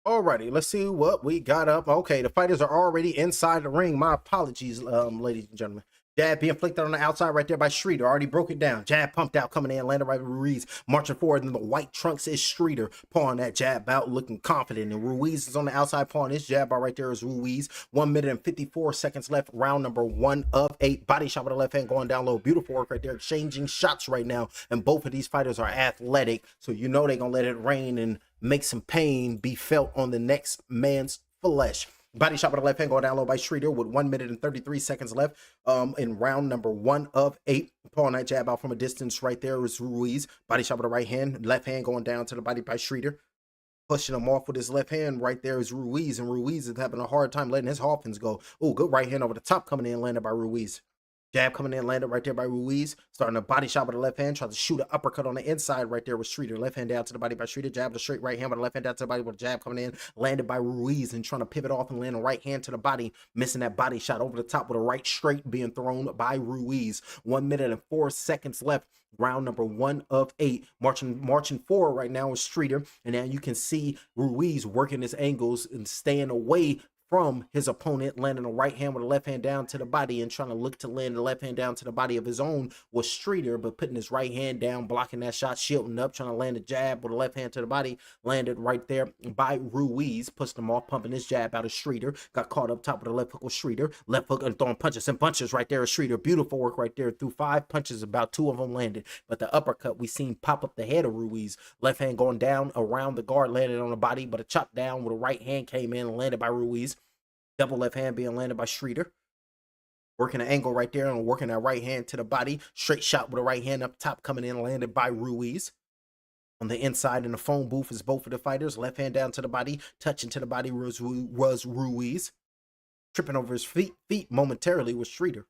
Alrighty, let's see what we got up. Okay, the fighters are already inside the ring. My apologies, ladies and gentlemen. Jab being inflicted on the outside right there by Streeter. Already broke it down. Jab pumped out, coming in, landed right with Ruiz. Marching forward, and the white trunks is Streeter. Pawing that jab out, looking confident. And Ruiz is on the outside, pawing his jab out right there is Ruiz. 1 minute and 54 seconds left. Round number 1 of 8. Body shot with the left hand going down low. Beautiful work right there. Exchanging shots right now. And both of these fighters are athletic. So you know they're going to let it rain and make some pain be felt on the next man's flesh. Body shot with the left hand going down low by Streeter with 1 minute and 33 seconds left in round number 1 of 8. Pulling that jab out from a distance right there is Ruiz. Body shot with the right hand. Left hand going down to the body by Streeter. Pushing him off with his left hand right there is Ruiz. And Ruiz is having a hard time letting his offense go. Oh, good right hand over the top coming in, landed by Ruiz. Jab coming in, landed right there by Ruiz. Starting a body shot with the left hand. Tries to shoot an uppercut on the inside right there with Streeter. Left hand down to the body by Streeter. Jab with a straight right hand with the left hand down to the body with a jab coming in. Landed by Ruiz and trying to pivot off and land a right hand to the body. Missing that body shot over the top with a right straight being thrown by Ruiz. 1 minute and 4 seconds left. Round number 1 of 8. Marching forward right now is Streeter. And now you can see Ruiz working his angles and staying away from his opponent, landing a right hand with a left hand down to the body and trying to look to land the left hand down to the body of his own was Streeter, but putting his right hand down, blocking that shot, shielding up, trying to land a jab with a left hand to the body, landed right there by Ruiz, pushed him off, pumping his jab out of Streeter, got caught up top with the left hook with Streeter, left hook and throwing punches and bunches right there of Streeter. Beautiful work right there. Through 5 punches, about 2 of them landed, but the uppercut we seen pop up the head of Ruiz. Left hand going down around the guard, landed on the body, but a chop down with a right hand came in and landed by Ruiz. Double left hand being landed by Streeter. Working an angle right there and working that right hand to the body. Straight shot with a right hand up top coming in, landed by Ruiz. On the inside in the phone booth is both of the fighters. Left hand down to the body. Touching to the body was Ruiz. Tripping over his feet momentarily was Streeter.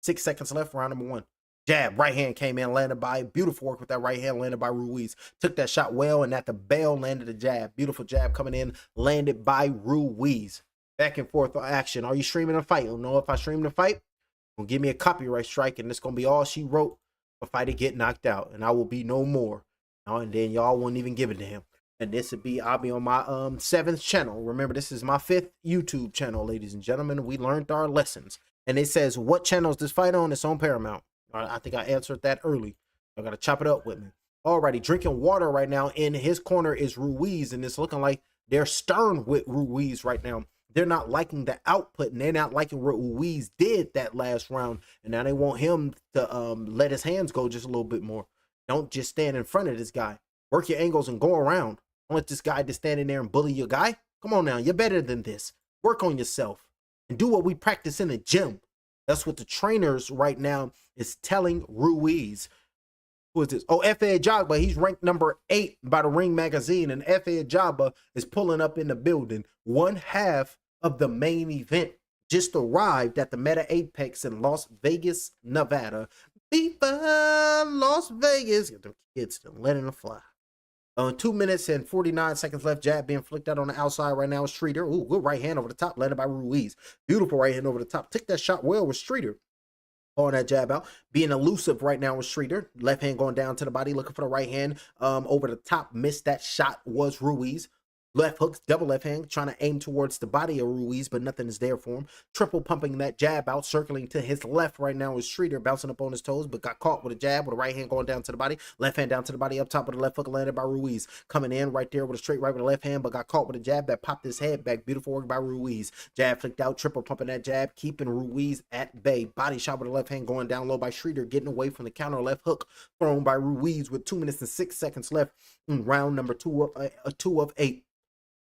6 seconds left, round number 1. Jab, right hand came in, landed by, beautiful work with that right hand, landed by Ruiz. Took that shot well, and at the bell, landed a jab. Beautiful jab coming in, landed by Ruiz. Back and forth action. Are you streaming a fight? You know, if I stream the fight, will give me a copyright strike, and it's gonna be all she wrote. A fighter get knocked out, and I will be no more. And then y'all won't even give it to him. And this would be, I'll be on my 7th channel. Remember, this is my 5th YouTube channel, ladies and gentlemen. We learned our lessons. And it says, what channel is this fight on? It's on Paramount. I think I answered that early. I gotta chop it up with me. Alrighty, drinking water right now. In his corner is Ruiz, and it's looking like they're stern with Ruiz right now. They're not liking the output, and they're not liking what Ruiz did that last round. And now they want him to let his hands go just a little bit more. Don't just stand in front of this guy. Work your angles and go around. Don't let this guy just stand in there and bully your guy. Come on now, you're better than this. Work on yourself and do what we practice in the gym. That's what the trainers right now is telling Ruiz. Who is this? Oh, F.A. Ajagba. He's ranked number 8 by the Ring magazine, and F.A. Ajagba is pulling up in the building. 1/2 of the main event just arrived at the Meta Apex in Las Vegas, Nevada. Viva Las Vegas. Get them kids still letting them fly. 2 minutes and 49 seconds left. Jab being flicked out on the outside right now is Streeter. Ooh, good right hand over the top, landed by Ruiz. Beautiful right hand over the top. Took that shot well with Streeter. On that jab out, being elusive right now with Streeter. Left hand going down to the body, looking for the right hand over the top. Missed that shot was Ruiz. Left hooks, double left hand, trying to aim towards the body of Ruiz, but nothing is there for him. Triple pumping that jab out, circling to his left right now is Streeter, bouncing up on his toes, but got caught with a jab, with a right hand going down to the body. Left hand down to the body, up top with a left hook landed by Ruiz. Coming in right there with a straight right with a left hand, but got caught with a jab that popped his head back. Beautiful work by Ruiz. Jab flicked out, triple pumping that jab, keeping Ruiz at bay. Body shot with a left hand going down low by Streeter, getting away from the counter left hook thrown by Ruiz with 2 minutes and 6 seconds left in round number 2 of 8.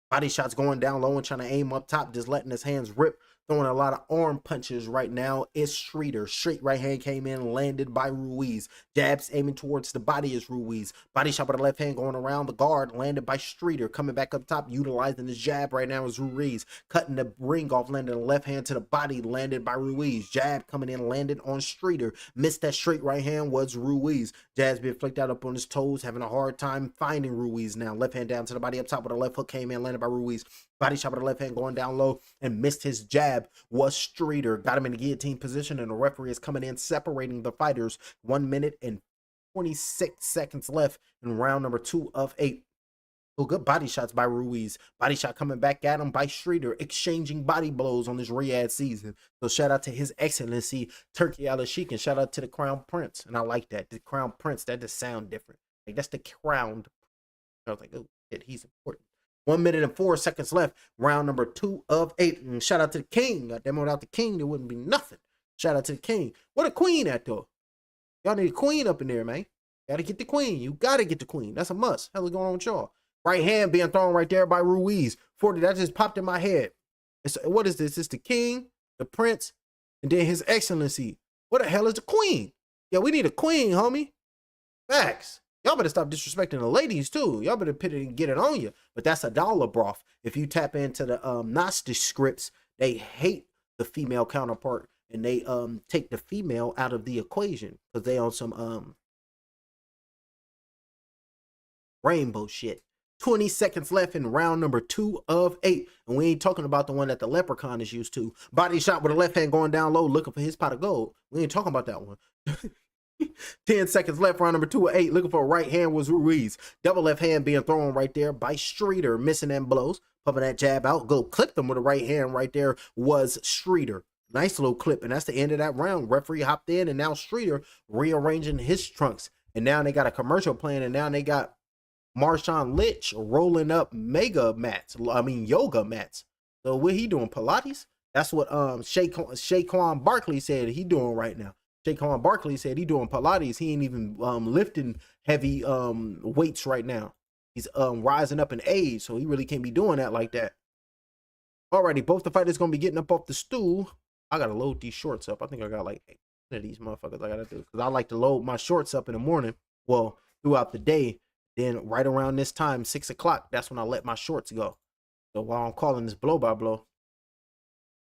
Body shots going down low and trying to aim up top, just letting his hands rip, throwing a lot of arm punches right now. It's Streeter. Straight right hand came in, landed by Ruiz. Jabs aiming towards the body is Ruiz. Body shot with the left hand going around the guard, landed by Streeter. Coming back up top, utilizing his jab right now is Ruiz. Cutting the ring off, landing the left hand to the body, landed by Ruiz. Jab coming in, landed on Streeter. Missed that straight right hand was Ruiz. Jabs being flicked out up on his toes, having a hard time finding Ruiz now. Left hand down to the body up top with a left hook came in, landed by Ruiz. Body shot with the left hand going down low and missed his jab was Streeter. Got him in the guillotine position, and the referee is coming in, separating the fighters. 1 minute and 26 seconds left in round number 2 of 8. Oh, good body shots by Ruiz. Body shot coming back at him by Streeter, exchanging body blows on this Riyadh season. So shout out to His Excellency Turki Al-Sheikh, and shout out to the Crown Prince. And I like that. The Crown Prince, that just sound different. Like, that's the crowned. I was like, oh shit, he's important. 1 minute and 4 seconds left. Round number 2 of 8. And shout out to the king. Goddamn, without the king, there wouldn't be nothing. Shout out to the king. What a queen at though. Y'all need a queen up in there, man. Gotta get the queen. You gotta get the queen. That's a must. Hell is going on with y'all? Right hand being thrown right there by Ruiz. 40. That just popped in my head. What is this? It's the king, the prince, and then His Excellency. What the hell is the queen? Yeah, we need a queen, homie. Facts. Y'all better stop disrespecting the ladies too. Y'all better put it and get it on you. But that's a dollar broth. If you tap into the Gnostic scripts, they hate the female counterpart, and they take the female out of the equation because they on some rainbow shit. 20 seconds left in round number 2 of 8. And we ain't talking about the one that the leprechaun is used to. Body shot with a left hand going down low, looking for his pot of gold. We ain't talking about that one. 10 seconds left, round number 2 of 8. Looking for a right hand was Ruiz. Double left hand being thrown right there by Streeter. Missing them blows. Pumping that jab out. Go clip them with a right hand right there was Streeter. Nice little clip. And that's the end of that round. Referee hopped in, and now Streeter rearranging his trunks. And now they got a commercial playing, and now they got Marshawn Lynch rolling up yoga mats. So what he doing? Pilates? That's what Shaquan Barkley said he doing right now. Shaquan Barkley said he doing Pilates. He ain't even lifting heavy weights right now. He's rising up in age, so he really can't be doing that like that. Alrighty, both the fighters gonna be getting up off the stool. I gotta load these shorts up. I think I got like 8 of these motherfuckers I gotta do, because I like to load my shorts up in the morning. Well, throughout the day. Then right around this time, 6 o'clock, that's when I let my shorts go. So while I'm calling this blow by blow,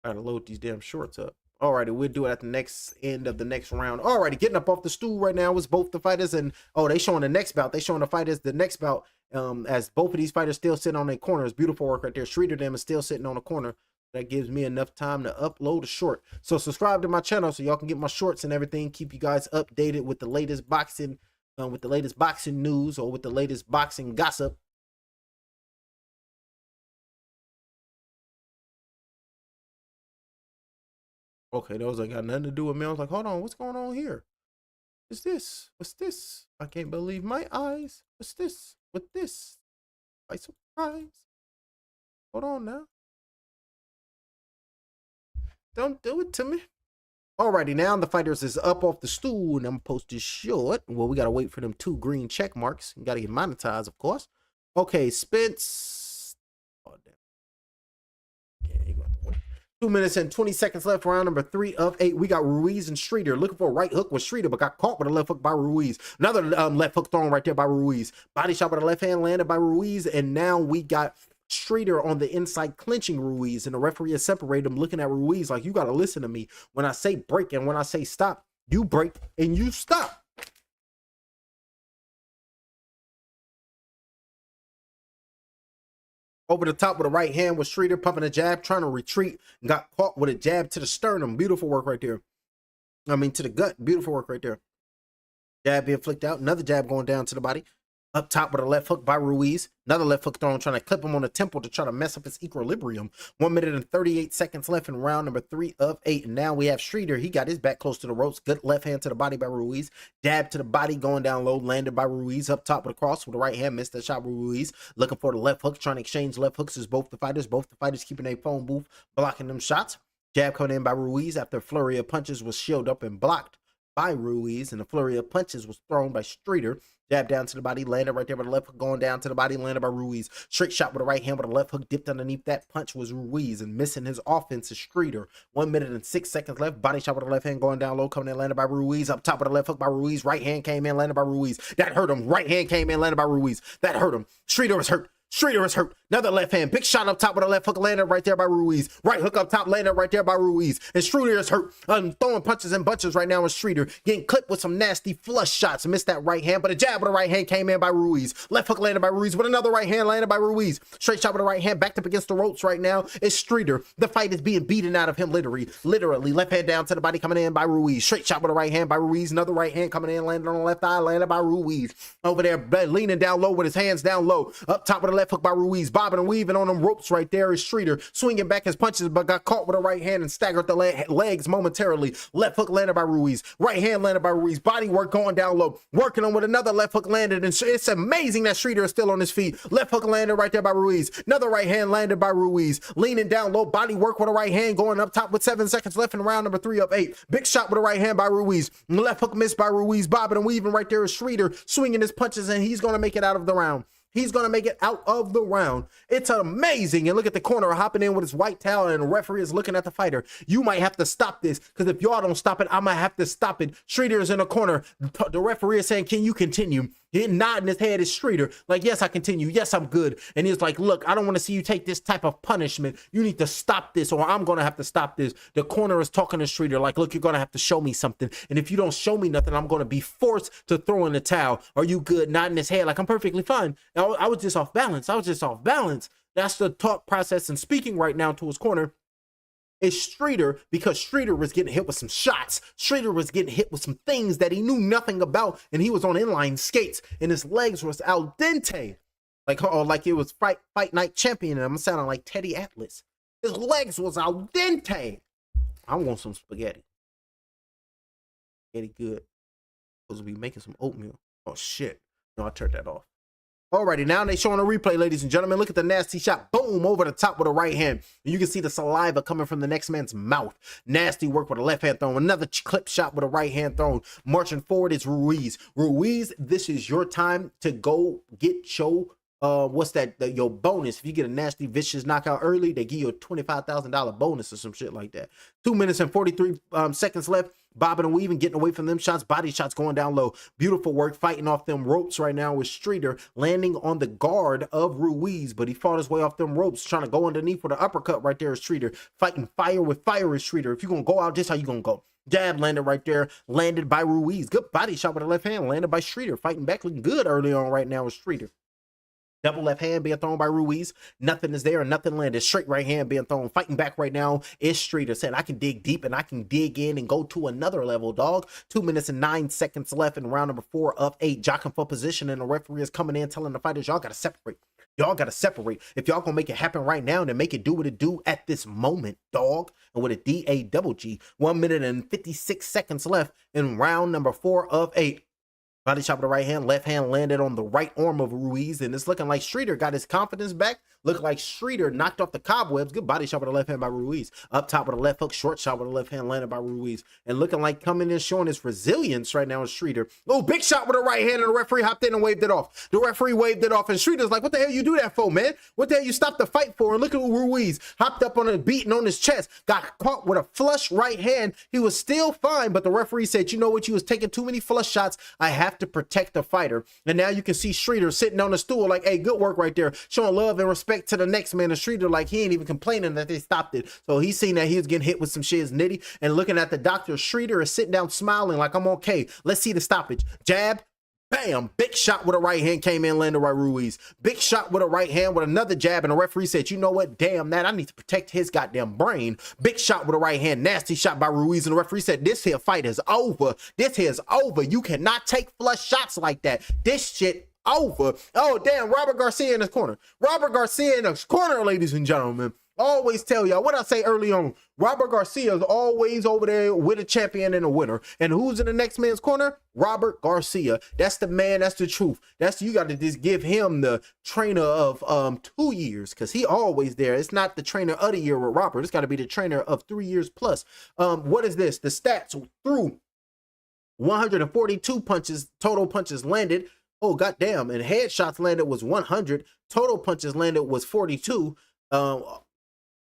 I gotta load these damn shorts up. Alrighty, we'll do it at the next end of the next round. Alrighty, getting up off the stool right now is both the fighters, and oh, they showing the next bout. They showing the fighters the next bout. As both of these fighters still sitting on their corners. Beautiful work right there. Streeter them is still sitting on the corner. That gives me enough time to upload a short. So subscribe to my channel so y'all can get my shorts and everything. Keep you guys updated with the latest boxing. With the latest boxing news or with the latest boxing gossip. Okay, those ain't got nothing to do with me. I was like, hold on, what's going on here? What's this? What's this? I can't believe my eyes. What's this? What's this? By surprise. Hold on now. Don't do it to me. Alrighty, now the fighters is up off the stool, and I'm post this short. Well, we gotta wait for them 2 green check marks. You gotta get monetized, of course. Okay, Spence. Oh, damn. Yeah, you got to wait. 2 minutes and 20 seconds left. Round number 3 of 8. We got Ruiz and Streeter looking for a right hook with Streeter, but got caught with a left hook by Ruiz. Another left hook thrown right there by Ruiz. Body shot with a left hand landed by Ruiz, and now we got Streeter on the inside clinching Ruiz, and the referee has separated him, looking at Ruiz like, you got to listen to me. When I say break and when I say stop, you break and you stop. Over the top with a right hand with Streeter pumping a jab, trying to retreat, and got caught with a jab to the sternum. Beautiful work right there. I mean, to the gut. Beautiful work right there. Jab being flicked out. Another jab going down to the body. Up top with a left hook by Ruiz. Another left hook thrown, trying to clip him on the temple to try to mess up his equilibrium. 1 minute and 38 seconds left in round number 3 of 8. And now we have Streeter. He got his back close to the ropes. Good left hand to the body by Ruiz. Dab to the body, going down low, landed by Ruiz. Up top with a cross with the right hand. Missed that shot by Ruiz. Looking for the left hook, trying to exchange left hooks as both the fighters. Both the fighters keeping a phone booth, blocking them shots. Jab coming in by Ruiz after a flurry of punches was shielded up and blocked by Ruiz, and the flurry of punches was thrown by Streeter. Jab down to the body, landed right there with the left hook, going down to the body, landed by Ruiz. Straight shot with the right hand, but the left hook dipped underneath that punch was Ruiz, and missing his offense is Streeter. 1 minute and 6 seconds left. Body shot with the left hand, going down low, coming in, landed by Ruiz. Up top with the left hook by Ruiz. Right hand came in, landed by Ruiz. That hurt him. Right hand came in, landed by Ruiz. That hurt him. Streeter is hurt. Streeter is hurt. Another left hand. Big shot up top with a left hook, landed right there by Ruiz. Right hook up top, landed right there by Ruiz. And Streeter is hurt. Throwing punches and bunches right now with Streeter. Getting clipped with some nasty flush shots. Missed that right hand, but a jab with a right hand came in by Ruiz. Left hook landed by Ruiz with another right hand landed by Ruiz. Straight shot with a right hand, backed up against the ropes right now. It's Streeter. The fight is being beaten out of him literally. Left hand down to the body coming in by Ruiz. Straight shot with a right hand by Ruiz. Another right hand coming in, landed on the left eye, landed by Ruiz. Over there, leaning down low with his hands down low. Up top with a left hook by Ruiz. Bobbing and weaving on them ropes right there is Streeter. Swinging back his punches, but got caught with a right hand and staggered the legs momentarily. Left hook landed by Ruiz. Right hand landed by Ruiz. Body work going down low. Working on with another left hook landed. And it's amazing that Streeter is still on his feet. Left hook landed right there by Ruiz. Another right hand landed by Ruiz. Leaning down low. Body work with a right hand going up top with 7 seconds left in round number 3 of 8. Big shot with a right hand by Ruiz. Left hook missed by Ruiz. Bobbing and weaving right there is Streeter. Swinging his punches, and he's going to make it out of the round. He's going to make it out of the round. It's amazing. And look at the corner hopping in with his white towel, and the referee is looking at the fighter. You might have to stop this, because if y'all don't stop it, I might have to stop it. Streeter is in the corner. The referee is saying, can you continue? He nodding his head is Streeter. Like, yes, I continue. Yes, I'm good. And he's like, look, I don't want to see you take this type of punishment. You need to stop this, or I'm going to have to stop this. The corner is talking to Streeter like, look, you're going to have to show me something. And if you don't show me nothing, I'm going to be forced to throw in the towel. Are you good? Nodding his head like, I'm perfectly fine. I was just off balance. That's the thought process and speaking right now to his corner. Is Streeter, because Streeter was getting hit with some shots. Streeter was getting hit with some things that he knew nothing about, and he was on inline skates, and his legs was al dente, like it was fight night champion, and I'm sounding like Teddy Atlas. His legs was al dente. I want some spaghetti. Spaghetti good. Supposed to be making some oatmeal. Oh shit! No, I turned that off. Alrighty, now they showing a replay, ladies and gentlemen. Look at the nasty shot. Boom, over the top with a right hand. And you can see the saliva coming from the next man's mouth. Nasty work with a left hand thrown. Another clip shot with a right hand thrown. Marching forward is Ruiz. Ruiz, this is your time to go get your your bonus. If you get a nasty vicious knockout early, they give you a $25,000 bonus or some shit like that. 2 minutes and 43 seconds left. Bobbing and weaving, getting away from them shots, body shots going down low. Beautiful work, fighting off them ropes right now with Streeter, landing on the guard of Ruiz, but he fought his way off them ropes, trying to go underneath with an uppercut right there is Streeter. Fighting fire with fire is Streeter. If you're going to go out, this how you going to go. Jab landed right there, landed by Ruiz. Good body shot with the left hand, landed by Streeter. Fighting back, looking good early on right now with Streeter. Double left hand being thrown by Ruiz. Nothing is there and nothing landed. Straight right hand being thrown. Fighting back right now is Streeter. Saying, I can dig deep and I can dig in and go to another level, dog. 2 minutes and 9 seconds left in round number 4 of 8. Jockeying for position, and the referee is coming in telling the fighters, y'all got to separate. Y'all got to separate. If y'all going to make it happen right now, then make it do what it do at this moment, dog. And with a D-A-double-G. 1 minute and 56 seconds left in round number 4 of 8. Body shot with the right hand, left hand landed on the right arm of Ruiz, and it's looking like Streeter got his confidence back. Looked like Streeter knocked off the cobwebs. Good body shot with the left hand by Ruiz. Up top with a left hook, short shot with the left hand landed by Ruiz. And looking like coming in showing his resilience right now is Streeter. Oh, big shot with the right hand, and the referee hopped in and waved it off. The referee waved it off, and Streeter's like, what the hell you do that for, man? What the hell you stopped the fight for? And look at Ruiz. Hopped up on a beating on his chest. Got caught with a flush right hand. He was still fine, but the referee said, you know what? You was taking too many flush shots. I have to protect the fighter. And now you can see Streeter sitting on the stool like, hey, good work right there. Showing love and respect to the next man. And Streeter like he ain't even complaining that they stopped it. So he's seen that he was getting hit with some shiz nitty, and looking at the doctor, Streeter is sitting down smiling like, I'm okay. Let's see the stoppage. Jab. Bam! Big shot with a right hand came in, landed by Ruiz. Big shot with a right hand with another jab, and the referee said, you know what? Damn that. I need to protect his goddamn brain. Big shot with a right hand. Nasty shot by Ruiz, and the referee said, this here fight is over. This here is over. You cannot take flush shots like that. This shit over. Oh, damn, Robert Garcia in his corner. Robert Garcia in his corner, ladies and gentlemen. Always tell y'all what I say early on. Robert Garcia is always over there with a champion and a winner. And who's in the next man's corner? Robert Garcia. That's the man. That's the truth. You got to just give him the trainer of 2 years, because he always there. It's not the trainer of the year with Robert. It's got to be the trainer of 3 years plus. What is this? The stats through 142 punches, total punches landed. Oh, goddamn. And headshots landed was 100. Total punches landed was 42.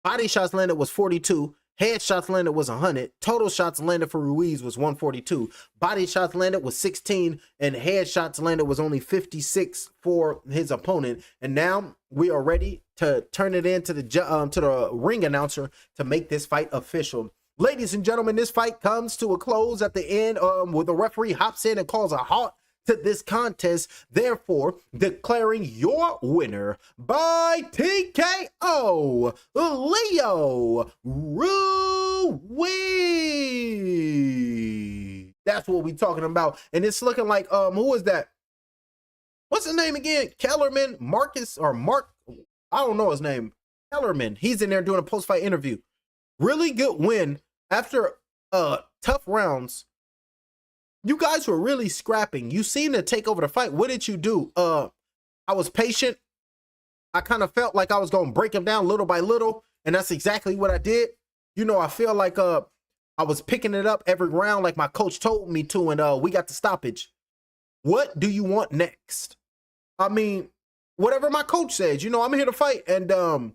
Body shots landed was 42. Headshots landed was 100. Total shots landed for Ruiz was 142. Body shots landed was 16. And headshots landed was only 56 for his opponent. And now we are ready to turn it in to the ring announcer to make this fight official. Ladies and gentlemen, this fight comes to a close at the end where the referee hops in and calls a halt to this contest, therefore declaring your winner by TKO, Leo Ruiz. That's what we talking about. And it's looking like, who is that? What's his name again? Kellerman, Marcus, or Mark, I don't know his name. Kellerman, he's in there doing a post-fight interview. Really good win after tough rounds. You guys were really scrapping. You seemed to take over the fight. What did you do? I was patient. I kind of felt like I was going to break him down little by little, and that's exactly what I did. You know, I feel like I was picking it up every round like my coach told me to, and we got the stoppage. What do you want next? I mean, whatever my coach says. You know, I'm here to fight, and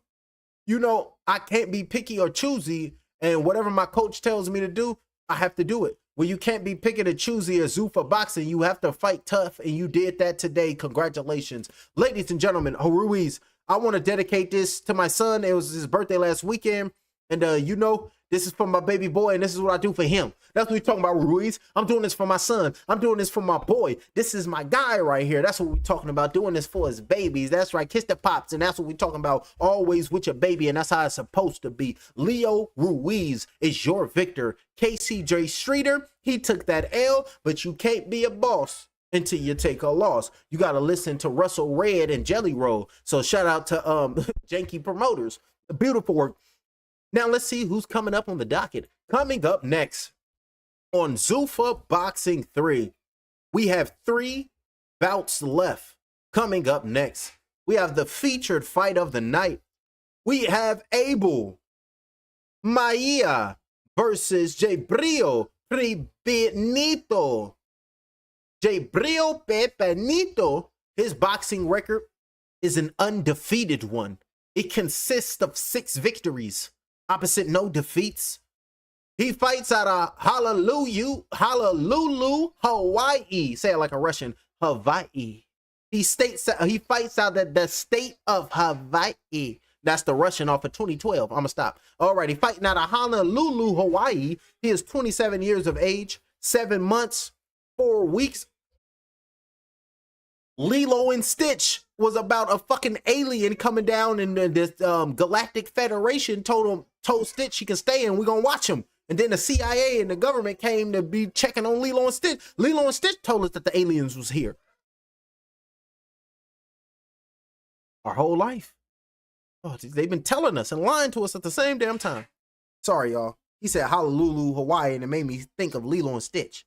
you know, I can't be picky or choosy, and whatever my coach tells me to do, I have to do it. Well, you can't be picky or choosy as Zuffa boxing. You have to fight tough, and you did that today. Congratulations. Ladies and gentlemen, Ruiz, I want to dedicate this to my son. It was his birthday last weekend, and you know, this is for my baby boy, and this is what I do for him. That's what we're talking about, Ruiz. I'm doing this for my son. I'm doing this for my boy. This is my guy right here. That's what we're talking about, doing this for his babies. That's right, kiss the pops, and that's what we're talking about, always with your baby, and that's how it's supposed to be. Leo Ruiz is your victor. KCJ Streeter, he took that L, but you can't be a boss until you take a loss. You got to listen to Russell Red and Jelly Roll. So shout out to Janky Promoters. Beautiful work. Now let's see who's coming up on the docket. Coming up next on Zuffa Boxing 3, we have 3 bouts left. Coming up next, we have the featured fight of the night. We have Abel Maia versus Jabril Pepenito. Jabril Pepenito, his boxing record is an undefeated one. It consists of 6 victories, opposite no defeats. He fights out of Honolulu, Hawaii. Say it like a Russian, Hawaii. He fights out of the state of Hawaii. That's the Russian off of 2012. I'm gonna stop. Alrighty, fighting out of Honolulu, Hawaii. He is 27 years of age, 7 months, 4 weeks. Lilo and Stitch was about a fucking alien coming down, and this Galactic Federation told Stitch he can stay and we're gonna watch him. And then the CIA and the government came to be checking on Lilo and Stitch. Lilo and Stitch told us that the aliens was here. Our whole life. Oh, they've been telling us and lying to us at the same damn time. Sorry, y'all. He said Honolulu, Hawaii, and it made me think of Lilo and Stitch.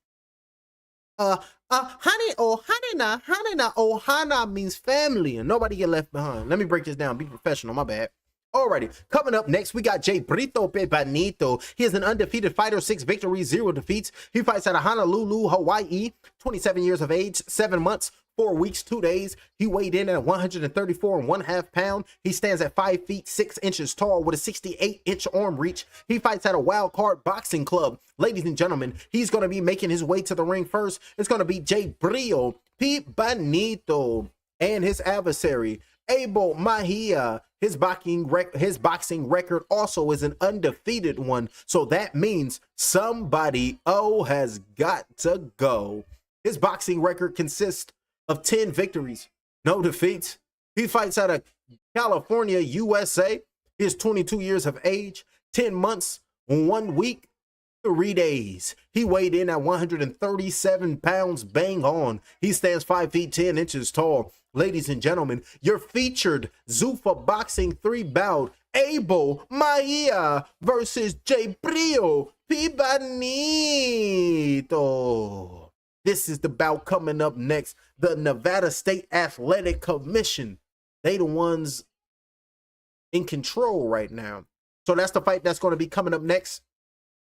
Honey, Ohana means family, and nobody get left behind. Let me break this down. Be professional, my bad. Alrighty, coming up next, we got Jabril Pepenito. He is an undefeated fighter, 6 victories, 0 defeats. He fights out of Honolulu, Hawaii, 27 years of age, 7 months, 4 weeks, 2 days. He weighed in at 134.5 pounds. He stands at 5 feet 6 inches tall with a 68-inch arm reach. He fights at a Wild Card Boxing Club. Ladies and gentlemen, he's going to be making his way to the ring first. It's going to be Jabril Pepenito and his adversary, Abel Maia. His boxing record also is an undefeated one. So that means somebody has got to go. His boxing record consists of 10 victories, no defeats. He fights out of California, USA. He is 22 years of age, 10 months, 1 week. 3 days. He weighed in at 137 pounds, bang on. He stands 5 feet 10 inches tall. Ladies and gentlemen, your featured Zuffa Boxing 3 bout, Abel Maia versus J. Brio Pibanito. This is the bout coming up next. The Nevada State Athletic Commission. They the ones in control right now. So that's the fight that's going to be coming up next.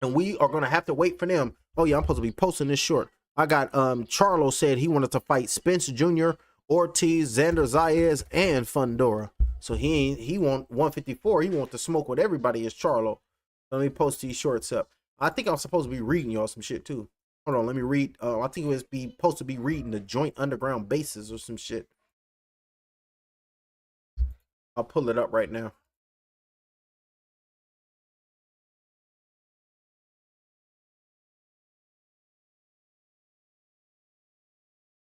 And we are going to have to wait for them. Oh, yeah, I'm supposed to be posting this short. I got Charlo said he wanted to fight Spence Jr., Ortiz, Xander Zayas, and Fundora. So he want 154. He want to smoke with everybody as Charlo. Let me post these shorts up. I think I'm supposed to be reading y'all some shit too. Hold on, let me read. I think it was supposed to be reading the joint underground bases or some shit. I'll pull it up right now.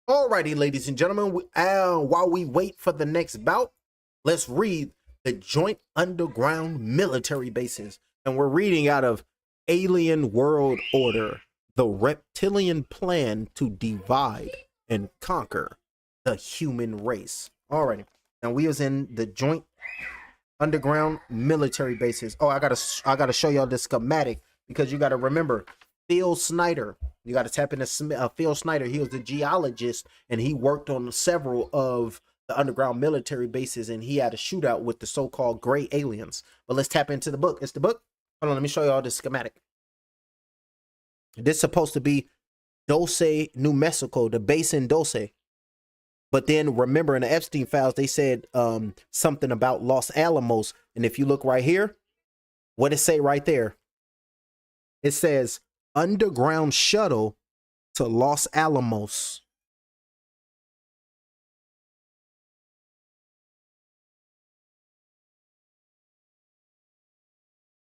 Alrighty, ladies and gentlemen, while we wait for the next bout, let's read the joint underground military bases. And we're reading out of Alien World Order, the reptilian plan to divide and conquer the human race. Alrighty, now we was in the joint underground military bases. Oh, I gotta show y'all the schematic, because you gotta remember Phil Snyder. You got to tap into Phil Snyder. He was a geologist, and he worked on several of the underground military bases, and he had a shootout with the so-called gray aliens. But let's tap into the book. It's the book. Hold on, let me show you all this schematic. This is supposed to be Dulce, New Mexico, the base in Dulce. But then remember in the Epstein files, they said something about Los Alamos. And if you look right here, what it say right there? It says underground shuttle to Los Alamos.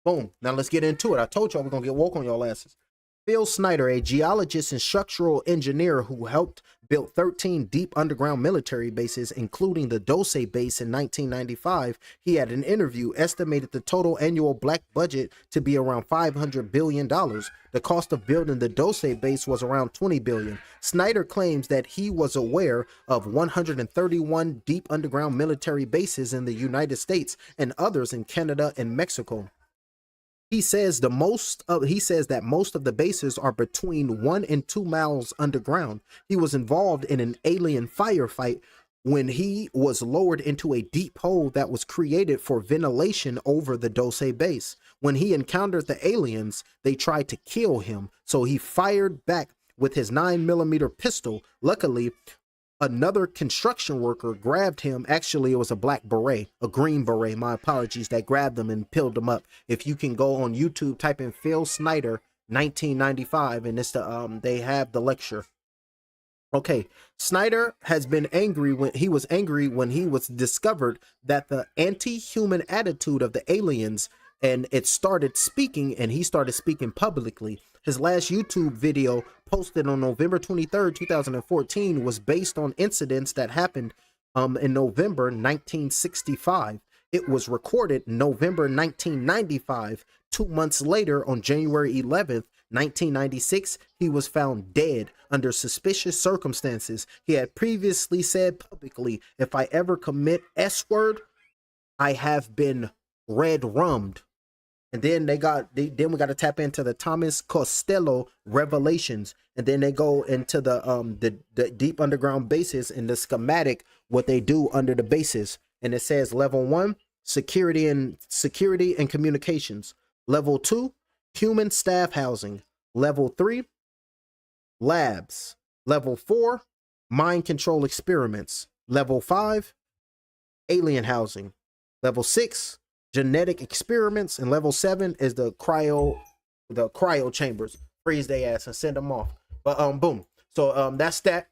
Boom. Now let's get into it. I told y'all we're going to get woke on y'all asses. Phil Snyder, a geologist and structural engineer who helped build 13 deep underground military bases, including the Dulce base in 1995, he had an interview estimated the total annual black budget to be around $500 billion. The cost of building the Dulce base was around $20 billion. Snyder claims that he was aware of 131 deep underground military bases in the United States and others in Canada and Mexico. He says that most of the bases are between 1 and 2 miles underground. He was involved in an alien firefight when he was lowered into a deep hole that was created for ventilation over the Dulce base. When he encountered the aliens, they tried to kill him, so he fired back with his 9mm pistol. Luckily, another construction worker grabbed him. Actually, it was a black beret, a green beret, my apologies, that grabbed him and peeled him up. If you can go on YouTube, type in Phil Snyder 1995, and it's the they have the lecture. Okay, Snyder has been angry when he was discovered that the anti-human attitude of the aliens, and it started speaking, and he started speaking publicly. His last YouTube video, posted on November 23rd, 2014, was based on incidents that happened in November 1965. It was recorded November 1995. 2 months later, on January 11th, 1996, he was found dead under suspicious circumstances. He had previously said publicly, "If I ever commit S-word, I have been red-rummed." And then we got to tap into the Thomas Costello revelations, and then they go into the deep underground bases in the schematic, what they do under the bases. And it says level 1, security and communications. Level 2, human staff housing. Level 3, labs. Level 4, mind control experiments. Level 5, alien housing. Level 6, genetic experiments, and level 7 is the cryo chambers. Freeze their ass and send them off. But boom. So that's that.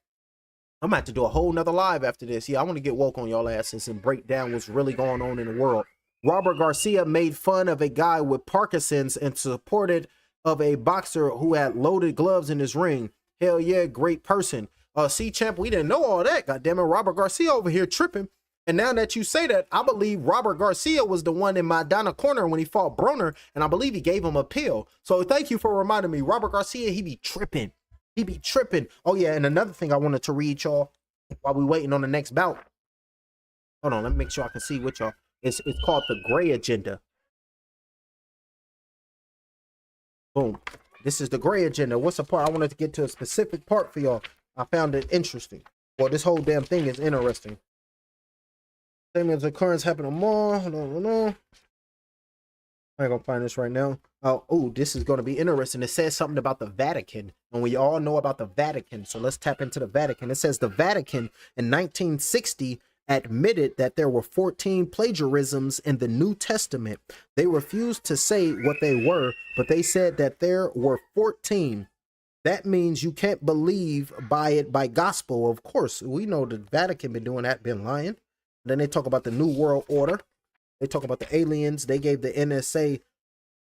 I'm gonna have to do a whole nother live after this. Yeah, I want to get woke on y'all asses and break down what's really going on in the world. Robert Garcia made fun of a guy with Parkinson's and supported of a boxer who had loaded gloves in his ring. Hell yeah, great person. C-Champ, we didn't know all that. Goddamn it, Robert Garcia over here tripping. And now that you say that, I believe Robert Garcia was the one in Madonna Corner when he fought Broner, and I believe he gave him a pill. So thank you for reminding me. Robert Garcia, he be tripping. He be tripping. Oh yeah, and another thing I wanted to read y'all while we waiting on the next bout. Hold on, let me make sure I can see what y'all. It's called the Gray Agenda. Boom. This is the Gray Agenda. What's the part? I wanted to get to a specific part for y'all. I found it interesting. Well, this whole damn thing is interesting. Same as occurrence happened tomorrow. Hold on. I ain't gonna find this right now. Oh, this is gonna be interesting. It says something about the Vatican, and we all know about the Vatican. So let's tap into the Vatican. It says the Vatican in 1960 admitted that there were 14 plagiarisms in the New Testament. They refused to say what they were, but they said that there were 14. That means you can't believe by it by gospel. Of course, we know the Vatican been doing that, been lying. Then they talk about the New World Order. They talk about the aliens. They gave the NSA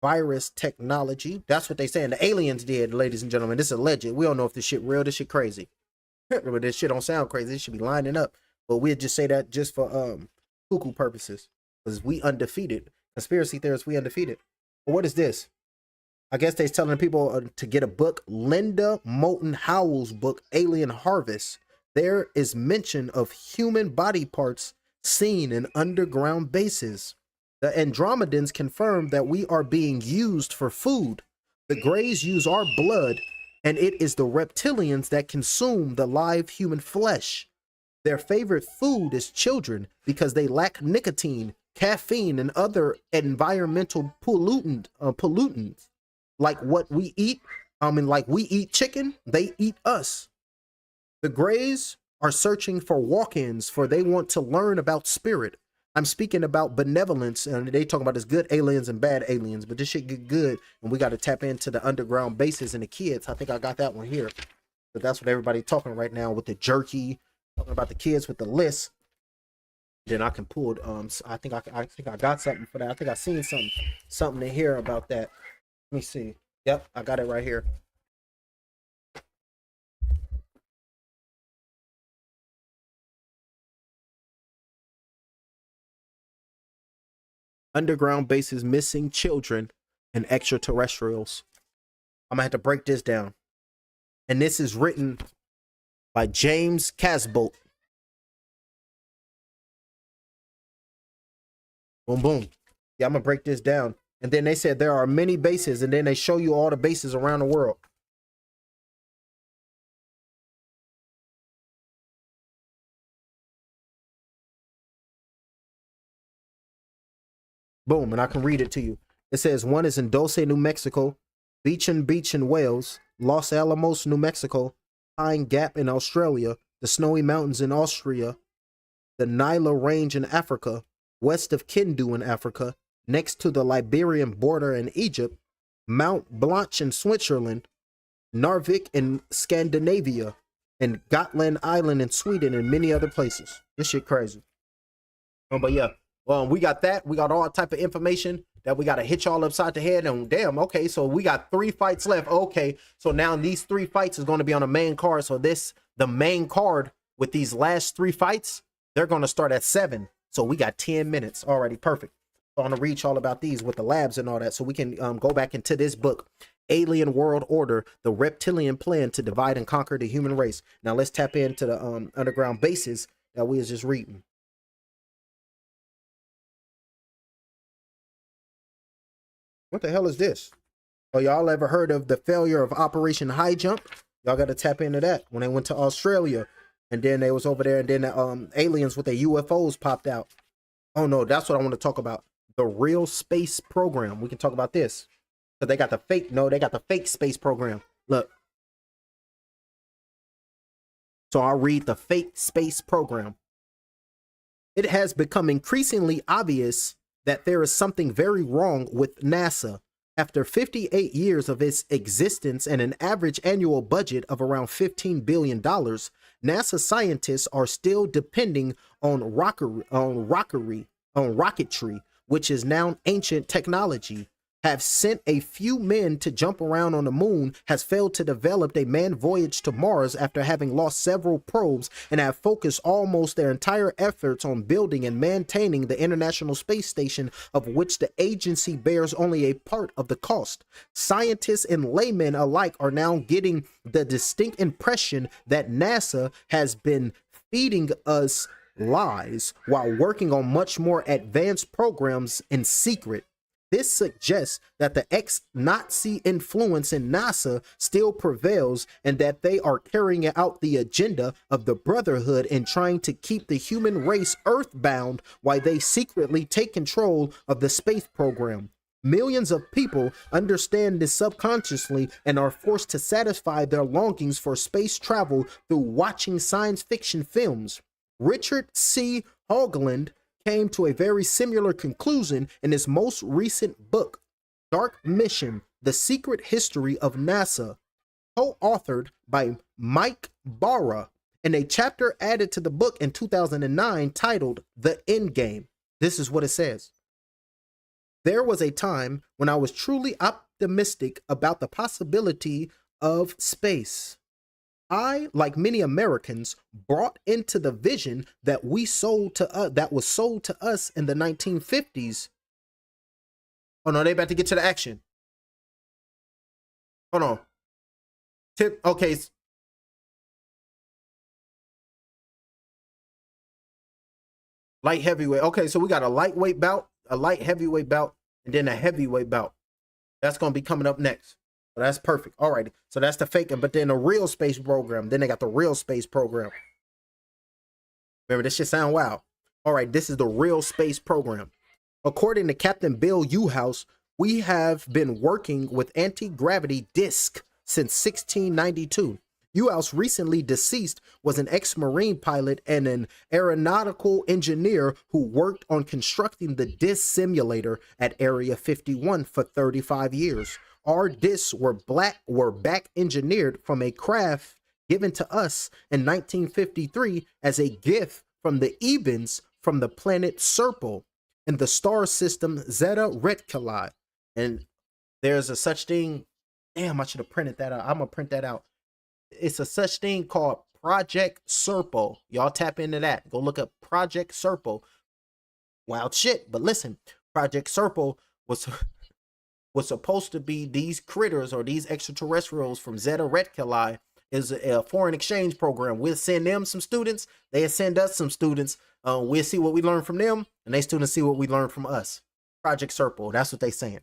virus technology. That's what they saying. The aliens did, ladies and gentlemen. This is alleged. We don't know if this shit real. This shit crazy. But this shit don't sound crazy. This should be lining up. But we'll just say that just for cuckoo purposes. Because we undefeated. Conspiracy theorists, we undefeated. But what is this? I guess they're telling people to get a book. Linda Moulton Howell's book, Alien Harvest. There is mention of human body parts seen in underground bases. The Andromedans confirm that we are being used for food. The Greys use our blood, and it is the reptilians that consume the live human flesh. Their favorite food is children because they lack nicotine, caffeine, and other environmental pollutants. Like what we eat, like we eat chicken, they eat us. The Greys are searching for walk-ins, for they want to learn about spirit. I'm speaking about benevolence, and they talking about this good aliens and bad aliens, but this shit get good, and we got to tap into the underground bases and the kids. I think I got that one here. But that's what everybody talking right now with the jerky, talking about the kids with the list. Then I can pull I think I got something for that. I think I seen something in here about that. Let me see. Yep, I got it right here. Underground bases, missing children, and extraterrestrials. I'm gonna have to break this down. And this is written by James Casbolt. Boom, boom. Yeah, I'm gonna break this down. And then they said there are many bases, and then they show you all the bases around the world. Boom, and I can read it to you. It says one is in Dulce, New Mexico, Beach in Wales, Los Alamos, New Mexico, Pine Gap in Australia, the Snowy Mountains in Austria, the Nila Range in Africa, west of Kindu in Africa, next to the Liberian border in Egypt, Mount Blanc in Switzerland, Narvik in Scandinavia, and Gotland Island in Sweden, and many other places. This shit crazy. But yeah, we got that. We got all type of information that we got to hit y'all upside the head. And damn, okay, so we got 3 fights left. Okay, so now these 3 fights is going to be on the main card. So the main card with these last 3 fights, they're going to start at 7. So we got 10 minutes already. Perfect. I want to read y'all about these with the labs and all that, so we can go back into this book, Alien World Order, the Reptilian Plan to Divide and Conquer the Human Race. Now let's tap into the underground bases that we was just reading. What the hell is this? Oh, y'all ever heard of the failure of Operation High Jump? Y'all got to tap into that when they went to Australia, and then they was over there, and then aliens with their UFOs popped out. Oh no, that's what I want to talk about. The real space program. We can talk about this. So they got the fake, they got the fake space program. Look. So I'll read the fake space program. It has become increasingly obvious that there is something very wrong with NASA. After 58 years of its existence and an average annual budget of around $15 billion, NASA scientists are still depending on rocketry, which is now ancient technology. have sent a few men to jump around on the moon, has failed to develop a manned voyage to Mars after having lost several probes, and have focused almost their entire efforts on building and maintaining the International Space Station, of which the agency bears only a part of the cost. Scientists and laymen alike are now getting the distinct impression that NASA has been feeding us lies while working on much more advanced programs in secret. This suggests that the ex-Nazi influence in NASA still prevails and that they are carrying out the agenda of the Brotherhood and trying to keep the human race earthbound while they secretly take control of the space program. Millions of people understand this subconsciously and are forced to satisfy their longings for space travel through watching science fiction films. Richard C. Hoagland came to a very similar conclusion in his most recent book, Dark Mission: The Secret History of NASA, co-authored by Mike Barra, in a chapter added to the book in 2009 titled The Endgame. This is what it says. There was a time when I was truly optimistic about the possibility of space. I, like many Americans, bought into the vision that was sold to us in the 1950s. Oh no, they about to get to the action. Hold on. Okay. Light heavyweight. Okay, so we got a lightweight bout, a light heavyweight bout, and then a heavyweight bout. That's gonna be coming up next. So that's perfect. All right. So that's the fake, but then a real space program. Then they got the real space program. Remember, this shit sound wild. All right, this is the real space program. According to Captain Bill Uhouse, we have been working with anti-gravity disc since 1692. Uhouse, recently deceased, was an ex-Marine pilot and an aeronautical engineer who worked on constructing the disc simulator at Area 51 for 35 years. Our discs were back engineered from a craft given to us in 1953 as a gift from the Ebens from the planet Serpil in the star system Zeta Reticuli. And there's a such thing. Damn, I should have printed that out. I'm gonna print that out. It's a such thing called Project Serpil. Y'all tap into that. Go look up Project Serpil. Wild shit. But listen, Project Serpil was supposed to be these critters or these extraterrestrials from Zeta Reticuli is a foreign exchange program. We'll send them some students. They'll send us some students. We'll see what we learn from them, and they students see what we learn from us. Project Serpil. That's what they're saying.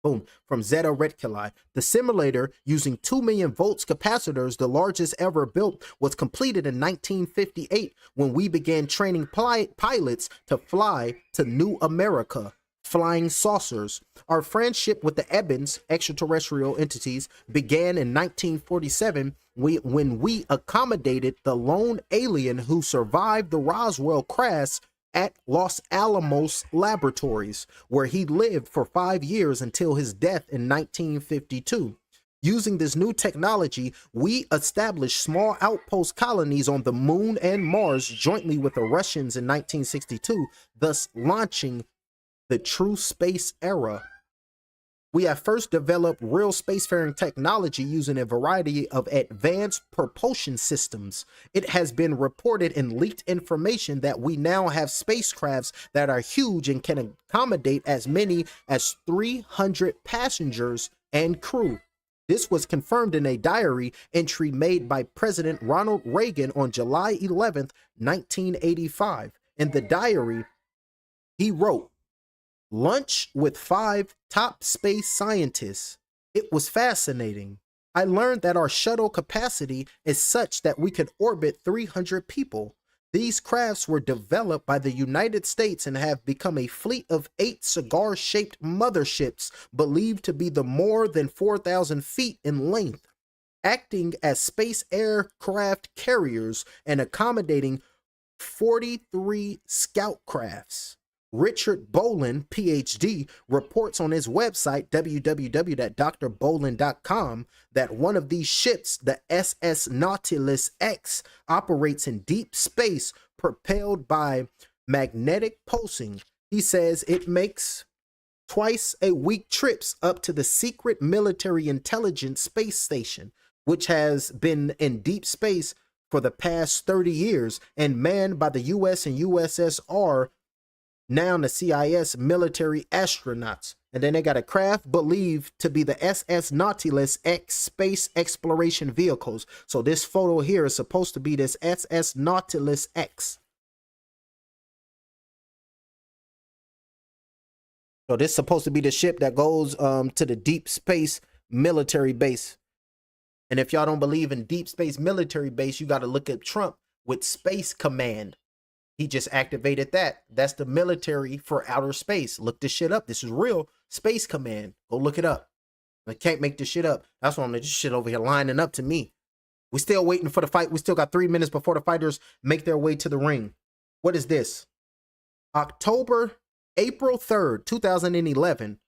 Boom. From Zeta Reticuli. The simulator, using 2 million volts capacitors, the largest ever built, was completed in 1958 when we began training pilots to fly to New America. Flying saucers. Our friendship with the Ebens, extraterrestrial entities, began in 1947 when we accommodated the lone alien who survived the Roswell crash at Los Alamos Laboratories, where he lived for 5 years until his death in 1952. Using this new technology, we established small outpost colonies on the moon and Mars jointly with the Russians in 1962, thus launching the true space era. We have first developed real spacefaring technology using a variety of advanced propulsion systems. It has been reported in leaked information that we now have spacecrafts that are huge and can accommodate as many as 300 passengers and crew. This was confirmed in a diary entry made by President Ronald Reagan on July 11th, 1985. In the diary, he wrote, "Lunch with 5 top space scientists. It was fascinating. I learned that our shuttle capacity is such that we could orbit 300 people. These crafts were developed by the United States and have become a fleet of 8 cigar-shaped motherships believed to be the more than 4,000 feet in length, acting as space aircraft carriers and accommodating 43 scout crafts." Richard Bolin, PhD, reports on his website, www.drbolin.com, that one of these ships, the SS Nautilus X, operates in deep space propelled by magnetic pulsing. He says it makes twice a week trips up to the secret military intelligence space station, which has been in deep space for the past 30 years and manned by the US and USSR, now the CIS military astronauts. And then they got a craft believed to be the SS Nautilus X space exploration vehicles. So this photo here is supposed to be this SS Nautilus X. So this is supposed to be the ship that goes to the deep space military base. And if y'all don't believe in deep space military base, you got to look at Trump with Space Command. He just activated that. That's the military for outer space. Look this shit up. This is real. Space Command. Go look it up. I can't make this shit up. That's why I'm just shit over here lining up to me. We still waiting for the fight. We still got 3 minutes before the fighters make their way to the ring. What is this? April 3rd, 2011.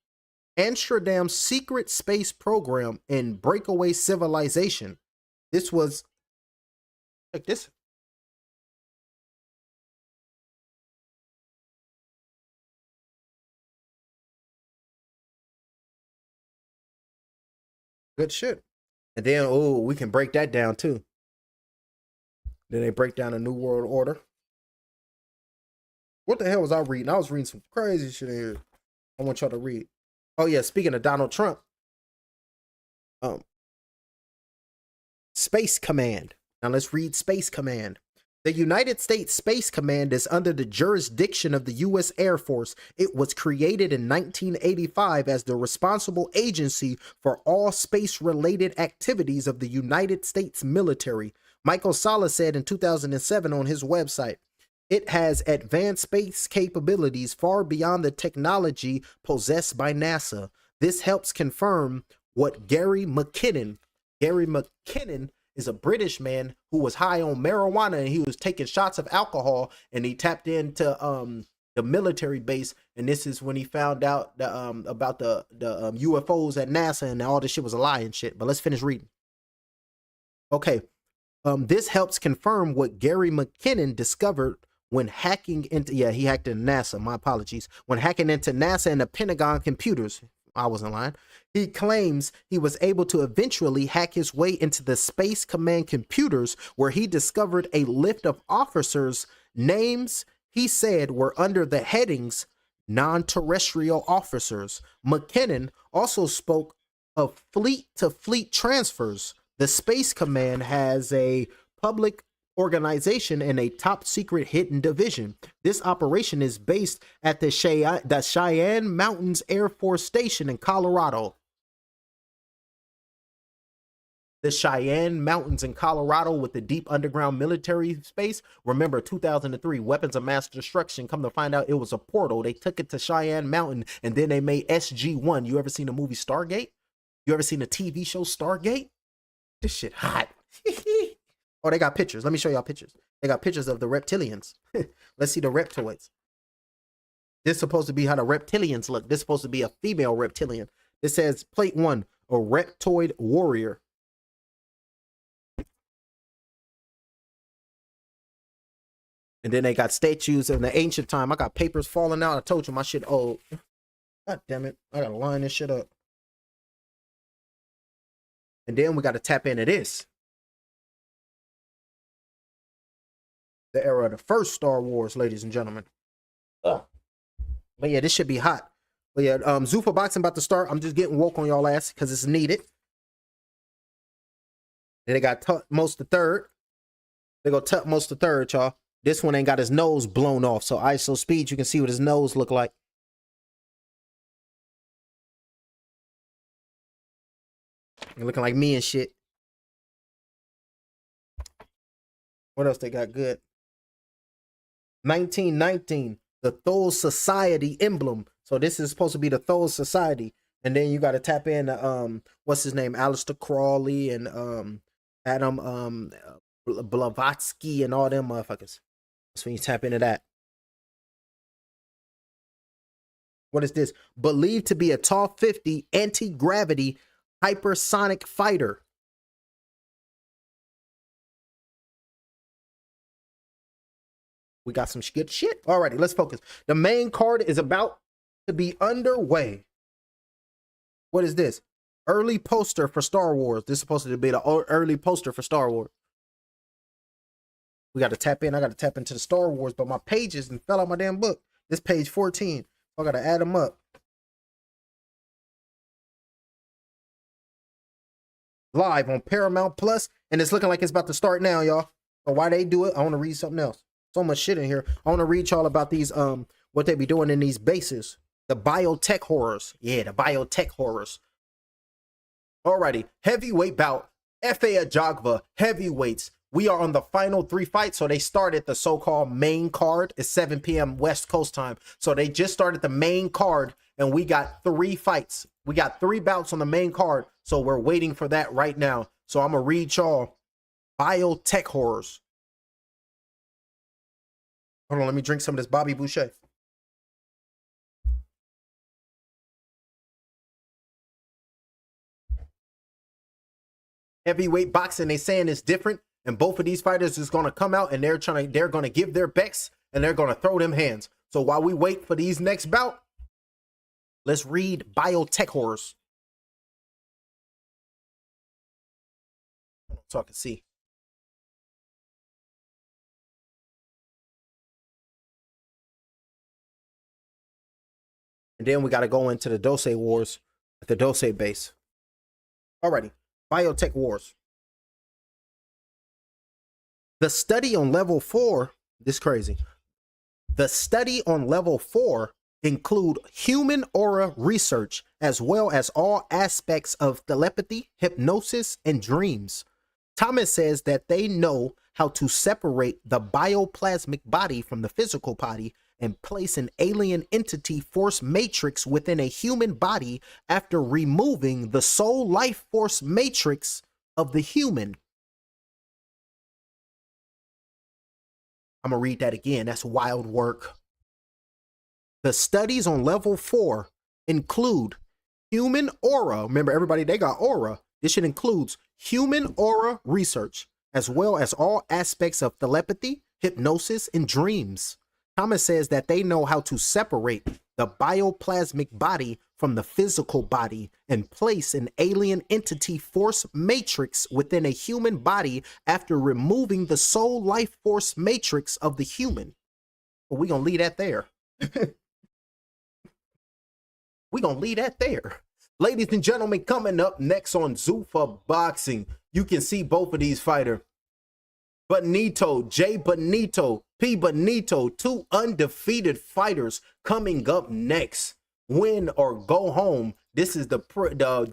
Amsterdam's secret space program in breakaway civilization. This was like this. Good shit. And then, oh, we can break that down too. Then they break down a New World Order. What the hell was I reading? I was reading some crazy shit in here. I want y'all to read. Oh yeah, speaking of Donald Trump. Space Command. Now let's read Space Command. The United States Space Command is under the jurisdiction of the U.S. Air Force. It was created in 1985 as the responsible agency for all space-related activities of the United States military. Michael Salla said in 2007 on his website, "It has advanced space capabilities far beyond the technology possessed by NASA. This helps confirm what Gary McKinnon is a British man who was high on marijuana and he was taking shots of alcohol and he tapped into the military base, and this is when he found out about the UFOs at NASA and all this shit was a lie and shit." But let's finish reading. Okay. This helps confirm what Gary McKinnon discovered when hacking into, yeah, he hacked into NASA, my apologies. When hacking into NASA and the Pentagon computers, I wasn't lying. He claims he was able to eventually hack his way into the Space Command computers where he discovered a list of officers' names he said were under the headings non-terrestrial officers. McKinnon also spoke of fleet-to-fleet transfers. The Space Command has a public organization and a top secret hidden division. This operation is based at the Cheyenne Mountains Air Force Station in Colorado. The Cheyenne Mountains in Colorado with the deep underground military space. Remember 2003, weapons of mass destruction. Come to find out it was a portal. They took it to Cheyenne Mountain and then they made SG-1. You ever seen the movie Stargate? You ever seen the TV show Stargate? This shit hot. Oh, they got pictures. Let me show y'all pictures. They got pictures of the reptilians. Let's see the reptoids. This is supposed to be how the reptilians look. This is supposed to be a female reptilian. It says plate 1, a reptoid warrior. And then they got statues in the ancient time. I got papers falling out. I told you my shit old. God damn it. I gotta line this shit up. And then we got to tap into this. The era of the first Star Wars, ladies and gentlemen. But yeah, this should be hot. But yeah, Zuffa boxing about to start. I'm just getting woke on y'all ass because it's needed. Then they got Tutmost the Third. They go Tutmost the Third, y'all. This one ain't got his nose blown off. So ISO speed, you can see what his nose look like. You're looking like me and shit. What else they got good? 1919, the Thule Society emblem. So this is supposed to be the Thule Society. And then you got to tap in what's his name? Aleister Crowley and Adam Blavatsky and all them motherfuckers. That's when you tap into that. What is this? Believed to be a TOF 50 anti-gravity hypersonic fighter. We got some good shit. Alrighty, let's focus. The main card is about to be underway. What is this? Early poster for Star Wars. This is supposed to be the early poster for Star Wars. We got to tap in. I got to tap into the Star Wars, but my pages and fell out my damn book. This page 14. I got to add them up. Live on Paramount Plus, and it's looking like it's about to start now, y'all. So why they do it, I want to read something else. So much shit in here. I want to read y'all about these, what they be doing in these bases. The biotech horrors. Yeah, the biotech horrors. Alrighty, heavyweight bout. F.A. Ajagba, heavyweights. We are on the final 3 fights, so they started the so-called main card. It's 7 p.m. West Coast time. So they just started the main card, and we got 3 fights. We got 3 bouts on the main card, so we're waiting for that right now. So I'm going to read y'all biotech horrors. Hold on, let me drink some of this Bobby Boucher. Heavyweight boxing, they saying it's different, and both of these fighters is going to come out and they're going to give their best and they're going to throw them hands. So while we wait for these next bout, let's read biotech horrors. So I can see. And then we got to go into the Dose Wars at the Dose base. Alrighty. Biotech Wars. The study on level 4, this crazy. The study on level 4 include human aura research, as well as all aspects of telepathy, hypnosis, and dreams. Thomas says that they know how to separate the bioplasmic body from the physical body and place an alien entity force matrix within a human body after removing the soul life force matrix of the human. I'm going to read that again. That's wild work. The studies on level 4 include human aura. Remember, everybody, they got aura. This shit includes human aura research, as well as all aspects of telepathy, hypnosis, and dreams. Thomas says that they know how to separate the bioplasmic body from the physical body and place an alien entity force matrix within a human body after removing the soul life force matrix of the human. Well, we're going to leave that there. We're going to leave that there. Ladies and gentlemen, coming up next on Zuffa Boxing, you can see both of these fighters. Benito, Jay Benito, P. Benito, 2 undefeated fighters coming up next. Win or go home. This is the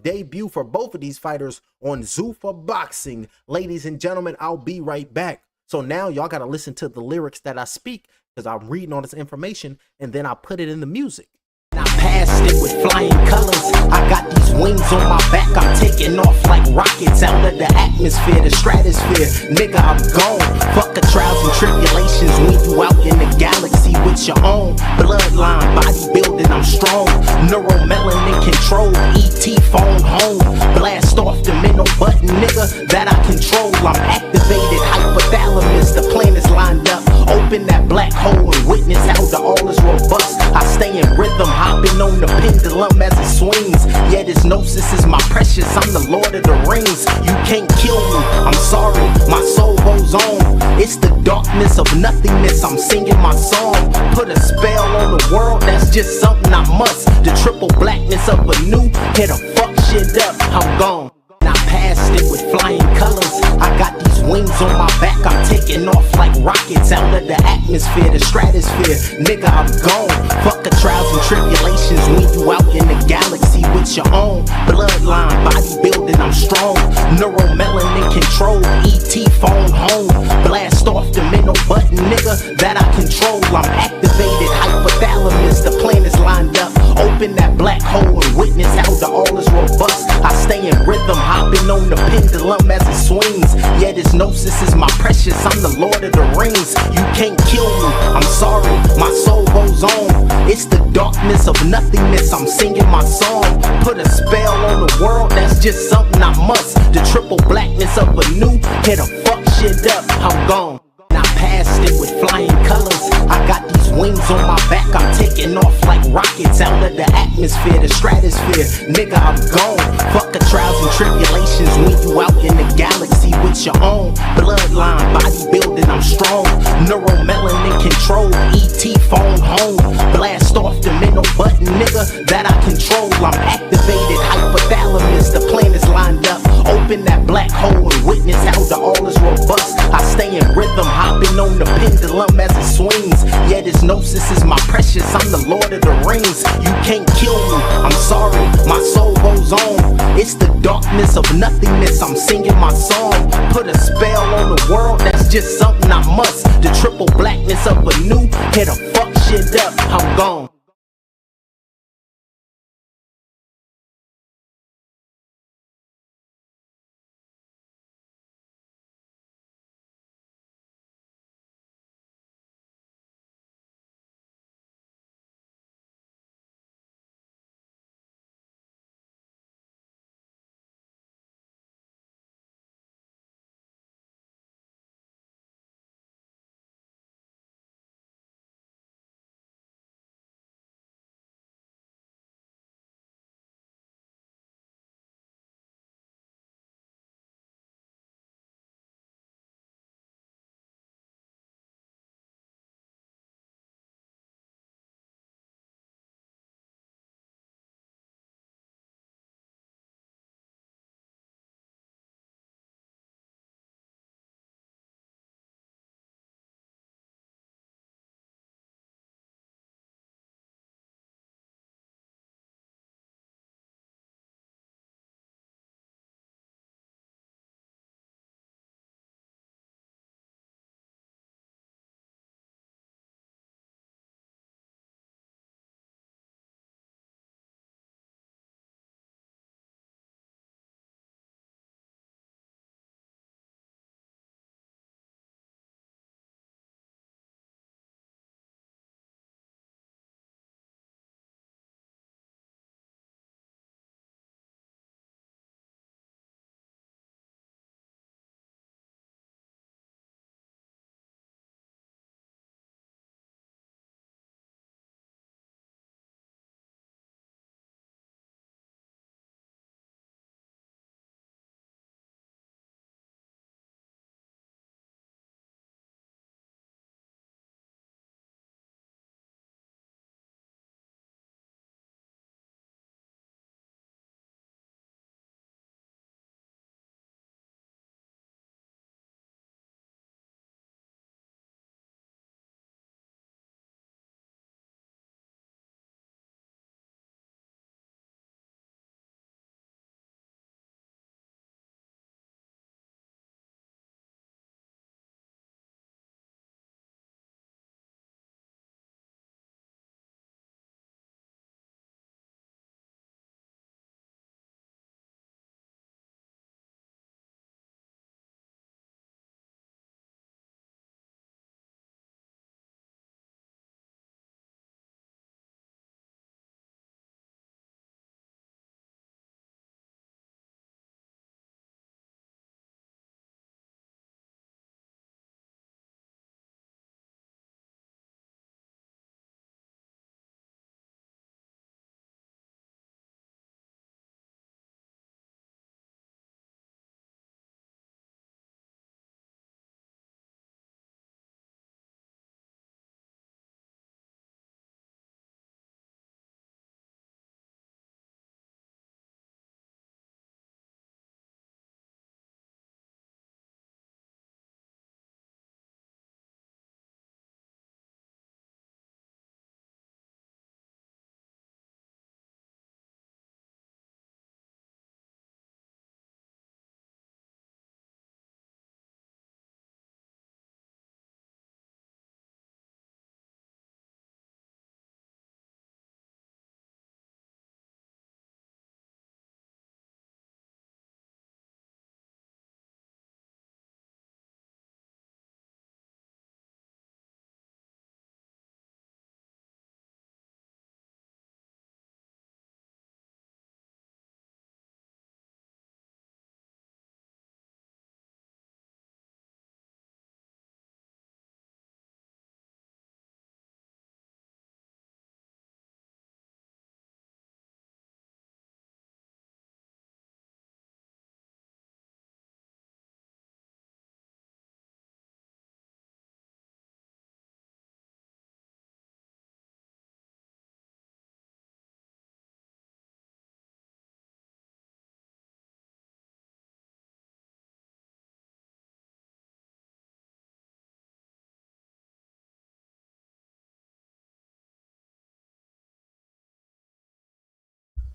debut for both of these fighters on Zuffa Boxing. Ladies and gentlemen, I'll be right back. So now y'all got to listen to the lyrics that I speak, because I'm reading all this information and then I put it in the music. I passed it with flying colors. I got these wings on my back. I'm taking off like rockets out of the atmosphere, the stratosphere. Nigga, I'm gone. Fuck the trials and tribulations when you out in the galaxy with your own bloodline, bodybuilding. I'm strong. Neuromelanin control. ET phone home. Blast off the middle button, nigga, that I control. I'm activated. Hypothalamus. The plan is lined up. Open that black hole and witness how the all is robust. I stay in rhythm. Hopping on the pendulum as it swings. Yeah, this gnosis is my precious. I'm the Lord of the Rings. You can't kill me. I'm sorry. My soul goes on. It's the darkness of nothingness. I'm singing my song. Put a spell on the world. That's just something I must. The triple blackness of a new. Hit a fuck shit up. I'm gone. I passed it with flying colors. I got these wings on my back. I'm taking off like rockets out of the atmosphere, the stratosphere. Nigga, I'm gone. Fuck the trials and tribulations when you out in the galaxy with your own bloodline, bodybuilding. I'm strong. Neuromelanin control. ET phone home. Blast off the middle button, nigga, that I control. I'm activated. Hypothalamus. The plan is lined up. Open that black hole and witness how the all is robust. I stay in rhythm. Hopping on the pendulum as it swings. Yeah, this gnosis is my precious. I'm the Lord of the Rings. You can't kill me. I'm sorry. My soul goes on. It's the darkness of nothingness. I'm singing my song. Put a spell on the world. That's just something I must. The triple blackness of a new. Hit a fuck shit up. I'm gone. I passed it with flying colors. I got these wings on my back. I'm taking taking off like rockets out of the atmosphere, the stratosphere. Nigga, I'm gone. Fuck the trials and tribulations when you out in the galaxy with your own bloodline, bodybuilding, I'm strong. Neuromelanin control, ET phone home. Blast off the mental button, nigga, that I control. I'm activated, hypothalamus, the plan is lined up. Open that black hole and witness how the all is robust. I stay in rhythm, hopping on the pendulum as it swings. Yeah, this gnosis is my precious, I'm the Lord of the Rings. You can't kill me, I'm sorry, my soul goes on. It's the darkness of nothingness, I'm singing my song. Put a spell on the world, that's just something I must. The triple blackness of a new, hit a fuck shit up, I'm gone.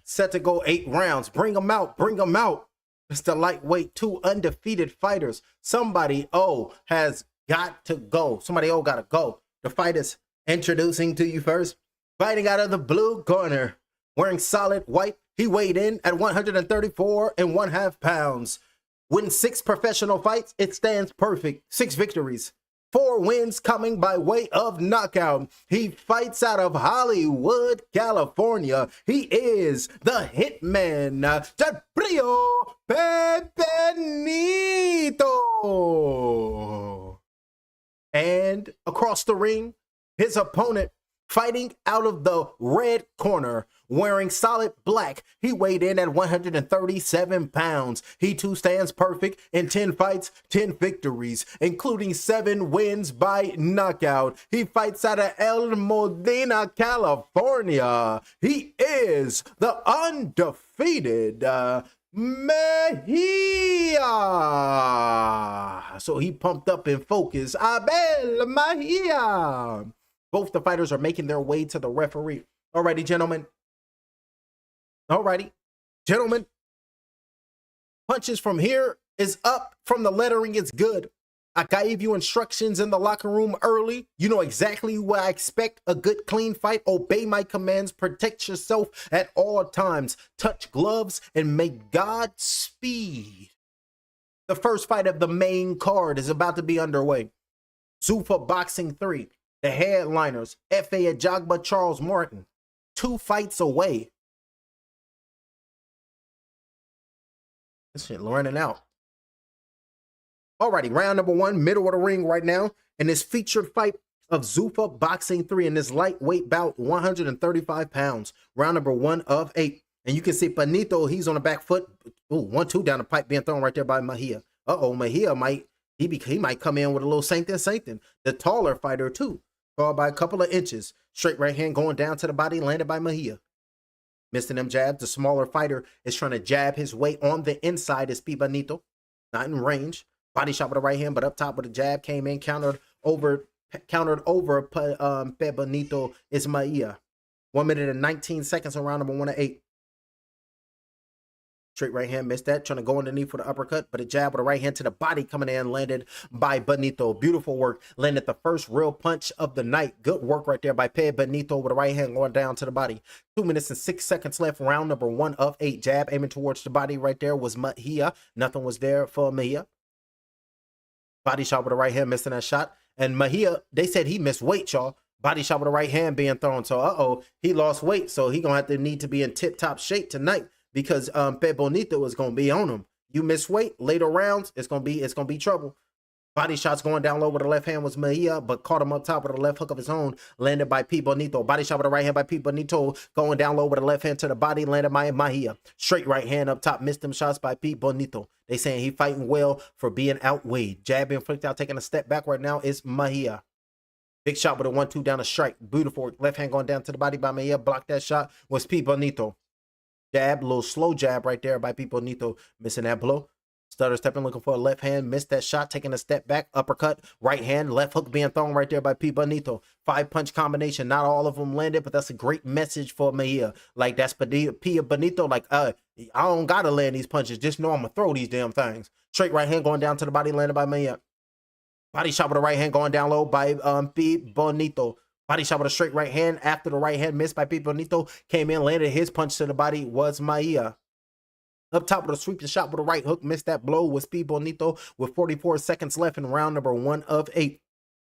set to go 8 rounds. Bring them out. Bring them out. It's the lightweight, 2 undefeated fighters. Somebody has got to go. Somebody got to go. The fight is introducing to you first. Fighting out of the blue corner, wearing solid white. He weighed in at 134.5 pounds. Win 6 professional fights. It stands perfect. 6 victories. 4 wins coming by way of knockout. He fights out of Hollywood, California. He is the Hitman, Jabrio Benito. And across the ring, his opponent, fighting out of the red corner, wearing solid black. He weighed in at 137 pounds. He too stands perfect in 10 fights, 10 victories, including 7 wins by knockout. He fights out of El Modena, California. He is the undefeated Mejia. So he pumped up in focus. Abel Mejia. Both the fighters are making their way to the referee. Alrighty, gentlemen. Alrighty, gentlemen. Punches from here is up. From the lettering, it's good. I gave you instructions in the locker room early. You know exactly what I expect. A good, clean fight. Obey my commands. Protect yourself at all times. Touch gloves and may God speed. The first fight of the main card is about to be underway. Zuffa Boxing 3. The headliners, F.A. Ajagba, Charles Martin, 2 fights away. This shit learning out. Alrighty, round number 1, middle of the ring right now. In this featured fight of Zuffa Boxing 3 in this lightweight bout, 135 pounds. Round number 1 of 8. And you can see Benito, he's on the back foot. Ooh, 1-2 down the pipe being thrown right there by Mejia. Mejia might come in with a little something. The taller fighter too. Called by a couple of inches. Straight right hand going down to the body, landed by Mejia. Missing them jabs. The smaller fighter is trying to jab his way on the inside is P. Benito. Not in range. Body shot with the right hand, but up top with a jab. Came in, countered over P. Benito is Mejia. 1 minute and 19 seconds on round number 1 of 8. Straight right hand, missed that. Trying to go underneath for the uppercut, but a jab with a right hand to the body coming in, landed by Benito. Beautiful work. Landed the first real punch of the night. Good work right there by P. Benito with a right hand going down to the body. 2 minutes and 6 seconds left. Round number 1 of 8. Jab aiming towards the body right there was Mejia. Nothing was there for Mejia. Body shot with a right hand, missing that shot. And Mejia, they said he missed weight, y'all. Body shot with a right hand being thrown. So, he lost weight. So he going to need to be in tip-top shape tonight. Because Pe Bonito is gonna be on him. You miss weight later rounds, it's gonna be trouble. Body shots going down low with the left hand was Mejia, but caught him up top with a left hook of his own, landed by P. Bonito. Body shot with the right hand by P. Bonito, going down low with the left hand to the body, landed by Mejia. Straight right hand up top, missed them shots by P. Bonito. They saying he fighting well for being outweighed. Jab being flicked out, taking a step back right now is Mejia. Big shot with a 1-2 down the strike. Beautiful left hand going down to the body by Mejia. Blocked that shot was P. Bonito. Jab, little slow jab right there by P. Bonito, missing that blow. Stutter stepping, looking for a left hand, missed that shot, taking a step back, uppercut, right hand, left hook being thrown right there by P. Bonito. 5-punch combination, not all of them landed, but that's a great message for Mejia. Like, that's P. Bonito, like, I don't gotta land these punches, just know I'm gonna throw these damn things. Straight right hand going down to the body, landed by Mejia. Body shot with the right hand going down low by P. Bonito. Body shot with a straight right hand. After the right hand missed by P. Bonito, came in, landed his punch to the body was Mejia. Up top with a sweeping shot with a right hook, missed that blow was P. Bonito with 44 seconds left in round number 1 of 8.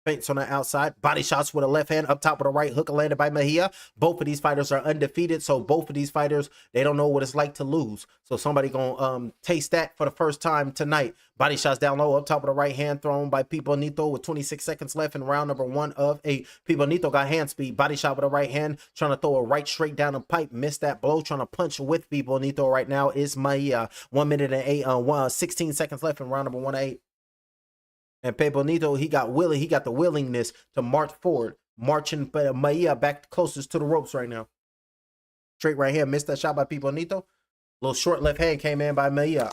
Feints on the outside, body shots with a left hand, up top with a right hook landed by Mejia. Both of these fighters are undefeated, so both of these fighters, they don't know what it's like to lose. So somebody gonna taste that for the first time tonight. Body shots down low, up top with a right hand thrown by P. Bonito with 26 seconds left in round number 1 of 8. P. Bonito got hand speed, body shot with a right hand, trying to throw a right straight down the pipe, missed that blow, trying to punch with P. Bonito right now is Mejia. 1 minute and 16 seconds left in round number 1 of 8. And Pe Bonito, he got the willingness to march forward, marching Mejia back closest to the ropes right now. Straight right hand, missed that shot by Pe Bonito. Little short left hand came in by Mejia.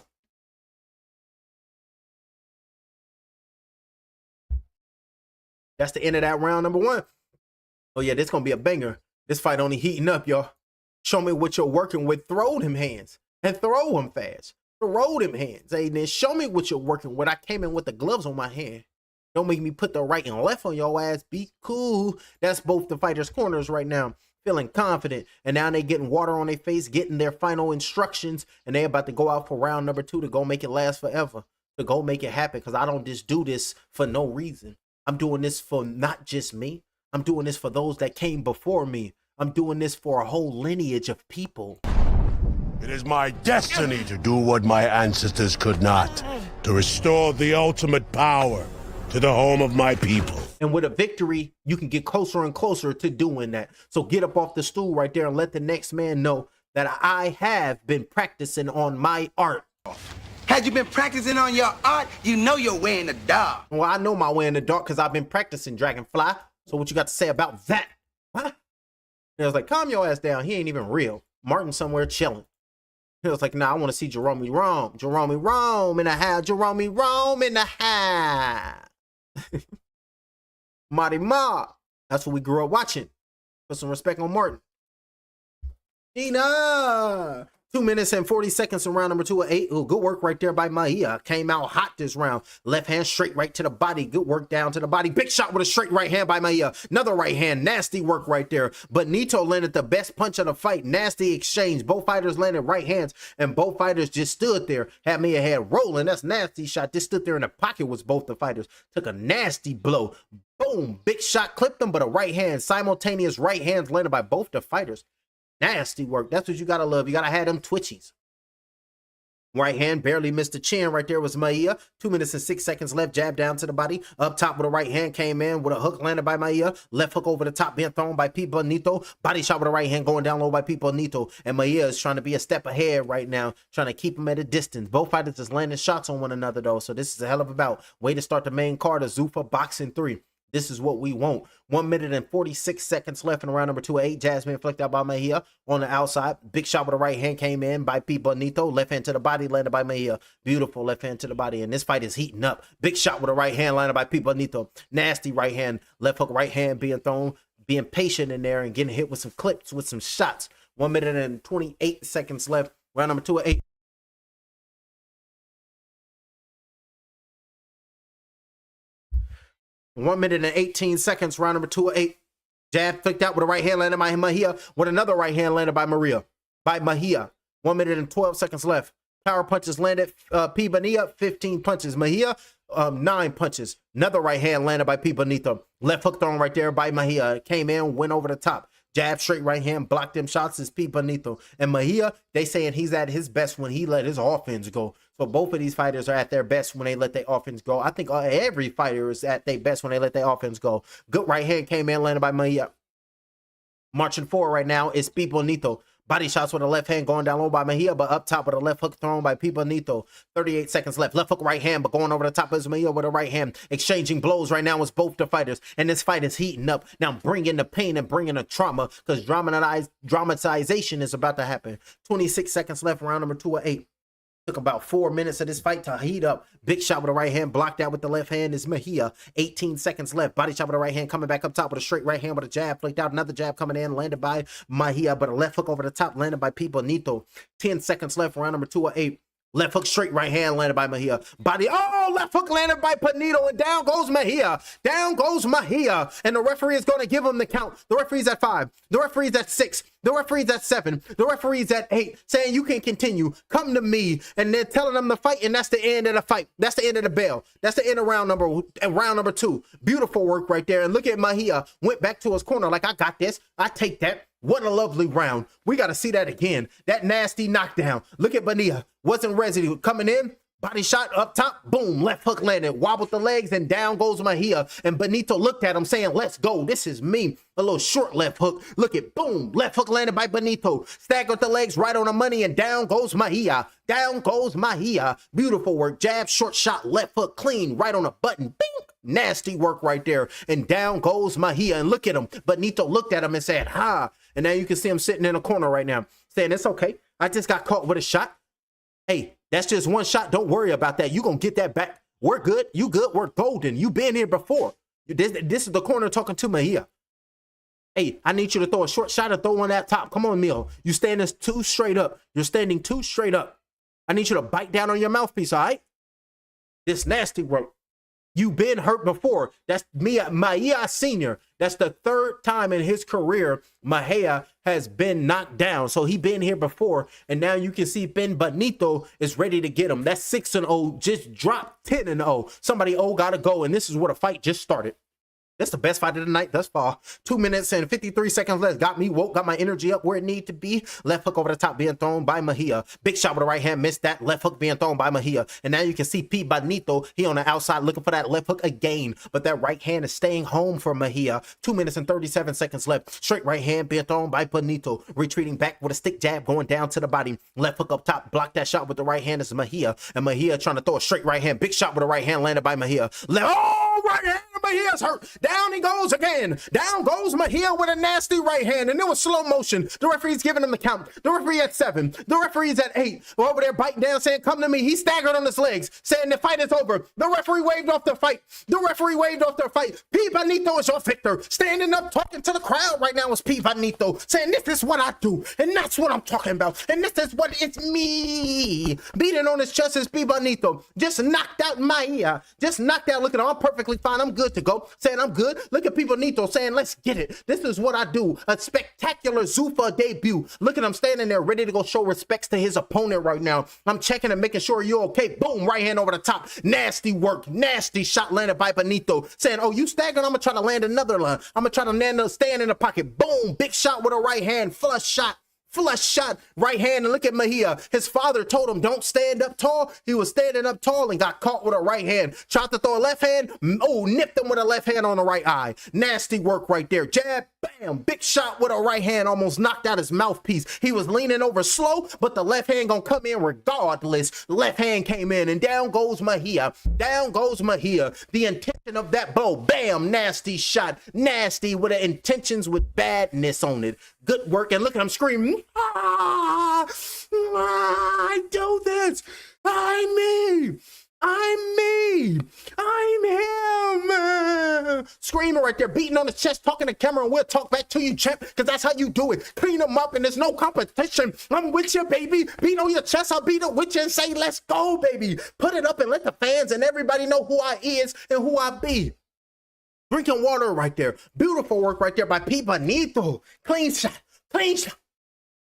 That's the end of that round number 1. Oh yeah, this gonna be a banger. This fight only heating up, y'all. Show me what you're working with. Throw them hands and throw them fast. Throw them hands. Hey, then show me what you're working with. I came in with the gloves on my hand. Don't make me put the right and left on your ass. Be cool. That's both the fighters' corners right now. Feeling confident. And now they getting water on their face, getting their final instructions. And they about to go out for round number 2 to go make it last forever. To go make it happen. Because I don't just do this for no reason. I'm doing this for not just me. I'm doing this for those that came before me. I'm doing this for a whole lineage of people. It is my destiny to do what my ancestors could not, to restore the ultimate power to the home of my people. And with a victory, you can get closer and closer to doing that. So get up off the stool right there and let the next man know that I have been practicing on my art. Had you been practicing on your art, you know your way in the dark. Well, I know my way in the dark because I've been practicing, Dragonfly. So what you got to say about that? Huh? And I was like, calm your ass down. He ain't even real. Martin's somewhere chilling. He was like, nah, I want to see Jerome Rome. Jerome Rome in the house. Jerome Rome in the house. Marty Ma. That's what we grew up watching. Put some respect on Martin. Gina. 2 minutes and 40 seconds in round number 2 of 8. Ooh, good work right there by Mahia. Came out hot this round. Left hand straight right to the body. Good work down to the body. Big shot with a straight right hand by Mahia. Another right hand. Nasty work right there. But Nito landed the best punch of the fight. Nasty exchange. Both fighters landed right hands. And both fighters just stood there. Had Mahia head rolling. That's nasty shot. Just stood there in the pocket was both the fighters. Took a nasty blow. Boom. Big shot. Clipped them, but a right hand. Simultaneous right hands landed by both the fighters. Nasty work. That's what you gotta love. You gotta have them twitchies. Right hand barely missed the chin. Right there was Mahia. 2 minutes and 6 seconds left. Jab down to the body. Up top with a right hand came in with a hook landed by Mahia. Left hook over the top being thrown by P. Bonito. Body shot with a right hand going down low by P. Bonito. And Mahia is trying to be a step ahead right now. Trying to keep him at a distance. Both fighters is landing shots on one another though. So this is a hell of a bout. Way to start the main card of Zuffa Boxing 3. This is what we want. 1 minute and 46 seconds left in round number 2 of 8. Jasmine flicked out by Mahia on the outside. Big shot with a right hand came in by P. Bonito. Left hand to the body landed by Mahia. Beautiful left hand to the body. And this fight is heating up. Big shot with a right hand landed by P. Bonito. Nasty right hand. Left hook right hand being thrown. Being patient in there and getting hit with some clips, with some shots. 1 minute and 28 seconds left. Round number 2 of 8. 1 minute and 18 seconds, round number 2 of 8. Jab flicked out with a right hand landed by Mahia, with another right hand landed by Mahia. 1 minute and 12 seconds left. Power punches landed. P. Bonita, 15 punches. Mahia, 9 punches. Another right hand landed by P. Bonita. Left hook thrown right there by Mahia. Came in, went over the top. Jab straight right hand, blocked them shots is P. Bonito. And Mahia, they saying he's at his best when he let his offense go. So both of these fighters are at their best when they let their offense go. I think every fighter is at their best when they let their offense go. Good right hand came in, landed by Mahia. Marching forward right now is P. Bonito. Body shots with a left hand going down low by Mahia, but up top with a left hook thrown by P. Bonito. 38 seconds left. Left hook right hand, but going over the top is Mahia with a right hand. Exchanging blows right now is both the fighters. And this fight is heating up. Now bringing the pain and bringing the trauma, because dramatization is about to happen. 26 seconds left, round number 2 of 8. Took about 4 minutes of this fight to heat up. Big shot with the right hand, blocked out with the left hand is Mahia. 18 seconds left. Body shot with the right hand, coming back up top with a straight right hand with a jab. Flicked out, another jab coming in, landed by Mahia, but a left hook over the top, landed by P. Bonito. 10 seconds left, round number 2 of 8. Left hook straight right hand landed by Mahia. Body, oh, left hook landed by Bonito, and down goes Mahia. Down goes Mahia. And the referee is going to give him the count. The referee's at 5. The referee's at 6. The referee's at 7. The referee's at 8, saying you can continue. Come to me. And they're telling them to fight, and that's the end of the fight. That's the end of the bell. That's the end of round number 2. Beautiful work right there. And look at Mahia. Went back to his corner like, I got this. I take that. What a lovely round. We got to see that again. That nasty knockdown. Look at Bonilla. Wasn't residue coming in. Body shot up top. Boom. Left hook landed. Wobbled the legs and down goes Mahia. And Bonito looked at him saying, let's go. This is me. A little short left hook. Look at boom. Left hook landed by Bonito. Staggered the legs right on the money and down goes Mahia. Down goes Mahia. Beautiful work. Jab, short shot, left hook, clean, right on a button. Bing. Nasty work right there. And down goes Mahia. And look at him. Bonito looked at him and said, ha. And now you can see him sitting in a corner right now saying, it's okay. I just got caught with a shot. Hey, that's just one shot. Don't worry about that. You're going to get that back. We're good. You good. We're golden. You been here before. This is the corner talking to Mahia. Hey, I need you to throw a short shot and throw one at top. Come on, Mio. You standing too straight up. You're standing too straight up. I need you to bite down on your mouthpiece, all right? This nasty work. You've been hurt before. That's Mahia Sr. That's the third time in his career Mahia has been knocked down. So he been here before, and now you can see Ben Benito is ready to get him. That's 6-0, just dropped 10-0. Somebody gotta go, and this is where the fight just started. That's the best fight of the night thus far. 2 minutes and 53 seconds left. Got me woke, got my energy up where it need to be. Left hook over the top being thrown by Mahia. Big shot with the right hand, missed that. Left hook being thrown by Mahia. And now you can see P. Benito. He on the outside looking for that left hook again. But that right hand is staying home for Mahia. 2 minutes and 37 seconds left. Straight right hand being thrown by Benito. Retreating back with a stick jab going down to the body. Left hook up top. Block that shot with the right hand is Mahia. And Mahia trying to throw a straight right hand. Big shot with the right hand landed by Mahia. Right hand. Mahia's hurt. Down he goes again. Down goes Mahia with a nasty right hand. And it was slow motion. The referee's giving him the count. The referee at 7. The referee's at 8. We're over there biting down saying, come to me. He staggered on his legs saying the fight is over. The referee waved off the fight. The referee waved off their fight. P. Benito is your victor. Standing up talking to the crowd right now is P. Benito saying this is what I do. And that's what I'm talking about. And this is what it's me. Beating on his chest is P. Benito. Just knocked out Mahia. Just knocked out. Look at him. I'm perfectly fine. I'm good to go. Saying I'm good. Look at P. Benito saying, let's get it. This is what I do. A spectacular Zuffa debut. Look at him standing there ready to go show respects to his opponent right now. I'm checking and making sure you're okay. Boom, right hand over the top. Nasty work. Nasty shot landed by Benito. Saying, oh, you staggered? I'm going to try to land another line. I'm going to try to stand in the pocket. Boom, big shot with a right hand. Flush shot. Flush shot, right hand, and look at Mahia. His father told him, don't stand up tall. He was standing up tall and got caught with a right hand. Tried to throw a left hand. Oh, nipped him with a left hand on the right eye. Nasty work right there. Jab, bam, big shot with a right hand. Almost knocked out his mouthpiece. He was leaning over slow, but the left hand gonna come in regardless. Left hand came in, and down goes Mahia. Down goes Mahia. The intention of that blow, bam, nasty shot. Nasty with the intentions with badness on it. Good work, and look at him screaming. I do this. I'm me. I'm me. I'm him. Screaming right there, beating on his chest, talking to camera, and we'll talk back to you, champ, because that's how you do it. Clean them up, and there's no competition. I'm with you, baby. Beat on your chest, I'll beat it with you and say, let's go, baby. Put it up and let the fans and everybody know who I is and who I be. Drinking water right there. Beautiful work right there by P. Benito. Clean shot. Clean shot.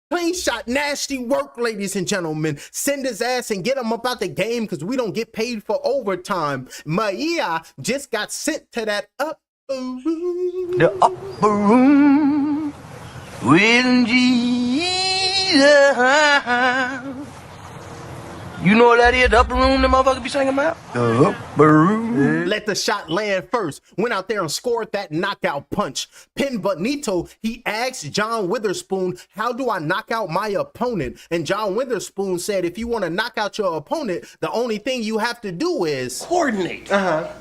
Clean shot. Nasty work, ladies and gentlemen. Send his ass and get him up out the game because we don't get paid for overtime. Mahia just got sent to that upper room. The upper room with Jesus. You know what that is? The upper room the motherfucker be singing about? The upper room. Let the shot land first. Went out there and scored that knockout punch. Pin Benito, he asked John Witherspoon, how do I knock out my opponent? And John Witherspoon said, if you want to knock out your opponent, the only thing you have to do is coordinate.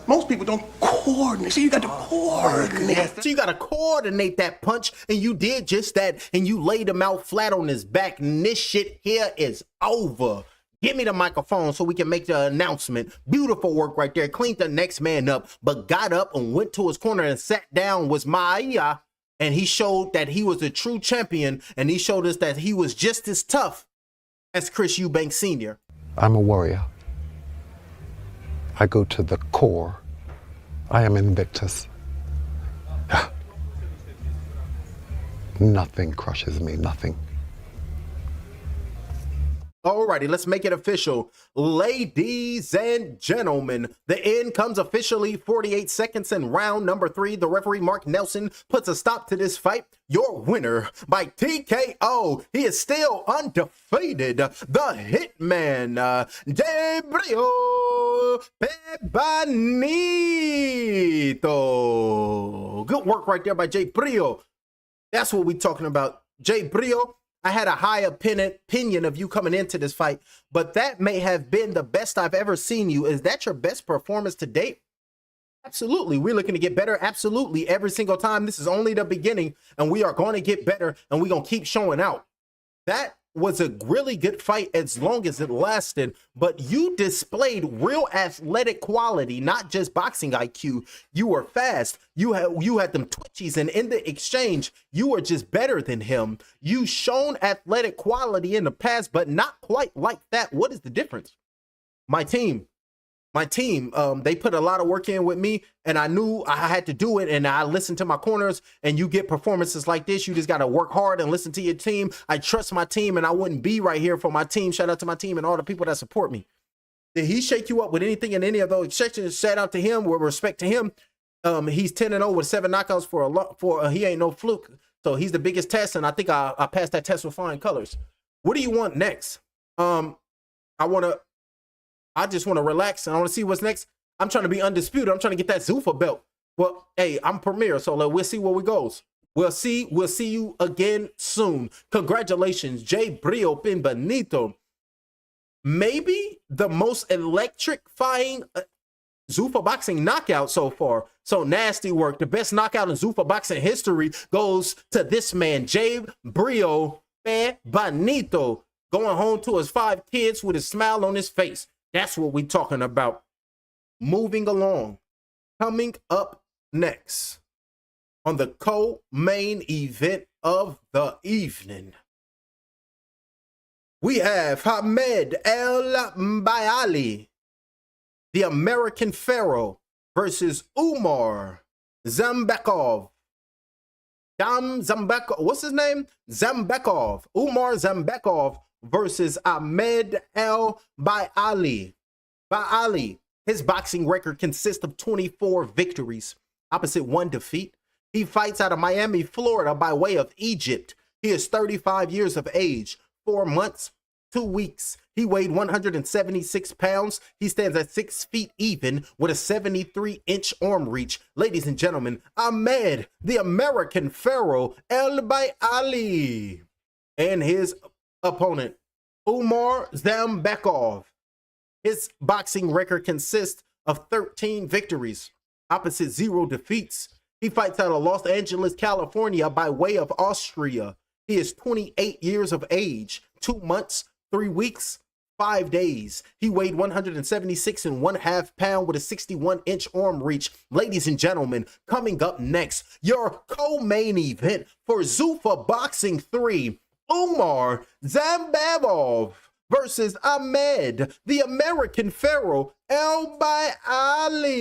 Most people don't coordinate. So you got to coordinate. So you got to coordinate that punch, and you did just that, and you laid him out flat on his back, and this shit here is over. Give me the microphone so we can make the announcement. Beautiful work right there. Cleaned the next man up, but got up and went to his corner and sat down was Mahia, and he showed that he was a true champion, and he showed us that he was just as tough as Chris Eubanks Sr. I'm a warrior. I go to the core. I am Invictus. Nothing crushes me, nothing. Alrighty, let's make it official. Ladies and gentlemen, the end comes officially 48 seconds in round number 3. The referee, Mark Nelson, puts a stop to this fight. Your winner by TKO. He is still undefeated. The Hitman, Gabriel Benito. Good work right there by Jay Brio. That's what we're talking about. Jay Brio. I had a high opinion of you coming into this fight, but that may have been the best I've ever seen you. Is that your best performance to date? Absolutely. We're looking to get better. Absolutely. Every single time. This is only the beginning, and we are going to get better, and we're going to keep showing out. That was a really good fight as long as it lasted, but you displayed real athletic quality, not just boxing IQ. You were fast. You had them twitchies, and in the exchange, you were just better than him. You shown athletic quality in the past, but not quite like that. What is the difference? My team, they put a lot of work in with me, and I knew I had to do it, and I listened to my corners. And you get performances like this, you just got to work hard and listen to your team. I trust my team, and I wouldn't be right here for my team. Shout out to my team and all the people that support me. Did he shake you up with anything in any of those sections? Shout out to him, with respect to him. He's 10-0 with 7 knockouts for he ain't no fluke. So he's the biggest test, and I think I passed that test with flying colors. What do you want next? I just want to relax, and I want to see what's next. I'm trying to be undisputed. I'm trying to get that Zuffa belt. Well, hey, I'm premier, so we'll see where we goes. We'll see you again soon. Congratulations, Jay Brio Benito. Maybe the most electrifying Zuffa boxing knockout so far. So nasty work. The best knockout in Zuffa boxing history goes to this man, Jay Brio Benito, going home to his 5 kids with a smile on his face. That's what we're talking about. Moving along. Coming up next on the co-main event of the evening, we have Hamed El Bayali, the American Pharaoh, versus Umar Zambekov. What's his name? Zambekov. Umar Zambekov versus Ahmed El Bayali. His boxing record consists of 24 victories, opposite 1 defeat. He fights out of Miami, Florida by way of Egypt. He is 35 years of age, 4 months, 2 weeks. He weighed 176 pounds. He stands at 6 feet even with a 73-inch arm reach. Ladies and gentlemen, Ahmed, the American Pharaoh, El Bayali, and his opponent, Umar Zambekov. His boxing record consists of 13 victories, opposite 0 defeats. He fights out of Los Angeles, California by way of Austria. He is 28 years of age, 2 months, 3 weeks, 5 days. He weighed 176.5 pounds with a 61-inch arm reach. Ladies and gentlemen, coming up next, your co-main event for Zuffa Boxing 3, Umar Zambekov versus Ahmed, the American Pharaoh, El Bayali.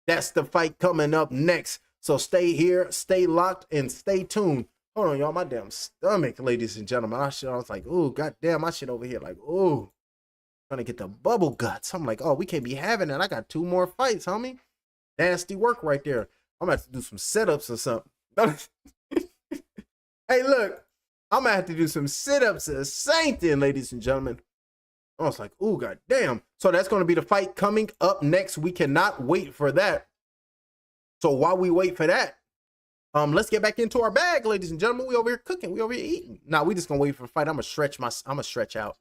That's the fight coming up next. So stay here, stay locked, and stay tuned. Hold on, y'all. My damn stomach, ladies and gentlemen. I was like, ooh, goddamn, my shit over here, like, ooh, trying to get the bubble guts. I'm like, oh, we can't be having that. I got 2 more fights, homie. Nasty work right there. I'm gonna have to do some sit-ups or something. Hey, look. I'm gonna have to do some sit-ups or something, ladies and gentlemen. I was like, ooh, goddamn. So that's gonna be the fight coming up next. We cannot wait for that. So while we wait for that, let's get back into our bag, ladies and gentlemen. We over here cooking. We over here eating. Nah, we just gonna wait for the fight. I'm gonna stretch out.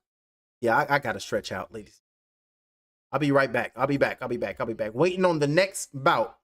Yeah, I gotta stretch out, ladies. I'll be right back. I'll be back. Waiting on the next bout.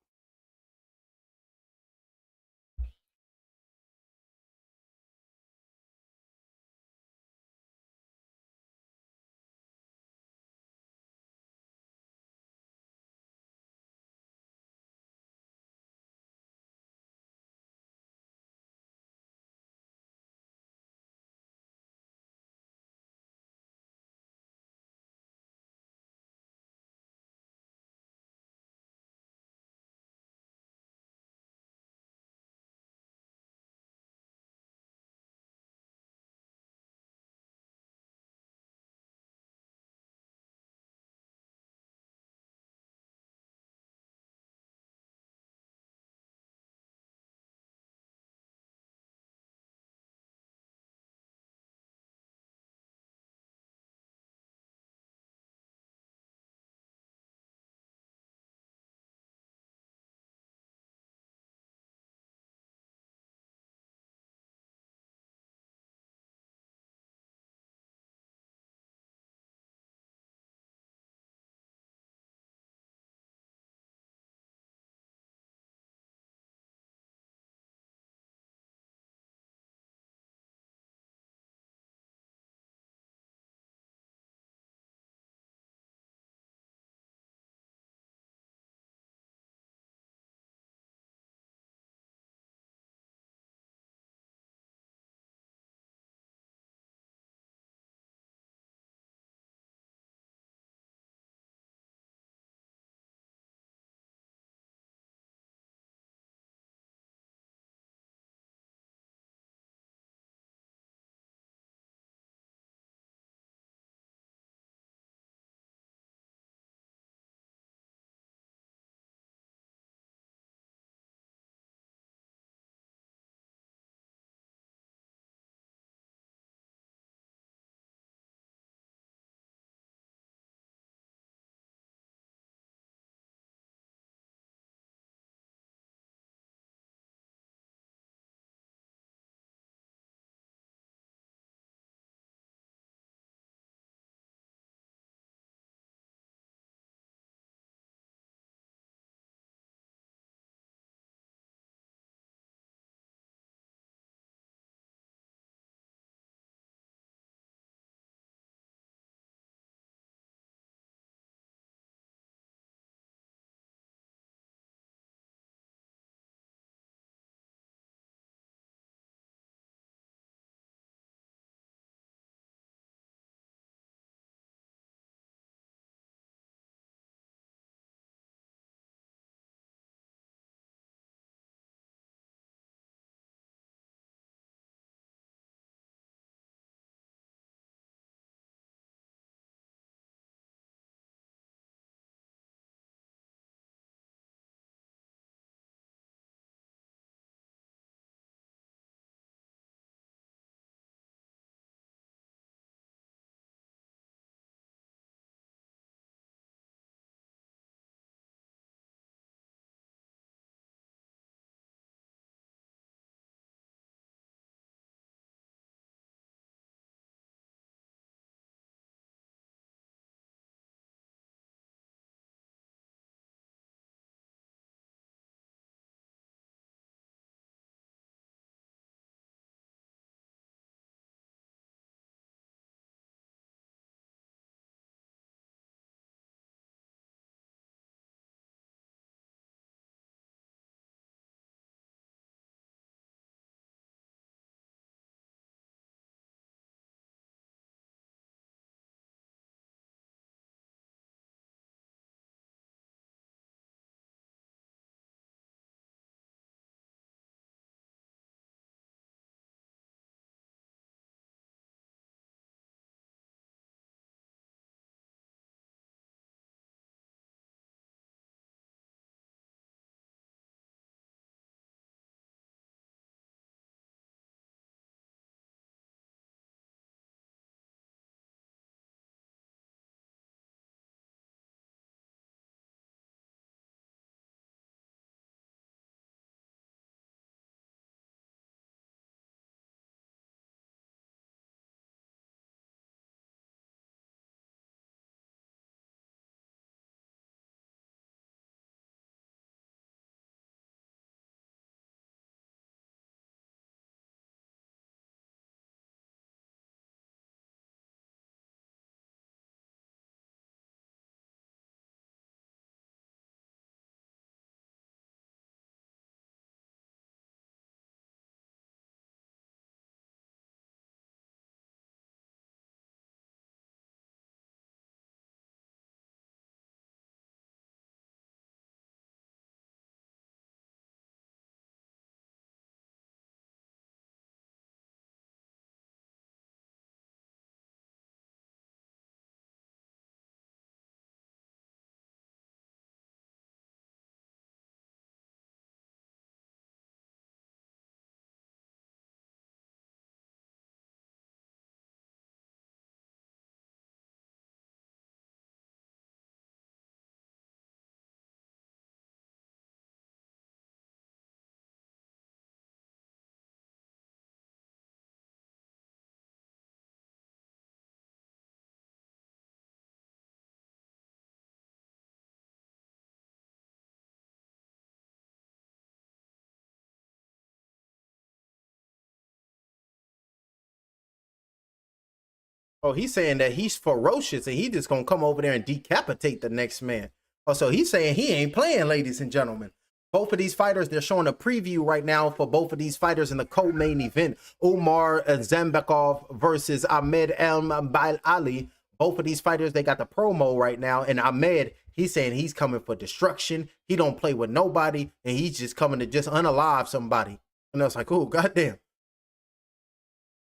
Oh, he's saying that he's ferocious and he just gonna come over there and decapitate the next man. Oh, so he's saying he ain't playing, ladies and gentlemen. Both of these fighters, they're showing a preview right now for both of these fighters in the co-main event. Umar Zambekov versus Ahmed Ali. Both of these fighters, they got the promo right now. And Ahmed, he's saying he's coming for destruction. He don't play with nobody. And he's just coming to just unalive somebody. And I was like, oh, goddamn.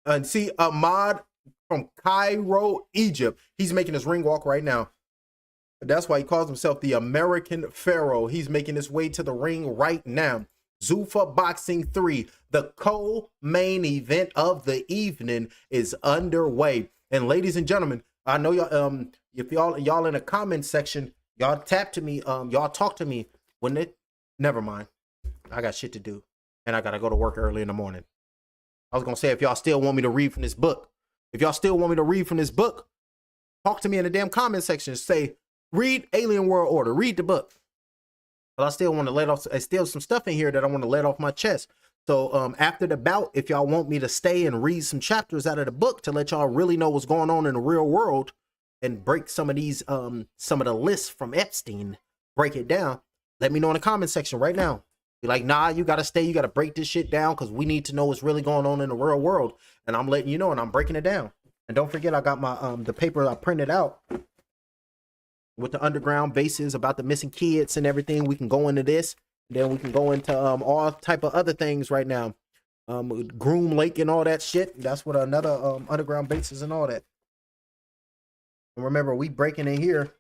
And see, Ahmad from Cairo, Egypt. He's making his ring walk right now. That's why he calls himself the American Pharaoh. He's making his way to the ring right now. Zuffa Boxing 3, the co-main event of the evening, is underway. And ladies and gentlemen, I know y'all, if y'all in the comment section, y'all tap to me, y'all talk to me, wouldn't it? Never mind. I got shit to do. And I gotta go to work early in the morning. I was gonna say, if y'all still want me to read from this book, talk to me in the damn comment section. Say, read Alien World Order, read the book. But I still want to let off, still some stuff in here that I want to let off my chest. So after the bout, if y'all want me to stay and read some chapters out of the book to let y'all really know what's going on in the real world and break some of these, some of the lists from Epstein, break it down, let me know in the comment section right now. Be like, nah, you got to stay. You got to break this shit down because we need to know what's really going on in the real world. And I'm letting you know, and I'm breaking it down. And don't forget, I got my the paper I printed out with the underground bases about the missing kids and everything. We can go into this. Then we can go into all type of other things right now. Groom Lake and all that shit. That's what another underground bases and all that. And remember, we breaking in here.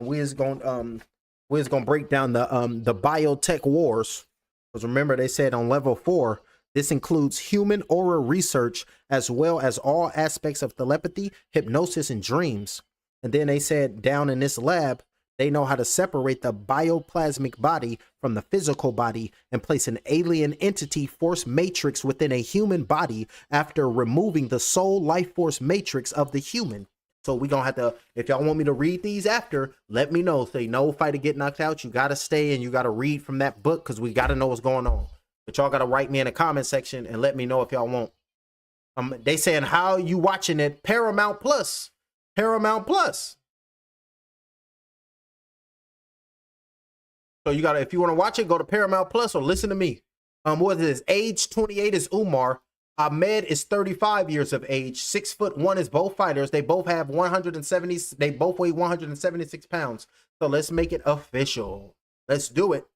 We is going to break down the biotech wars. Because remember, they said on level 4, this includes human aura research as well as all aspects of telepathy, hypnosis, and dreams. And then they said down in this lab, they know how to separate the bioplasmic body from the physical body and place an alien entity force matrix within a human body after removing the soul life force matrix of the human. So we're going to have to, if y'all want me to read these after, let me know. Say no fighter get knocked out. You got to stay and you got to read from that book because we got to know what's going on. But y'all got to write me in the comment section and let me know if y'all want. They saying, how you watching it? Paramount Plus. Paramount Plus. So you got to, if you want to watch it, go to Paramount Plus or listen to me. What is this? Age 28 is Umar. Ahmed is 35 years of age. 6'1" is both fighters. They both have 170. They both weigh 176 pounds. So let's make it official. Let's do it.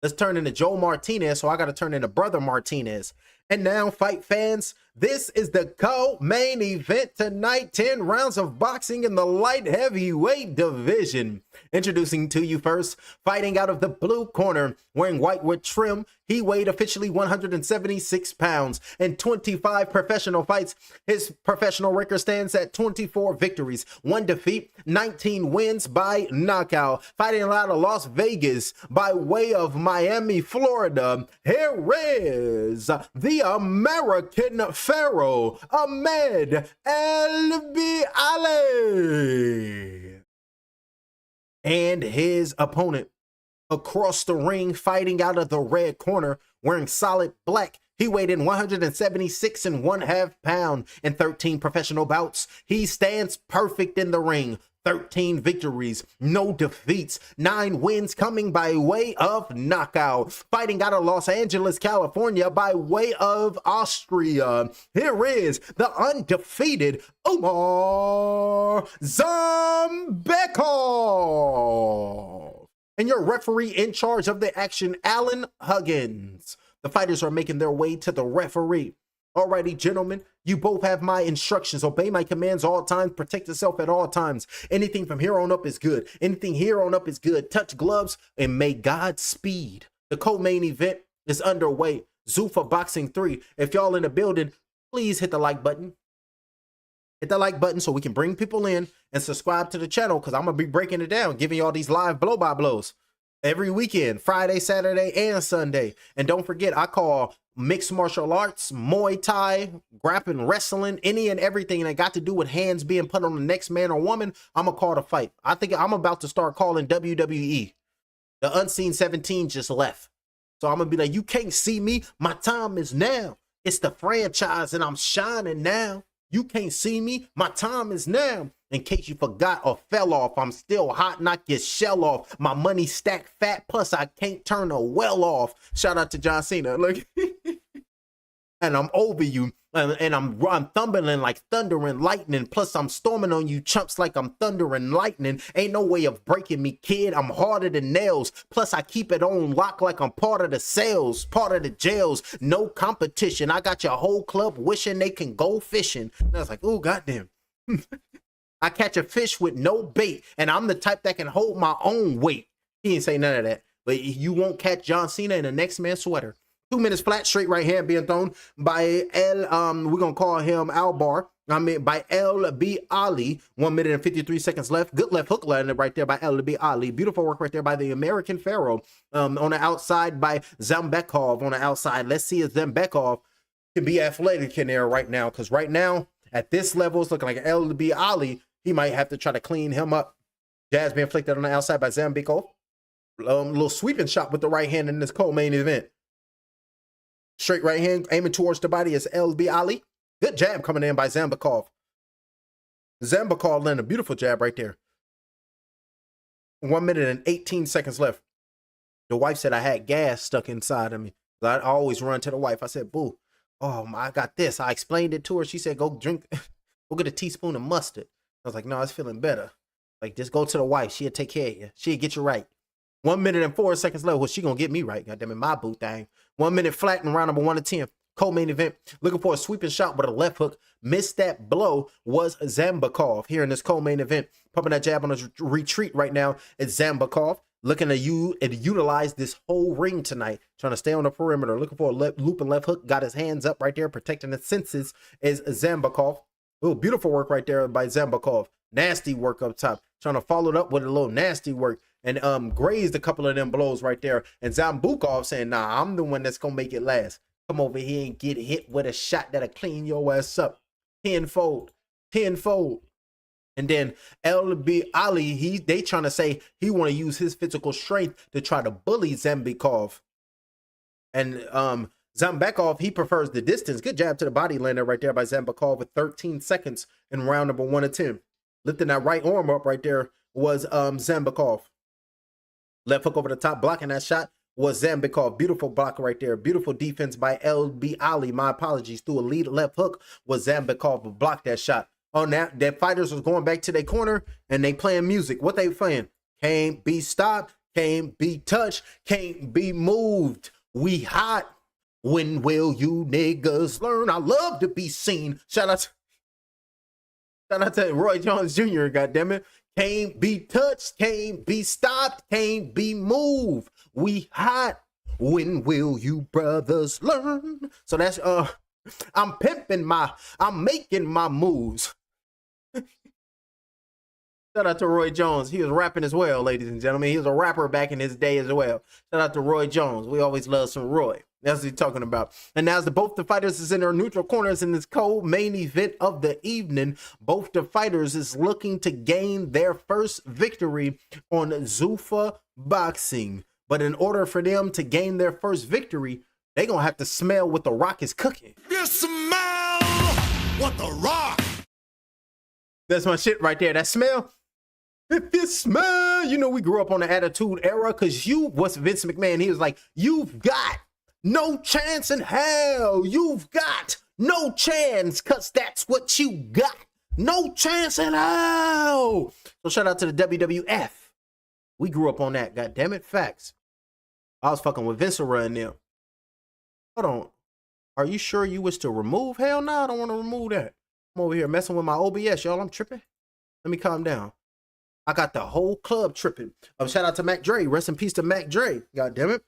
Let's turn into Joe Martinez. So I got to turn into Brother Martinez. And now, fight fans, this is the co-main event tonight. 10 rounds of boxing in the light heavyweight division. Introducing to you first, fighting out of the blue corner, wearing white with trim. He weighed officially 176 pounds and 25 professional fights. His professional record stands at 24 victories, 1 defeat, 19 wins by knockout. Fighting out of Las Vegas by way of Miami, Florida. Here is the American Pharaoh, Ahmed Ali. And his opponent across the ring, fighting out of the red corner, wearing solid black. He weighed in 176 and 1/2 pounds in 13 professional bouts. He stands perfect in the ring. 13 victories, no defeats, 9 wins coming by way of knockout. Fighting out of Los Angeles, California by way of Austria. Here is the undefeated Umar Zambekov. And your referee in charge of the action, Alan Huggins. The fighters are making their way to the referee. Alrighty, gentlemen, you both have my instructions. Obey my commands all times. Protect yourself at all times. Anything from here on up is good. Anything here on up is good. Touch gloves and may God speed. The co-main event is underway. Zuffa Boxing 3. If y'all in the building, please hit the like button. Hit the like button so we can bring people in and subscribe to the channel because I'm going to be breaking it down, giving y'all these live blow-by-blows every weekend, Friday, Saturday, and Sunday. And don't forget, I call mixed martial arts, Muay Thai, grappling, wrestling, any and everything that got to do with hands being put on the next man or woman, I'm going to call the fight. I think I'm about to start calling WWE. The Unseen 17 just left. So I'm going to be like, you can't see me. My time is now. It's the franchise and I'm shining now. You can't see me. My time is now. In case you forgot or fell off, I'm still hot, knock your shell off. My money stacked fat, plus I can't turn a well off. Shout out to John Cena. Look. And I'm over you. And I'm thumbling like thunder and lightning. Plus I'm storming on you chumps like I'm thunder and lightning. Ain't no way of breaking me, kid. I'm harder than nails. Plus I keep it on lock like I'm part of the sales, part of the jails. No competition. I got your whole club wishing they can go fishing. And I was like, oh, goddamn. I catch a fish with no bait. And I'm the type that can hold my own weight. He didn't say none of that. But you won't catch John Cena in the next man's sweater. 2 minutes flat, straight right hand being thrown by we're gonna call him Albar. By LB Ali. 1 minute and 53 seconds left. Good left hook landed right there by LB Ali. Beautiful work right there by the American Pharaoh. On the outside by Zambekov on the outside. Let's see if Zambekov can be athletic in there right now. Because right now, at this level, it's looking like LB Ali. He might have to try to clean him up. Jazz being flicked on the outside by Zambekov. Little sweeping shot with the right hand in this co-main event. Straight right hand aiming towards the body is LB Ali. Good jab coming in by Zambekov. Zambekov landed a beautiful jab right there. 1 minute and 18 seconds left. The wife said I had gas stuck inside of me. I always run to the wife. I said, boo, I got this. I explained it to her. She said, go drink, go get a teaspoon of mustard. I was like, no, it's feeling better. Like, just go to the wife. She'll take care of you. She'll get you right. 1 minute and 4 seconds left. Well, she gonna get me right. Goddamn it, my boo thing. 1 minute flat in round number 1 to 10. Co-main event. Looking for a sweeping shot with a left hook. Missed that blow was Zambekov here in this co-main event. Pumping that jab on his retreat right now. It's Zambekov looking to utilize this whole ring tonight. Trying to stay on the perimeter. Looking for a looping left hook. Got his hands up right there. Protecting his senses is Zambekov. Oh, beautiful work right there by Zambekov. Nasty work up top. Trying to follow it up with a little nasty work. And grazed a couple of them blows right there. And Zambekov saying, nah, I'm the one that's going to make it last. Come over here and get hit with a shot that'll clean your ass up. Tenfold. And then LB Ali, they trying to say he want to use his physical strength to try to bully Zambekov. And Zambekov, he prefers the distance. Good jab to the body lander right there by Zambekov with 13 seconds in round number 1 to 10. Lifting that right arm up right there was Zambekov. Left hook over the top, blocking that shot was Zambekov. Beautiful block right there. Beautiful defense by LB Ali. My apologies. Through a lead left hook was Zambekov, but blocked that shot. On that, their fighters was going back to their corner and they playing music. What they playing? Can't be stopped, can't be touched, can't be moved. We hot. When will you niggas learn? I love to be seen. Shout out to Roy Jones Jr., goddammit. Can't be touched, can't be stopped, can't be moved. We hot. When will you brothers learn? So that's I'm making my moves. Shout out to Roy Jones. He was rapping as well, ladies and gentlemen. He was a rapper back in his day as well. Shout out to Roy Jones. We always love some Roy. That's what he's talking about. And now both the fighters is in their neutral corners in this co-main event of the evening. Both the fighters is looking to gain their first victory on Zuffa Boxing. But in order for them to gain their first victory, they're going to have to smell what The Rock is cooking. You smell what The Rock. That's my shit right there. That smell. If you smell, you know, we grew up on the Attitude Era because what's Vince McMahon? He was like, you've got no chance in hell. You've got no chance because that's what you got. No chance in hell. So shout out to the WWF. We grew up on that. God damn it. Facts. I was fucking with Vince and them. Hold on. Are you sure you wish to remove? Hell no, I don't want to remove that. I'm over here messing with my OBS, y'all. I'm tripping. Let me calm down. I got the whole club tripping. Shout out to Mac Dre. Rest in peace to Mac Dre. God damn it.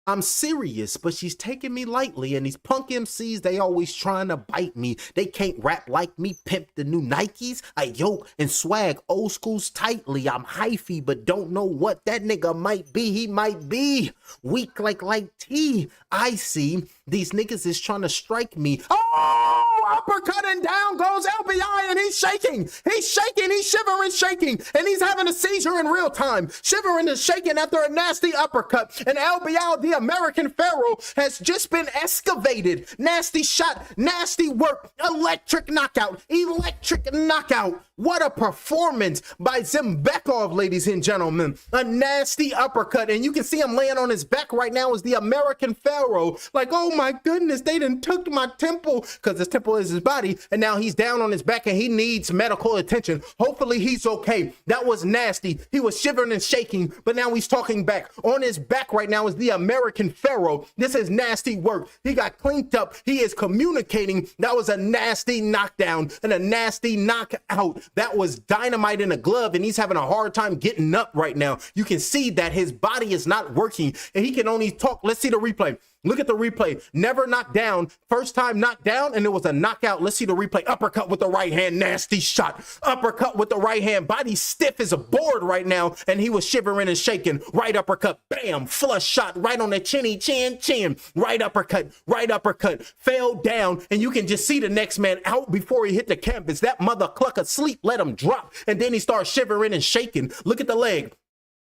I'm serious, but she's taking me lightly. And these punk MCs, they always trying to bite me. They can't rap like me, pimp the new Nikes. I yoke and swag old schools tightly. I'm hyphy, but don't know what that nigga might be. He might be weak like tea. I see these niggas is trying to strike me. Oh, uppercut, and down goes LBI, and he's shaking. He's shaking, he's shivering, shaking, and he's having a seizure in real time, shivering and shaking after a nasty uppercut. And LBI, the American Pharaoh, has just been excavated. Nasty shot, nasty work, electric knockout, electric knockout. What a performance by Zembekov, ladies and gentlemen. A nasty uppercut, and you can see him laying on his back right now as the American Pharaoh. Like, oh my goodness, they done took my temple, because his temple is his body, and now he's down on his back and he needs medical attention. Hopefully he's okay. That was nasty. He was shivering and shaking, but now he's talking back. On his back right now is the American Pharaoh. This is nasty work. He got cleaned up. He is communicating. That was a nasty knockdown and a nasty knockout. That was dynamite in a glove, and he's having a hard time getting up right now. You can see that his body is not working, and he can only talk. Let's see the replay. Look at the replay. Never knocked down. First time knocked down, and it was a knockout. Let's see the replay. Uppercut with the right hand. Nasty shot. Uppercut with the right hand. Body stiff as a board right now, and he was shivering and shaking. Right uppercut. Bam. Flush shot right on the chinny chin. Right uppercut. Right uppercut. Fell down, and you can just see the next man out before he hit the canvas. That mother cluck asleep. Let him drop, and then he starts shivering and shaking. Look at the leg.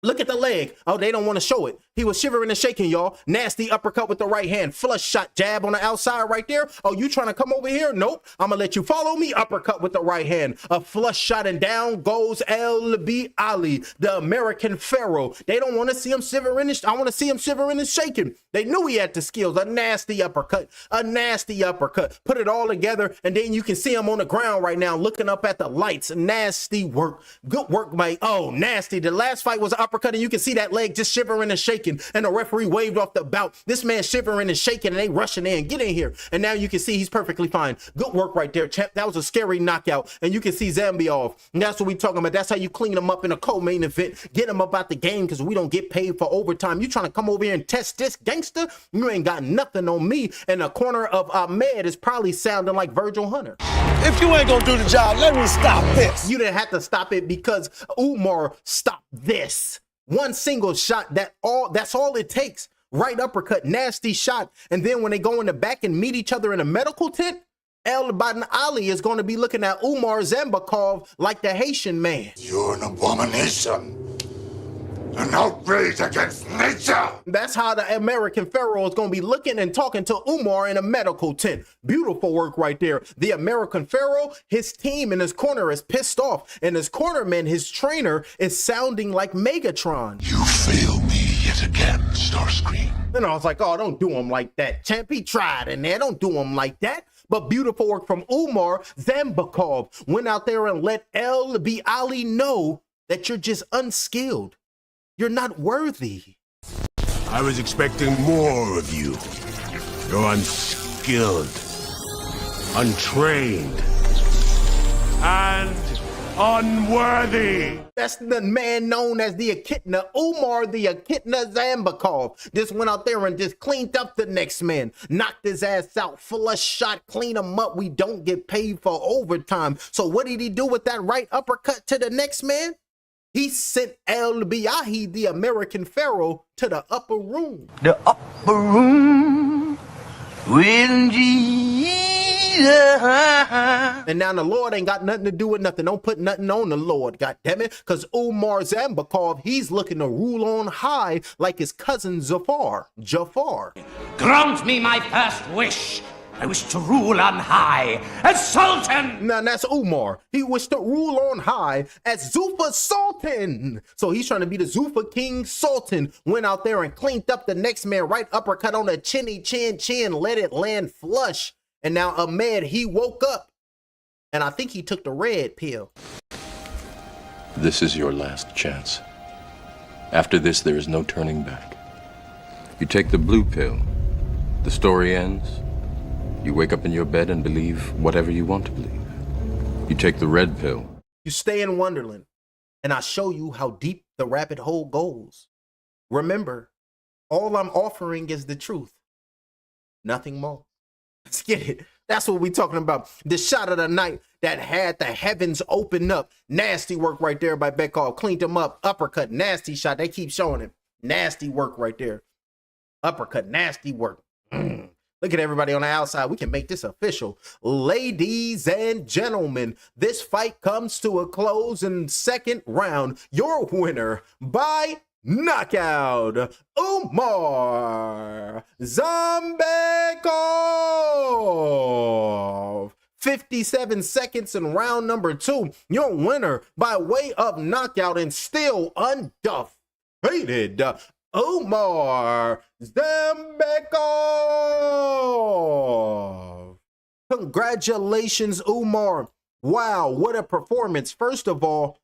Look at the leg. Oh, they don't want to show it. He was shivering and shaking, y'all. Nasty uppercut with the right hand. Flush shot, jab on the outside right there. Oh, you trying to come over here? Nope. I'm going to let you follow me. Uppercut with the right hand. A flush shot, and down goes LB Ali, the American Pharaoh. They don't want to see him shivering. I want to see him shivering and shaking. They knew he had the skills. A nasty uppercut. A nasty uppercut. Put it all together, and then you can see him on the ground right now looking up at the lights. Nasty work. Good work, mate. Oh, nasty. The last fight was an uppercut, and you can see that leg just shivering and shaking, and the referee waved off the bout. This man shivering and shaking, and they rushing in. Get in here. And now you can see he's perfectly fine. Good work right there, champ. That was a scary knockout, and you can see Zambiov. And that's what we talking about. That's how you clean him up in a co-main event. Get him up out the game, because we don't get paid for overtime. You trying to come over here and test this gangster? You ain't got nothing on me. And the corner of Ahmed is probably sounding like Virgil Hunter. If you ain't gonna do the job, let me stop this. You didn't have to stop it, because Umar stopped this. One single shot, that's all it takes. Right uppercut, nasty shot. And then when they go in the back and meet each other in a medical tent, El Baden Ali is going to be looking at Umar Zembekov like the Haitian man. You're an abomination. An outrage against nature. That's how the American Pharaoh is going to be looking and talking to Umar in a medical tent. Beautiful work right there. The American Pharaoh, his team in his corner is pissed off. And his cornerman, his trainer, is sounding like Megatron. You fail me yet again, Starscream. And I was like, oh, don't do him like that, champ. He tried in there. Don't do him like that. But beautiful work from Umar Zembekov. Went out there and let LB Ali know that you're just unskilled. You're not worthy. I was expecting more of you. You're unskilled, untrained, and unworthy. That's the man known as the Echidna, Umar the Echidna Zembekov. Just went out there and just cleaned up the next man. Knocked his ass out, flush shot, clean him up. We don't get paid for overtime. So what did he do with that right uppercut to the next man? He sent El-Biyahi, the American Pharaoh, to the upper room. The upper room with Jesus. And now the Lord ain't got nothing to do with nothing. Don't put nothing on the Lord, goddammit. Because Umar Zembekov, he's looking to rule on high like his cousin Jafar. Grant me my first wish. I wish to rule on high as Sultan. Now that's Umar. He wished to rule on high as Zuffa Sultan. So he's trying to be the Zuffa King Sultan. Went out there and cleaned up the next man. Right uppercut on the chinny chin. Let it land flush. And now Ahmed, he woke up. And I think he took the red pill. This is your last chance. After this, there is no turning back. You take the blue pill. The story ends. You wake up in your bed and believe whatever you want to believe. You take the red pill. You stay in Wonderland, and I show you how deep the rabbit hole goes. Remember, all I'm offering is the truth. Nothing more. Let's get it. That's what we're talking about. The shot of the night that had the heavens open up. Nasty work right there by Bekov. Cleaned him up. Uppercut. Nasty shot. They keep showing him. Nasty work right there. Uppercut. Nasty work. Look at everybody on the outside. We can make this official. Ladies and gentlemen, this fight comes to a close in second round. Your winner by knockout, Umar Zambekov. 57 seconds in round number 2. Your winner by way of knockout and still undefeated, Umar Zambekov. Congratulations, Umar. Wow, what a performance. First of all,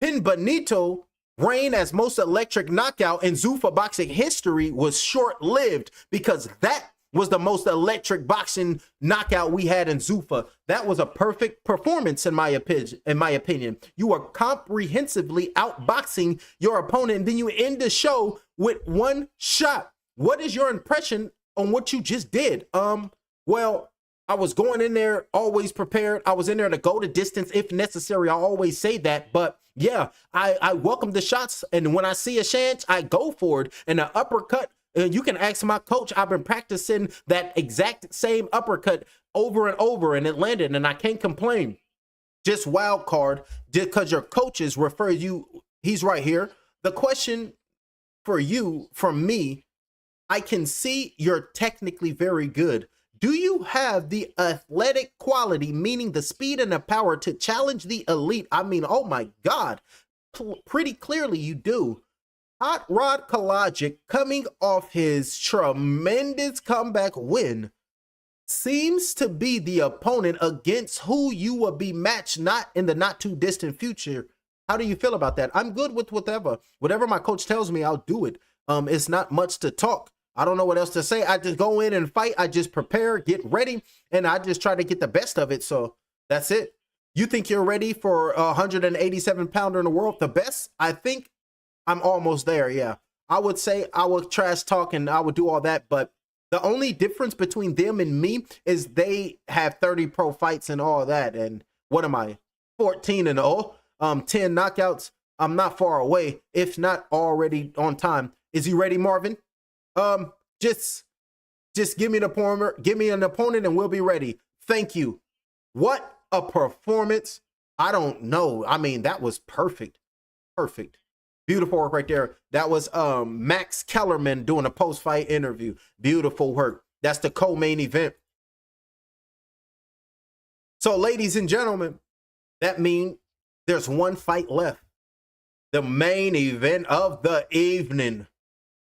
Benito reign as most electric knockout in Zuffa boxing history was short-lived because that was the most electric boxing knockout we had in Zuffa. That was a perfect performance in my opinion. You are comprehensively outboxing your opponent, and then you end the show with one shot. What is your impression on what you just did? Well, I was going in there always prepared. I was in there to go the distance if necessary. I always say that, but yeah, I welcome the shots, and when I see a chance, I go for it. And the uppercut, you can ask my coach. I've been practicing that exact same uppercut over and over, and it landed, and I can't complain. Just wild card, just because your coaches refer you. He's right here. The question for you, from me, I can see you're technically very good. Do you have the athletic quality, meaning the speed and the power to challenge the elite? I mean, oh my God, pretty clearly you do. Hot Rod Kalajic, coming off his tremendous comeback win, seems to be the opponent against who you will be matched not in the not too distant future. How do you feel about that? I'm good with whatever my coach tells me, I'll do it. It's not much to talk. I don't know what else to say. I just go in and fight. I just prepare, get ready, and I just try to get the best of it. So that's it. You think you're ready for a 187-pounder in the world? The best? I think I'm almost there, yeah. I would say I would trash talk and I would do all that, but the only difference between them and me is they have 30 pro fights and all that. And what am I? 14-0, 10 knockouts. I'm not far away, if not already on time. Is he ready, Marvin? Just give me an opponent and we'll be ready. Thank you. What a performance. I don't know. I mean, that was perfect. Perfect. Beautiful work right there. That was Max Kellerman doing a post-fight interview. Beautiful work. That's the co-main event. So, ladies and gentlemen, that means there's one fight left. The main event of the evening.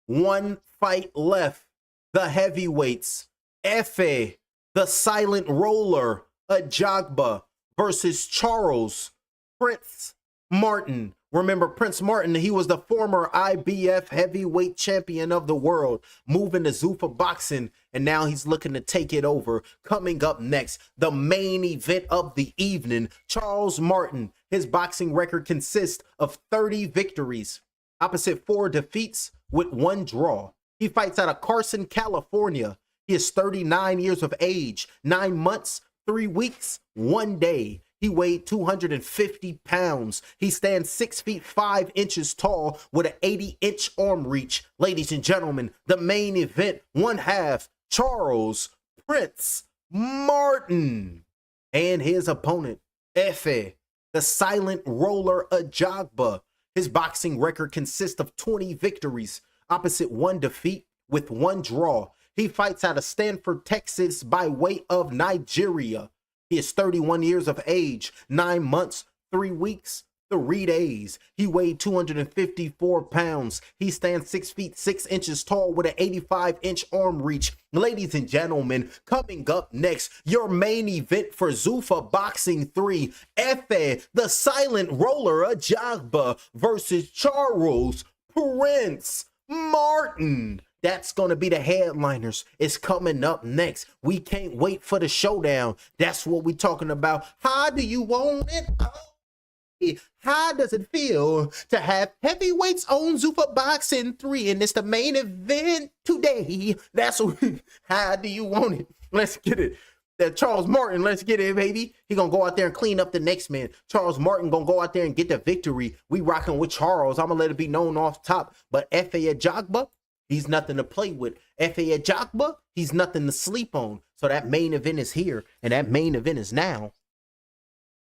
One fight left. The heavyweights, Efe, the silent roller, Ajagba versus Charles Prince Martin. Remember Prince Martin, he was the former IBF heavyweight champion of the world, moving to Zuffa boxing, and now he's looking to take it over. Coming up next, the main event of the evening, Charles Martin. His boxing record consists of 30 victories, opposite 4 defeats with 1 draw. He fights out of Carson, California. He is 39 years of age, 9 months, 3 weeks, 1 day. He weighed 250 pounds. He stands 6 feet 5 inches tall with an 80-inch arm reach. Ladies and gentlemen, the main event, one half, Charles Prince Martin. And his opponent, Efe, the silent roller Ajagba. His boxing record consists of 20 victories, opposite 1 defeat with 1 draw. He fights out of Stanford, Texas by way of Nigeria. He is 31 years of age, 9 months, 3 weeks, 3 days. He weighed 254 pounds. He stands 6 feet 6 inches tall with an 85-inch arm reach. Ladies and gentlemen, coming up next, your main event for Zuffa Boxing 3, Efe, the silent roller Ajagba versus Charles Prince Martin. That's going to be the headliners. It's coming up next. We can't wait for the showdown. That's what we're talking about. How do you want it? How does it feel to have heavyweights on Zuffa Boxing 3? And it's the main event today. That's what, how do you want it? Let's get it. That Charles Martin, let's get it, baby. He gonna go out there and clean up the next man. Charles Martin gonna go out there and get the victory. We rocking with Charles. I'm gonna let it be known off top. But Efe Ajagba, He's nothing to play with. F.A. Ajagba, he's nothing to sleep on. So that main event is here, and that main event is now.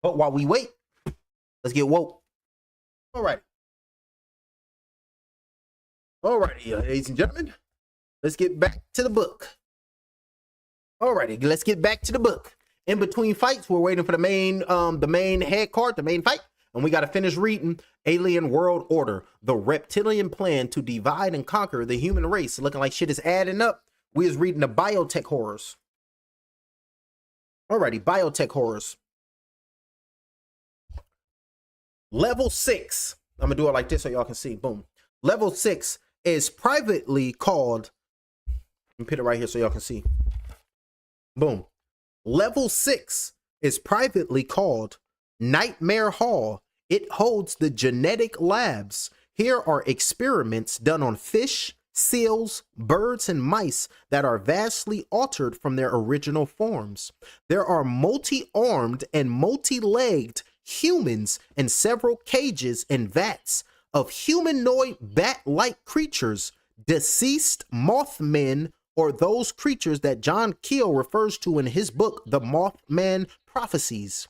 But while we wait, let's get woke. All right. All righty, ladies and gentlemen. Let's get back to the book. All righty, let's get back to the book. In between fights, we're waiting for the main head card, the main fight. And we got to finish reading Alien World Order, the reptilian plan to divide and conquer the human race. Looking like shit is adding up. We is reading the biotech horrors. Alrighty, biotech horrors. Level 6. I'm going to do it like this so y'all can see. Boom. Level 6 is privately called. Let me put it right here so y'all can see. Boom. Level 6 is privately called Nightmare Hall. It holds the genetic labs. Here are experiments done on fish, seals, birds, and mice that are vastly altered from their original forms. There are multi-armed and multi-legged humans in several cages and vats of humanoid bat-like creatures, deceased Mothmen, or those creatures that John Keel refers to in his book, The Mothman Prophecies.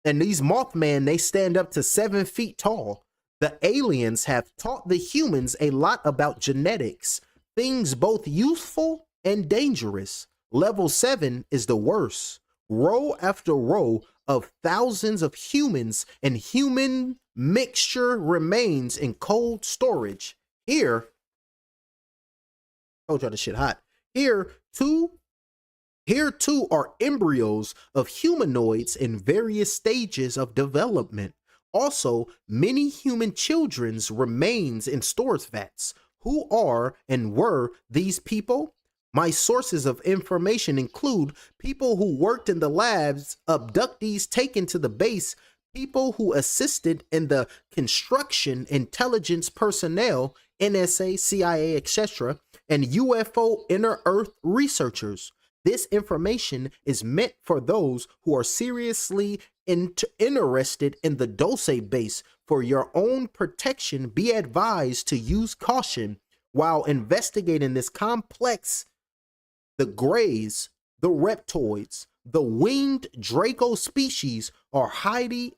And these Mothman, they stand up to 7 feet tall. The aliens have taught the humans a lot about genetics, things both useful and dangerous. Level 7 is the worst. Row after row of thousands of humans and human mixture remains in cold storage. Here, told y'all this shit hot. Here too are embryos of humanoids in various stages of development. Also, many human children's remains in storage vats. Who are and were these people? My sources of information include people who worked in the labs, abductees taken to the base, people who assisted in the construction, intelligence personnel, NSA, CIA, etc., and UFO inner Earth researchers. This information is meant for those who are seriously interested in the Dulce base. For your own protection, be advised to use caution while investigating this complex. The Greys, the Reptoids, the winged Draco species are highly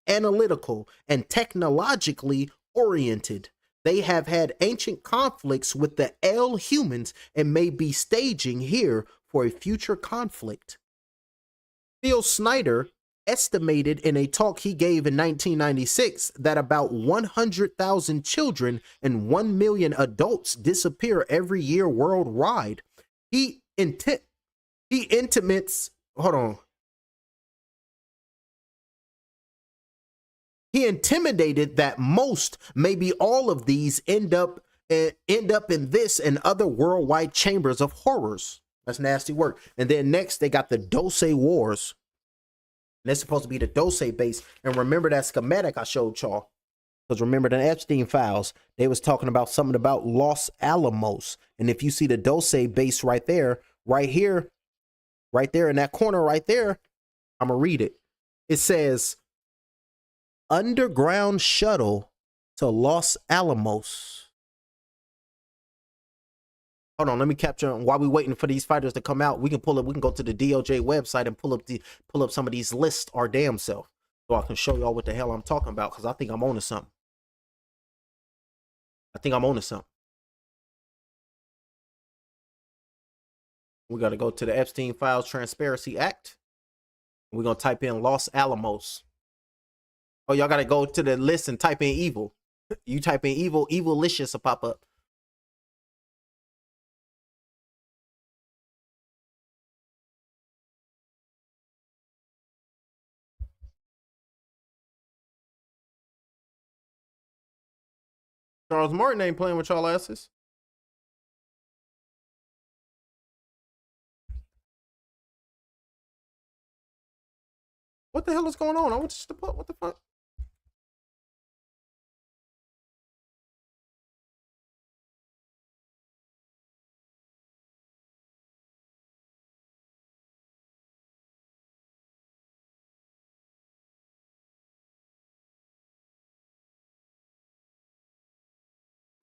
analytical and technologically oriented. They have had ancient conflicts with the L humans and may be staging here for a future conflict. Phil Snyder estimated in a talk he gave in 1996 that about 100,000 children and 1 million adults disappear every year worldwide. He intimidated that most, maybe all of these end up in this and other worldwide chambers of horrors. That's nasty work. And then next they got the Dulce Wars. And that's supposed to be the Dulce base. And remember that schematic I showed y'all. Because remember the Epstein files, they was talking about something about Los Alamos. And if you see the Dulce base right there, right here, right there in that corner right there, I'm going to read it. It says, underground shuttle to Los Alamos. Hold on, let me capture while we waiting for these fighters to come out. We can go to the DOJ website and pull up some of these lists our damn self. So I can show y'all what the hell I'm talking about, because I think I'm onto something. We got to go to the Epstein Files Transparency Act. We're going to type in Los Alamos. Oh, y'all got to go to the list and type in evil. You type in evil, evilicious will pop up. Charles Martin ain't playing with y'all asses. What the hell is going on? I want to put, what the fuck?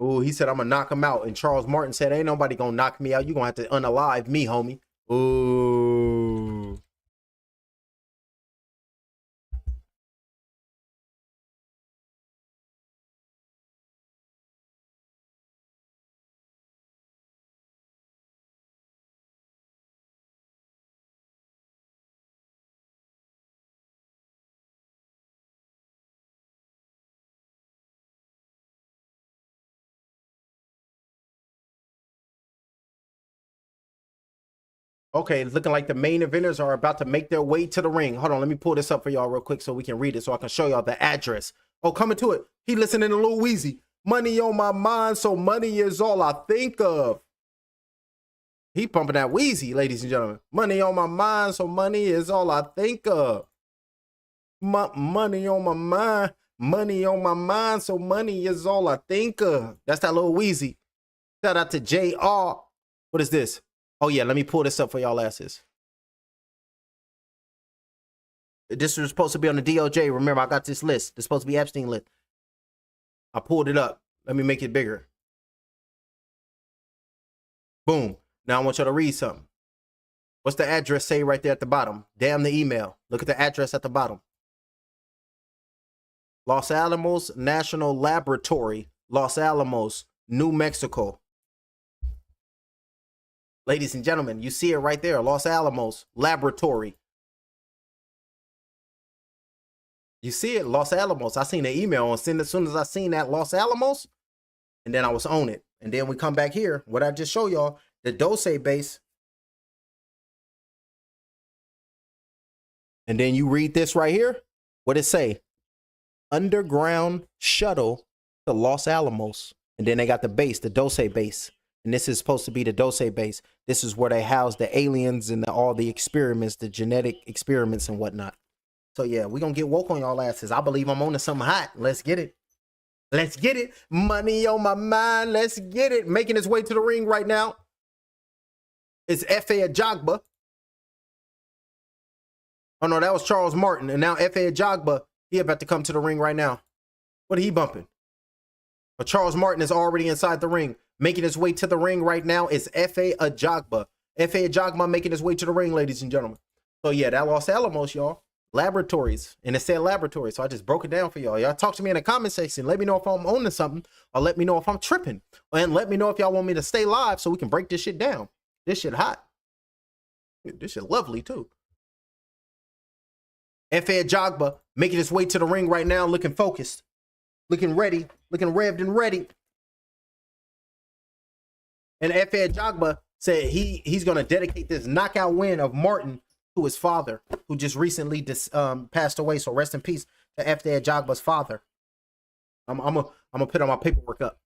Ooh, he said, I'm gonna knock him out. And Charles Martin said, ain't nobody gonna knock me out. You gonna have to unalive me, homie. Ooh. Okay, it's looking like the main eventers are about to make their way to the ring. Hold on, let me pull this up for y'all real quick so we can read it, so I can show y'all the address. Oh, coming to it. He listening to Lil Weezy. Money on my mind, so money is all I think of. He pumping that Weezy, ladies and gentlemen. Money on my mind, so money is all I think of. Money on my mind, money on my mind, so money is all I think of. That's that Lil Weezy. Shout out to JR. What is this? Oh, yeah, let me pull this up for y'all asses. This was supposed to be on the DOJ. Remember, I got this list. It's supposed to be Epstein list. I pulled it up. Let me make it bigger. Boom. Now I want y'all to read something. What's the address say right there at the bottom? Damn the email. Look at the address at the bottom. Los Alamos National Laboratory, Los Alamos, New Mexico. Ladies and gentlemen, you see it right there. Los Alamos Laboratory. You see it, Los Alamos. I seen the email as soon as I seen that Los Alamos, and then I was on it. And then we come back here. What I just show y'all, the Dose base. And then you read this right here. What it say? Underground shuttle to Los Alamos. And then they got the base, the Dose base. And this is supposed to be the Dose base. This is where they house the aliens and all the experiments, the genetic experiments and whatnot. So yeah, we're going to get woke on y'all asses. I believe I'm on to something hot. Let's get it. Let's get it. Money on my mind. Let's get it. Making his way to the ring right now. It's F.A. Ajagba. Oh no, that was Charles Martin. And now F.A. Ajagba, he about to come to the ring right now. What are he bumping? But Charles Martin is already inside the ring. Making his way to the ring right now is F.A. Ajagba. F.A. Ajagba making his way to the ring, ladies and gentlemen. So yeah, that Los Alamos, y'all. Laboratories. And it said laboratory. So I just broke it down for y'all. Y'all talk to me in the comment section. Let me know if I'm owning something. Or let me know if I'm tripping. And let me know if y'all want me to stay live so we can break this shit down. This shit hot. This shit lovely too. F.A. Ajagba making his way to the ring right now, looking focused. Looking ready. Looking revved and ready. And F.A. Ajagba said he's going to dedicate this knockout win of Martin to his father, who just recently passed away. So rest in peace to F.A. Ajagba's father. I'm gonna put on my paperwork up.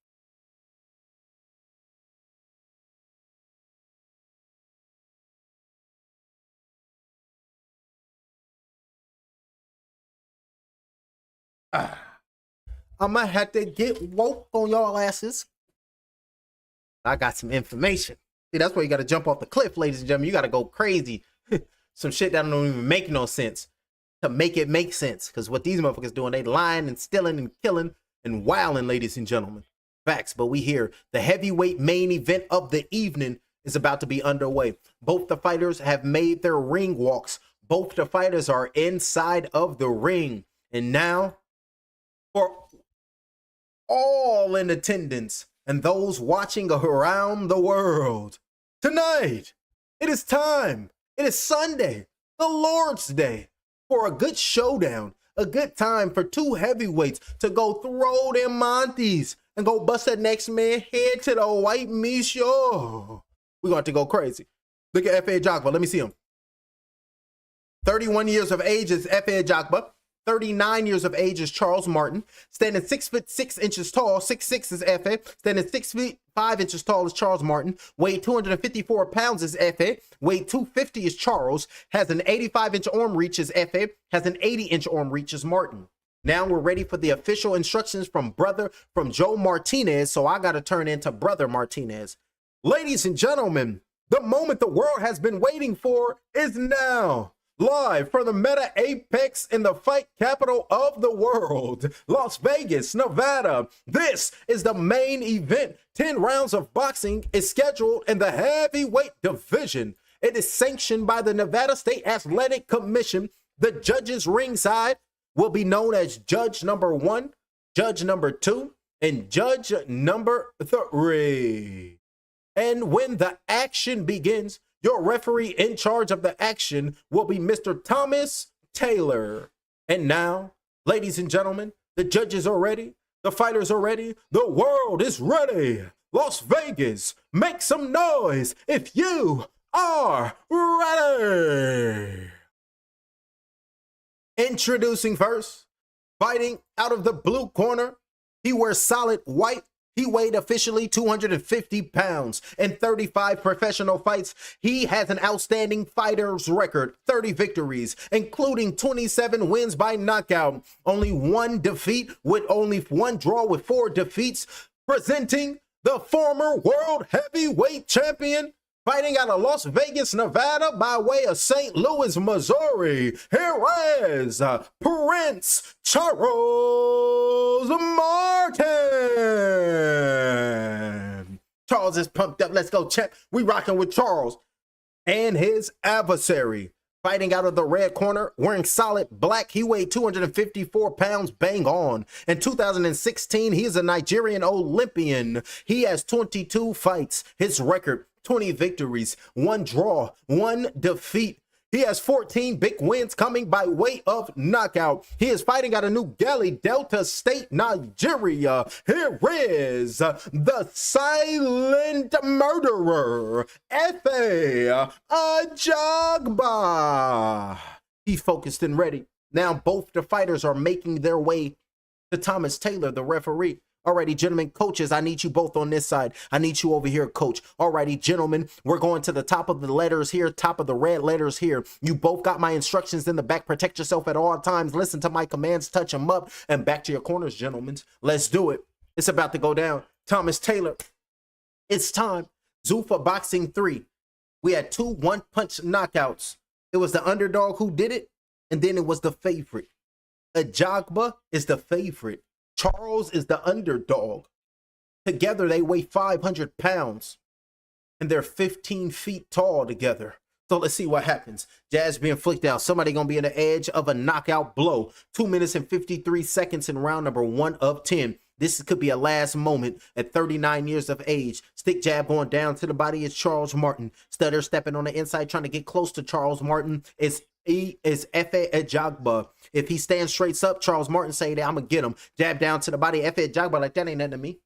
I'm gonna have to get woke on y'all asses. I got some information. See, that's where you got to jump off the cliff, ladies and gentlemen. You got to go crazy. Some shit that don't even make no sense to make it make sense. Because what these motherfuckers doing, they lying and stealing and killing and wilding, ladies and gentlemen. Facts, but we hear the heavyweight main event of the evening is about to be underway. Both the fighters have made their ring walks. Both the fighters are inside of the ring. And now, for all in attendance and those watching around the world, tonight, it is time. It is Sunday, the Lord's Day, for a good showdown, a good time for two heavyweights to go throw them Monties and go bust that next man head to the white meat show. We're going to go crazy. Look at F.A. Ajagba. Let me see him. 31 years of age is F.A. Ajagba. 39 years of age is Charles Martin. Standing 6'6" tall. 6'6" is F.A. Standing 6'5" tall is Charles Martin. Weighed 254 pounds is F.A. Weighed 250 is Charles. Has an 85-inch arm reach is F.A. Has an 80-inch arm reach is Martin. Now we're ready for the official instructions from Joe Martinez. So I got to turn into Brother Martinez. Ladies and gentlemen, the moment the world has been waiting for is now. Live from the Meta Apex in the fight capital of the world, Las Vegas, Nevada. This is the main event. 10 rounds of boxing is scheduled in the heavyweight division. It is sanctioned by the Nevada State Athletic Commission. The judges ringside will be known as Judge number 1, Judge number 2, and Judge number 3. And when the action begins, your referee in charge of the action will be Mr. Thomas Taylor. And now, ladies and gentlemen, the judges are ready. The fighters are ready. The world is ready. Las Vegas, make some noise if you are ready. Introducing first, fighting out of the blue corner. He wears solid white. He weighed officially 250 pounds in 35 professional fights. He has an outstanding fighter's record, 30 victories, including 27 wins by knockout, only 1 defeat with only 1 draw with 4 defeats. Presenting the former world heavyweight champion, fighting out of Las Vegas, Nevada by way of St. Louis, Missouri. Here is Prince Charles Martin. Charles is pumped up. Let's go, champ. We rocking with Charles. And his adversary, fighting out of the red corner, wearing solid black. He weighed 254 pounds, bang on. In 2016, he is a Nigerian Olympian. He has 22 fights. His record, 20 victories, 1 draw, 1 defeat. He has 14 big wins coming by way of knockout. He is fighting out of New Delhi, Delta State, Nigeria. Here is the silent murderer, Efe Ajagba. He's focused and ready. Now both the fighters are making their way to Thomas Taylor, the referee. Alrighty, gentlemen, coaches, I need you both on this side. I need you over here, coach. Alrighty, gentlemen, we're going to the top of the letters here, top of the red letters here. You both got my instructions in the back. Protect yourself at all times. Listen to my commands, touch them up, and back to your corners, gentlemen. Let's do it. It's about to go down. Thomas Taylor, it's time. Zuffa Boxing 3. We had 2 one-punch knockouts. It was the underdog who did it, and then it was the favorite. Ajagba is the favorite. Charles is the underdog. Together, they weigh 500 pounds, and they're 15 feet tall together. So let's see what happens. Jazz being flicked out. Somebody going to be in the edge of a knockout blow. 2 minutes and 53 seconds in round number 1 of 10. This could be a last moment at 39 years of age. Stick jab going down to the body is Charles Martin. Stutter stepping on the inside, trying to get close to Charles Martin. He is Efe Ajagba. If he stands straight up, Charles Martin say that I'm going to get him. Jab down to the body. Efe Ajagba, like that ain't nothing to me.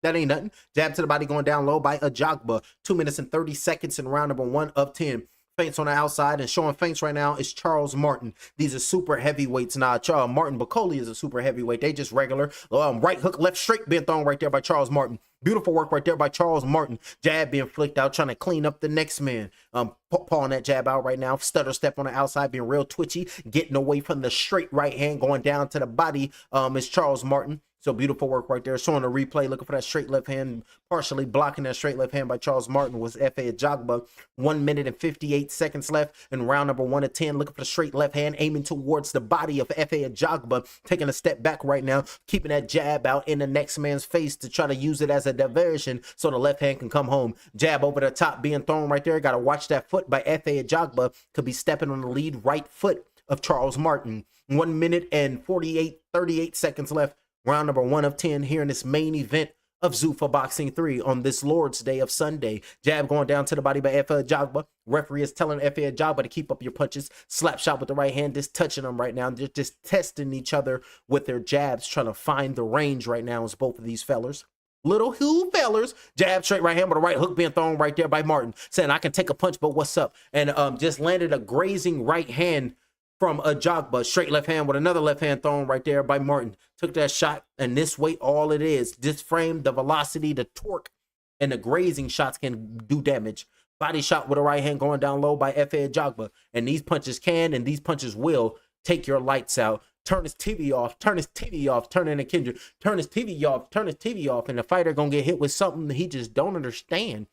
That ain't nothing. Jab to the body going down low by Ajagba. 2 minutes and 30 seconds in round number 1 of 10. Feints on the outside, and showing feints right now is Charles Martin. These are super heavyweights. Nah, Martin Bacoli is a super heavyweight. They just regular. Right hook, left straight being thrown right there by Charles Martin. Beautiful work right there by Charles Martin. Jab being flicked out, trying to clean up the next man. Pawing that jab out right now. Stutter step on the outside, being real twitchy. Getting away from the straight right hand, going down to the body is Charles Martin. So beautiful work right there. Showing the replay, looking for that straight left hand, partially blocking that straight left hand by Charles Martin was Efe Ajagba. 1 minute and 58 seconds left in round number 1 of 10. Looking for the straight left hand, aiming towards the body of Efe Ajagba. Taking a step back right now, keeping that jab out in the next man's face to try to use it as a diversion so the left hand can come home. Jab over the top being thrown right there. Got to watch that foot by Efe Ajagba. Could be stepping on the lead right foot of Charles Martin. 1 minute and 38 seconds left. Round number 1 of 10 here in this main event of Zuffa Boxing 3 on this Lord's Day of Sunday. Jab going down to the body by Efe Ajagba. Referee is telling Efe Ajagba to keep up your punches. Slap shot with the right hand, just touching them right now. They're just testing each other with their jabs, trying to find the range right now as both of these fellers. Little who fellers. Jab straight right hand with a right hook being thrown right there by Martin. Saying, I can take a punch, but what's up? And just landed a grazing right hand from Ajagba. Straight left hand with another left hand thrown right there by Martin. Took that shot, and this weight, all it is. This frame, the velocity, the torque, and the grazing shots can do damage. Body shot with a right hand going down low by Efe Ajagba. And these punches can, and these punches will take your lights out. Turn his TV off, turn his TV off, turn in a Kendrick. Turn his TV off, turn his TV off, and the fighter gonna get hit with something he just don't understand.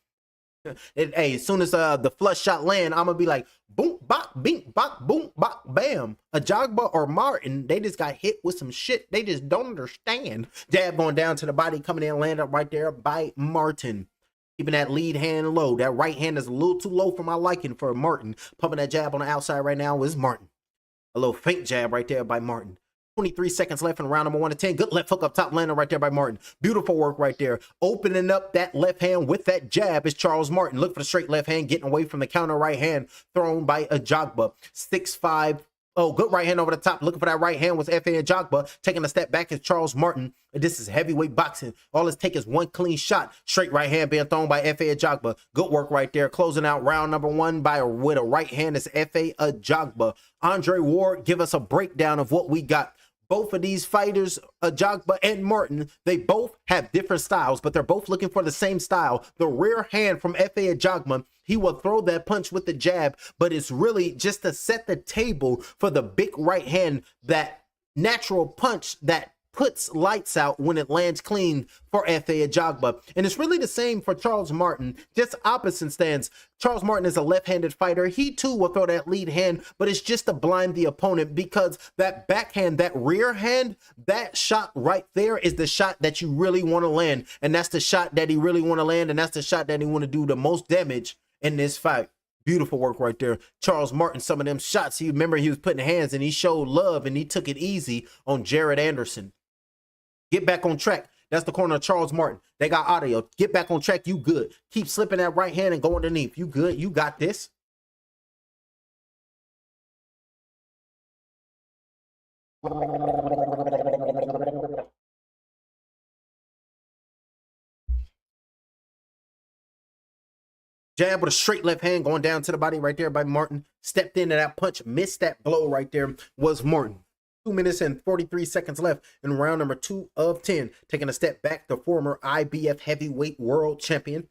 Hey, as soon as the flush shot land, I'm gonna be like, Boom, bop, bink, bop, boom, bop, bam. Ajagba or Martin, they just got hit with some shit they just don't understand. Jab going down to the body, coming in, land up right there by Martin. Keeping that lead hand low. That right hand is a little too low for my liking for Martin. Pumping that jab on the outside right now is Martin. A little faint jab right there by Martin. 23 seconds left in round number 1 to 10. Good left hook up top, landing right there by Martin. Beautiful work right there. Opening up that left hand with that jab is Charles Martin. Look for the straight left hand, getting away from the counter right hand thrown by Ajagba. 6'5". Oh, good right hand over the top. Looking for that right hand was F.A. Ajagba. Taking a step back is Charles Martin. This is heavyweight boxing. All it's take is one clean shot. Straight right hand being thrown by F.A. Ajagba. Good work right there. Closing out round number 1 with a right hand is F.A. Ajagba. Andre Ward, give us a breakdown of what we got. Both of these fighters, Ajagba and Martin, they both have different styles, but they're both looking for the same style. The rear hand from F.A. Ajagba, he will throw that punch with the jab, but it's really just to set the table for the big right hand, that natural punch that puts lights out when it lands clean for F.A. Ajagba. And it's really the same for Charles Martin, just opposite stance. Charles Martin is a left-handed fighter. He too will throw that lead hand, but it's just to blind the opponent, because that backhand, that rear hand, that shot right there is the shot that you really want to land. And that's the shot that he really want to land, and that's the shot that he want to do the most damage in this fight. Beautiful work right there. Charles Martin, some of them shots, he remember he was putting hands and he showed love and he took it easy on Jared Anderson. Get back on track. That's the corner of Charles Martin. They got audio. Get back on track. You good. Keep slipping that right hand and go underneath. You good. You got this. Jab with a straight left hand going down to the body right there by Martin. Stepped into that punch. Missed that blow right there was Martin. 2 minutes and 43 seconds left in round number 2 of 10. Taking a step back, the former IBF heavyweight world champion.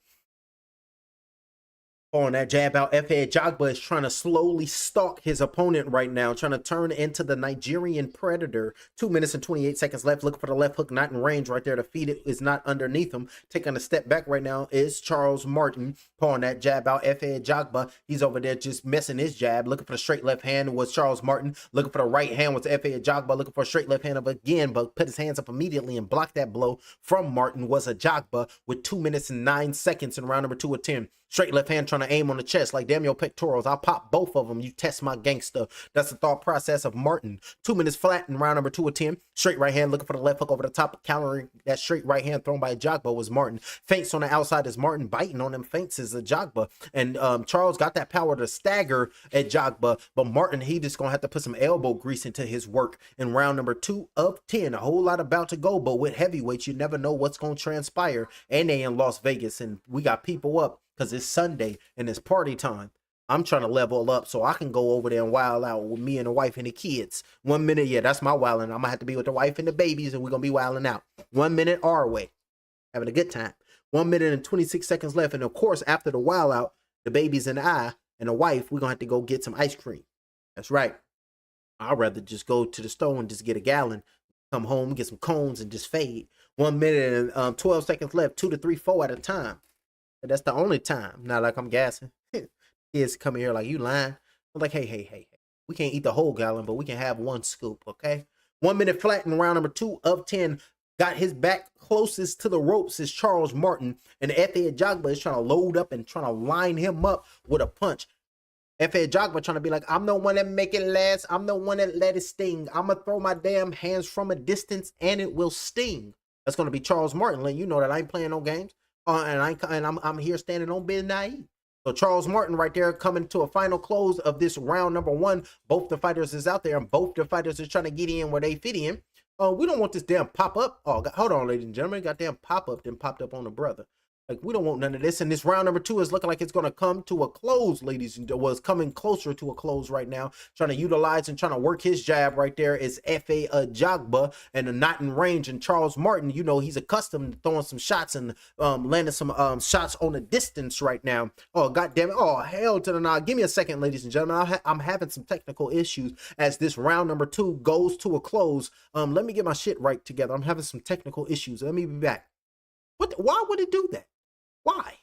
On that jab out, F.A. Ajagba is trying to slowly stalk his opponent right now, trying to turn into the Nigerian Predator. 2 minutes and 28 seconds left. Looking for the left hook, not in range right there. The feet is not underneath him. Taking a step back right now is Charles Martin. Pulling that jab out, F.A. Ajagba. He's over there just messing his jab. Looking for the straight left hand was Charles Martin. Looking for the right hand was F.A. Ajagba. Looking for a straight left hand up again, but put his hands up immediately and blocked that blow from Martin was Ajagba with 2 minutes and 9 seconds in round number 2 of 10. Straight left hand trying to aim on the chest like damn your pectorals. I'll pop both of them. You test my gangster. That's the thought process of Martin. 2 minutes flat in round number 2 of 10. Straight right hand looking for the left hook over the top. Countering that straight right hand thrown by Ajagba was Martin. Feints on the outside is Martin. Biting on them feints is Ajagba. And Charles got that power to stagger Ajagba. But Martin, he just going to have to put some elbow grease into his work in round number 2 of 10. A whole lot about to go. But with heavyweights, you never know what's going to transpire. And they in Las Vegas. And we got people up. Because it's Sunday and it's party time. I'm trying to level up so I can go over there and wild out with me and the wife and the kids. 1 minute, yeah, that's my wilding. I'm going to have to be with the wife and the babies and we're going to be wilding out. 1 minute our way. Having a good time. 1 minute and 26 seconds left. And of course, after the wild out, the babies and I and the wife, we're going to have to go get some ice cream. That's right. I'd rather just go to the store and just get a gallon. Come home, get some cones and just fade. 1 minute and 12 seconds left. 2 to 3, 4 at a time. That's the only time. Not like I'm gassing. Kids come here like, you lying. I'm like, hey. We can't eat the whole gallon, but we can have 1 scoop, okay? 1 minute flat in round number 2 of 10. Got his back closest to the ropes is Charles Martin. And F.A. Ajagba is trying to load up and trying to line him up with a punch. F.A. Ajagba trying to be like, I'm the one that make it last. I'm the one that let it sting. I'm going to throw my damn hands from a distance and it will sting. That's going to be Charles Martin letting you know that I ain't playing no games. And I'm here standing on being naive. So Charles Martin right there coming to a final close of this round number 1. Both the fighters is out there and both the fighters are trying to get in where they fit in. We don't want this damn pop-up. Oh, hold on, ladies and gentlemen. Goddamn pop-up then popped up on the brother. Like, we don't want none of this. And this round number 2 is looking like it's going to come to a close, ladies. Was coming closer to a close right now. Trying to utilize and trying to work his jab right there is F.A. Ajagba and a not in range. And Charles Martin, you know, he's accustomed to throwing some shots and landing some shots on the distance right now. Oh, goddamn it. Oh, hell to the nod. Give me a second, ladies and gentlemen. I'm having some technical issues as this round number 2 goes to a close. Let me get my shit right together. I'm having some technical issues. Let me be back. Why would it do that? Why?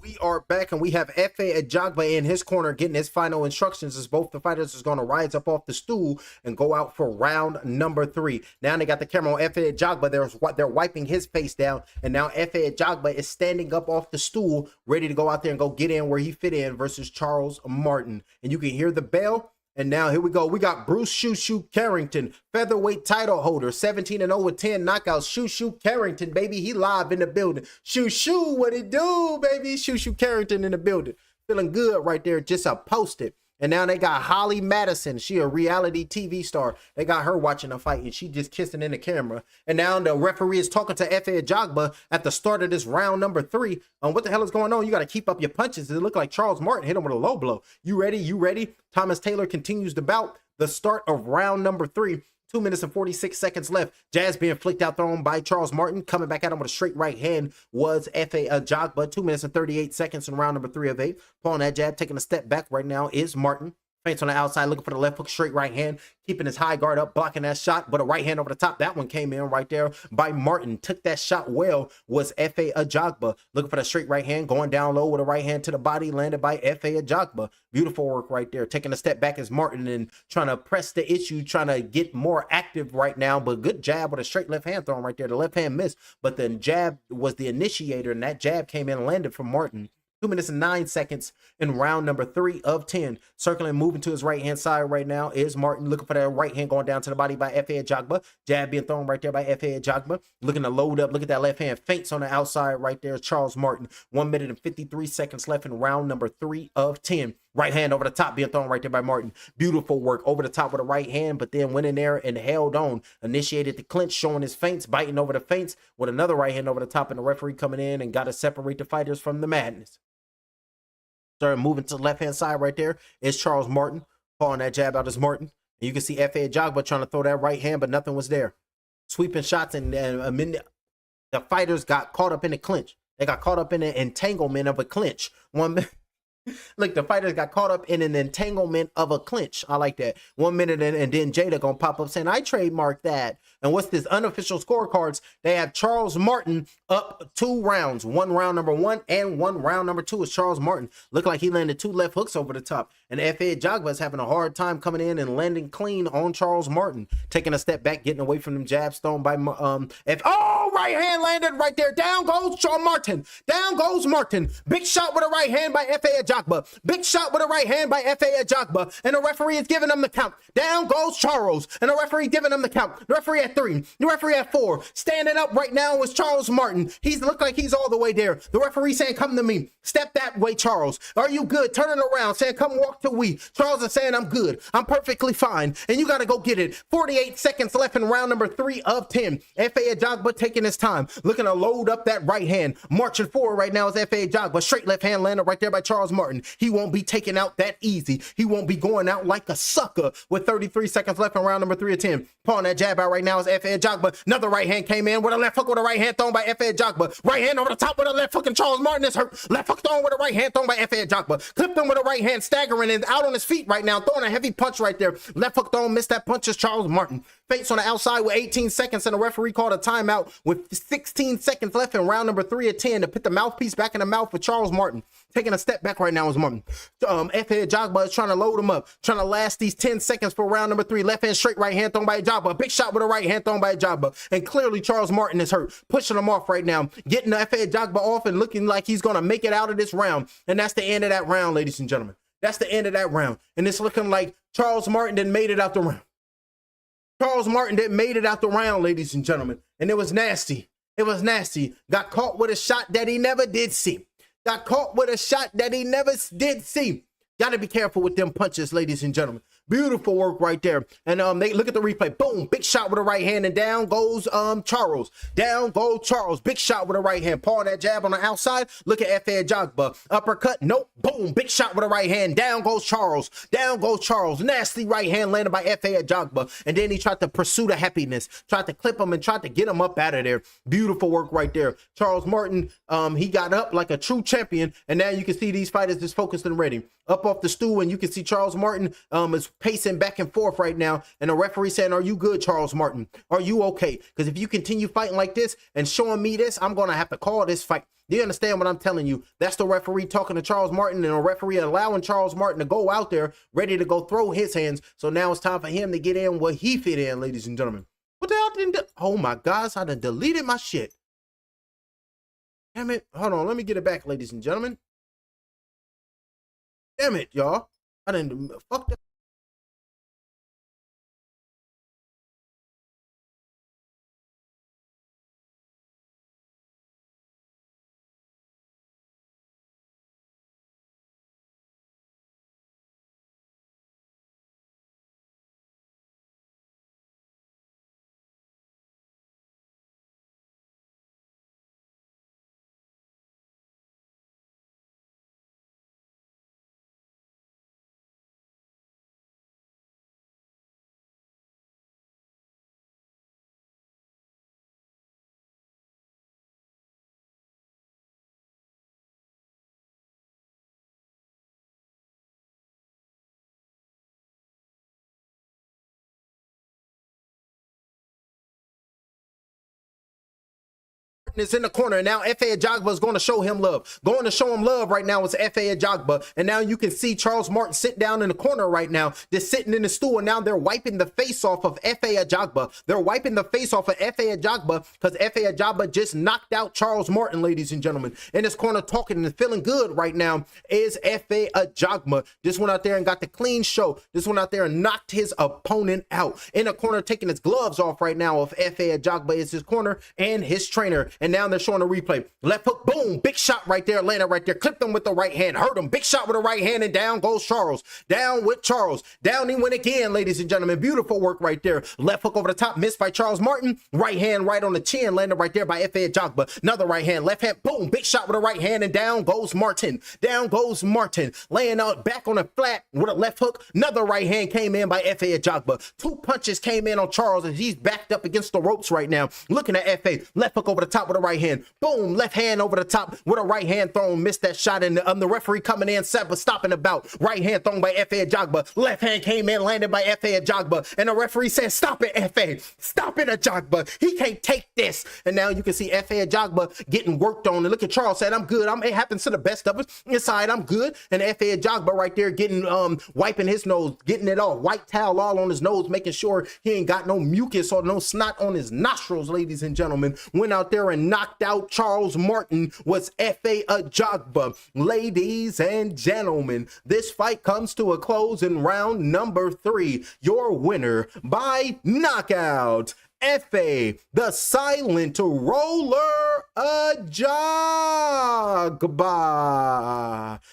We are back and we have F.A. Ajagba in his corner getting his final instructions as both the fighters is going to rise up off the stool and go out for round number 3. Now they got the camera on F.A. Ajagba. They're wiping his face down, and now F.A. Ajagba is standing up off the stool ready to go out there and go get in where he fit in versus Charles Martin. And you can hear the bell. And now here we go. We got Bruce Shoo Shoo Carrington, featherweight title holder, 17-0 with 10 knockouts. Shoo Shoo Carrington, baby, he live in the building. Shoo Shoo, what it do, baby? Shoo Shoo Carrington in the building. Feeling good right there, just posted. And now they got Holly Madison. She a reality TV star. They got her watching the fight, and she just kissing in the camera. And now the referee is talking to F.A. Ajagba at the start of this round number 3. What the hell is going on? You got to keep up your punches. It looked like Charles Martin hit him with a low blow. You ready? You ready? Thomas Taylor continues the bout. The start of round number 3. 2 minutes and 46 seconds left. Jazz being flicked out, thrown by Charles Martin. Coming back at him with a straight right hand was F.A. Ajagba. 2 minutes and 38 seconds in round number 3 of 8. Pulling that jab, taking a step back right now is Martin. Feints on the outside, looking for the left hook, straight right hand, keeping his high guard up, blocking that shot, but a right hand over the top. That one came in right there by Martin. Took that shot well, was F.A. Ajagba. Looking for the straight right hand, going down low with a right hand to the body, landed by F.A. Ajagba. Beautiful work right there. Taking a step back is Martin and trying to press the issue, trying to get more active right now, but good jab with a straight left hand thrown right there. The left hand missed, but the jab was the initiator, and that jab came in and landed from Martin. 2 minutes and 9 seconds in round number 3 of 10. Circling, moving to his right-hand side right now is Martin. Looking for that right hand going down to the body by F.A. Ajagba. Jab being thrown right there by F.A. Ajagba. Looking to load up. Look at that left hand. Feints on the outside right there is Charles Martin. 1 minute and 53 seconds left in round number 3 of 10. Right hand over the top being thrown right there by Martin. Beautiful work over the top with a right hand, but then went in there and held on. Initiated the clinch, showing his feints, biting over the feints with another right hand over the top, and the referee coming in and got to separate the fighters from the madness. Started moving to the left-hand side right there is Charles Martin. Calling that jab out as Martin. And you can see F.A. Ajagba trying to throw that right hand, but nothing was there. Sweeping shots, and a minute, the fighters got caught up in the clinch. They got caught up in an entanglement of a clinch. Look, the fighters got caught up in an entanglement of a clinch. I like that. 1 minute and then Jada gonna pop up saying, I trademarked that. And what's this unofficial scorecards? They have Charles Martin up 2 rounds. 1 round number 1 and 1 round number 2 is Charles Martin. Look like he landed 2 left hooks over the top. And F.A. Ajagba is having a hard time coming in and landing clean on Charles Martin. Taking a step back, getting away from them jabs thrown by oh, right hand landed right there. Down goes Charles Martin. Down goes Martin. Big shot with a right hand by F.A. Ajagba. Big shot with a right hand by F.A. Ajagba. And the referee is giving them the count. Down goes Charles. And the referee giving them the count. The referee at 3. The referee at 4. Standing up right now was Charles Martin. He's looked like he's all the way there. The referee saying, come to me. Step that way, Charles. Are you good? Turning around, saying, come walk to we. Charles is saying, I'm good. I'm perfectly fine. And you got to go get it. 48 seconds left in round number 3 of 10. F.A. Ajagba taking his time. Looking to load up that right hand. Marching forward right now is F.A. Ajagba. Straight left hand landed right there by Charles Martin. He won't be taken out that easy. He won't be going out like a sucker with 33 seconds left in round number 3 of 10. Pulling that jab out right now is F.A. Ajagba. Another right hand came in with a left hook with a right hand thrown by F.A. Ajagba. Right hand over the top with a left hook, and Charles Martin is hurt. Left hook thrown with a right hand thrown by F.A. Ajagba. Clipped him with a right hand, staggering and out on his feet right now, throwing a heavy punch right there. Left hook thrown, missed that punch is Charles Martin. Feints on the outside with 18 seconds, and the referee called a timeout with 16 seconds left in round number 3 of 10 to put the mouthpiece back in the mouth for Charles Martin. Taking a step back right now is Martin. F.A. Ajagba is trying to load him up, trying to last these 10 seconds for round number 3. Left hand straight, right hand thrown by Ajagba. Big shot with a right hand thrown by Ajagba. And clearly Charles Martin is hurt. Pushing him off right now. Getting F.A. Ajagba off and looking like he's going to make it out of this round. And that's the end of that round, ladies and gentlemen. That's the end of that round. And it's looking like Charles Martin didn't made it out the round. Charles Martin didn't made it out the round, ladies and gentlemen. And it was nasty. It was nasty. Got caught with a shot that he never did see. Got caught with a shot that he never did see. Got to be careful with them punches, ladies and gentlemen. Beautiful work right there. And they look at the replay. Boom, big shot with a right hand, and down goes Charles. Down goes Charles. Big shot with a right hand. Paul that jab on the outside. Look at F.A. Ajagba. Uppercut. Nope. Boom, big shot with a right hand. Down goes Charles. Down goes Charles. Nasty right hand landed by F.A. Ajagba. And then he tried to pursue the happiness. Tried to clip him and tried to get him up out of there. Beautiful work right there. Charles Martin, he got up like a true champion. And now you can see these fighters just focused and ready. up off the stool, and you can see Charles Martin is pacing back and forth right now, and the referee saying, "Are you good, Charles Martin? Are you okay? Because if you continue fighting like this and showing me this, I'm gonna have to call this fight." Do you understand what I'm telling you? That's the referee talking to Charles Martin, and a referee allowing Charles Martin to go out there ready to go throw his hands. So now it's time for him to get in where he fit in, ladies and gentlemen. What the hell didn't oh my gosh, I done deleted my shit. Damn it. Hold on, let me get it back, ladies and gentlemen. Damn it, y'all. I done fuck that. Is in the corner, and now F.A. Ajagba is going to show him love. Going to show him love right now is F.A. Ajagba, and now you can see Charles Martin sit down in the corner right now. They're sitting in the stool, and now they're wiping the face off of F.A. Ajagba. They're wiping the face off of F.A. Ajagba because F.A. Ajagba just knocked out Charles Martin, ladies and gentlemen. In this corner talking and feeling good right now is F.A. Ajagba. This one out there and got the clean show. This one out there and knocked his opponent out. In the corner taking his gloves off right now of F.A. Ajagba is his corner and his trainer. And now they're showing a replay. Left hook, boom, big shot right there, landed right there, clipped him with the right hand, hurt him, big shot with the right hand, and down goes Charles. Down with Charles. Down he went again, ladies and gentlemen. Beautiful work right there. Left hook over the top, missed by Charles Martin. Right hand right on the chin, landed right there by F.A. Ajagba. Another right hand, left hand, boom, big shot with the right hand, and down goes Martin. Down goes Martin, laying out back on the flat with a left hook. Another right hand came in by F.A. Ajagba. Two punches came in on Charles, and he's backed up against the ropes right now. Looking at F.A. Left hook over the top with a right hand. Boom, left hand over the top with a right hand thrown, missed that shot, and the referee coming in, stopping the bout. Right hand thrown by F.A. Ajagba. Left hand came in, landed by F.A. Ajagba, and the referee said, "Stop it, F.A. Stop it, Ajagba. He can't take this." And now you can see F.A. Ajagba getting worked on, and look at Charles said, "I'm good. It happens to the best of us. Inside, I'm good." And F.A. Ajagba right there getting wiping his nose, getting it all, white towel all on his nose, making sure he ain't got no mucus or no snot on his nostrils, ladies and gentlemen. Went out there and knocked out Charles Martin was F.A. Ajagba. Ladies and gentlemen, this fight comes to a close in round number 3. Your winner by knockout, F.A. the Silent Roller Ajagba.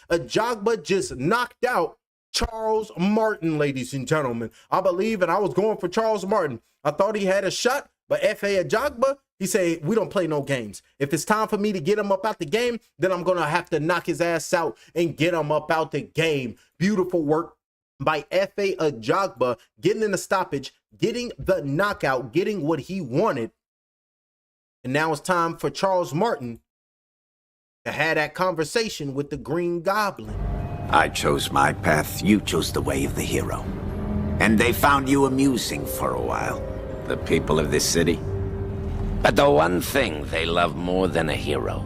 Ajagba just knocked out Charles Martin, ladies and gentlemen. I believe, and I was going for Charles Martin. I thought he had a shot, but F.A. Ajagba, he said, "We don't play no games. If it's time for me to get him up out the game, then I'm going to have to knock his ass out and get him up out the game." Beautiful work by F.A. Ajagba, getting in the stoppage, getting the knockout, getting what he wanted. And now it's time for Charles Martin to have that conversation with the Green Goblin. I chose my path, you chose the way of the hero. And they found you amusing for a while, the people of this city. But the one thing they love more than a hero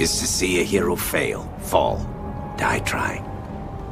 is to see a hero fail, fall, die trying.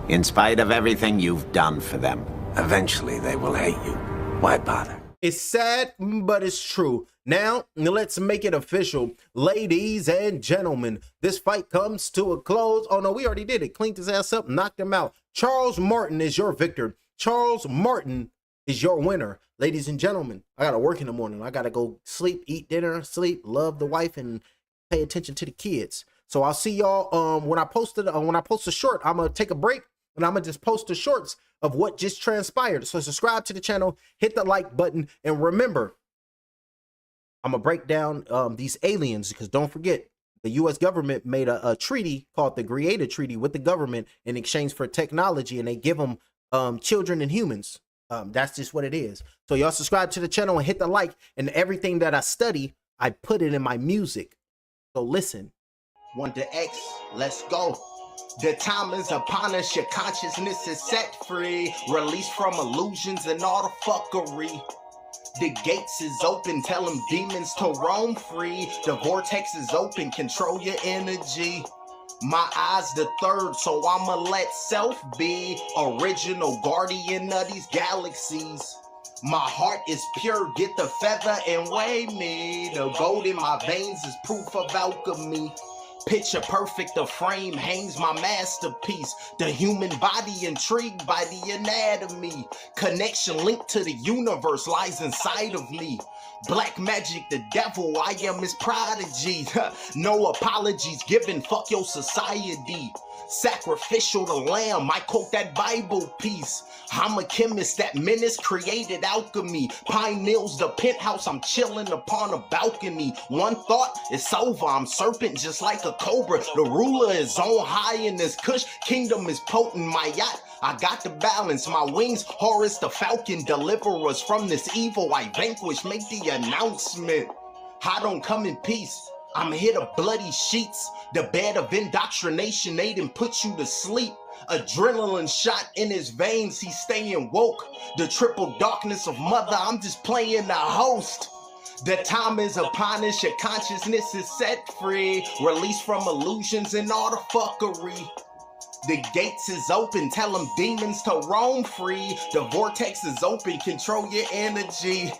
In spite of everything you've done for them, eventually they will hate you. Why bother? It's sad, but it's true. Now, let's make it official. Ladies and gentlemen, this fight comes to a close. Oh, no, we already did it. Cleaned his ass up, knocked him out. Charles Martin is your victor. Charles Martin is your winner. Ladies and gentlemen, I got to work in the morning. I got to go sleep, eat dinner, sleep, love the wife, and pay attention to the kids. So I'll see y'all when I post a short. I'm going to take a break, and I'm going to just post the shorts of what just transpired. So subscribe to the channel, hit the like button, and remember, I'm going to break down these aliens, because don't forget, the U.S. government made a treaty called the Creator Treaty with the government in exchange for technology, and they give them children and humans. That's just what it is. So y'all subscribe to the channel and hit the like, and everything that I study, I put it in my music. So listen, 1 to X, let's go. The time is upon us, your consciousness is set free. Released from illusions and all the fuckery. The gates is open, tell them demons to roam free. The vortex is open, control your energy. My eyes the third, so I'ma let self be. Original guardian of these galaxies. My heart is pure, get the feather and weigh me. The gold in my veins is proof of alchemy. Picture perfect, the frame hangs my masterpiece. The human body intrigued by the anatomy. Connection linked to the universe lies inside of me. Black magic, the devil, I am his prodigy. No apologies given, fuck your society. Sacrificial the lamb, I quote that Bible piece. I'm a chemist, that menace created alchemy. Pine Needles, the penthouse, I'm chilling upon a balcony. One thought, it's over, I'm serpent just like a cobra. The ruler is on high in this kush, kingdom is potent. My yacht, I got the balance, my wings, Horus the falcon. Deliver us from this evil I vanquish, make the announcement. I don't come in peace, I'm here to bloody sheets. The bed of indoctrination, they done put you to sleep. Adrenaline shot in his veins, he's staying woke. The triple darkness of mother, I'm just playing the host. The time is upon us, your consciousness is set free. Released from illusions and all the fuckery. The gates is open, tell them demons to roam free. The vortex is open, control your energy.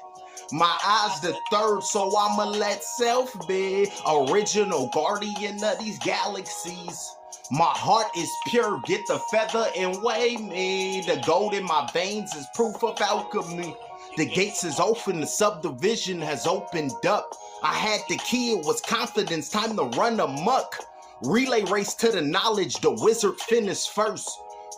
My eyes the third, so I'ma let self be. Original guardian of these galaxies. My heart is pure, get the feather and weigh me. The gold in my veins is proof of alchemy. The gates is open, the subdivision has opened up. I had the key, it was confidence, time to run amok. Relay race to the knowledge, the wizard finished first.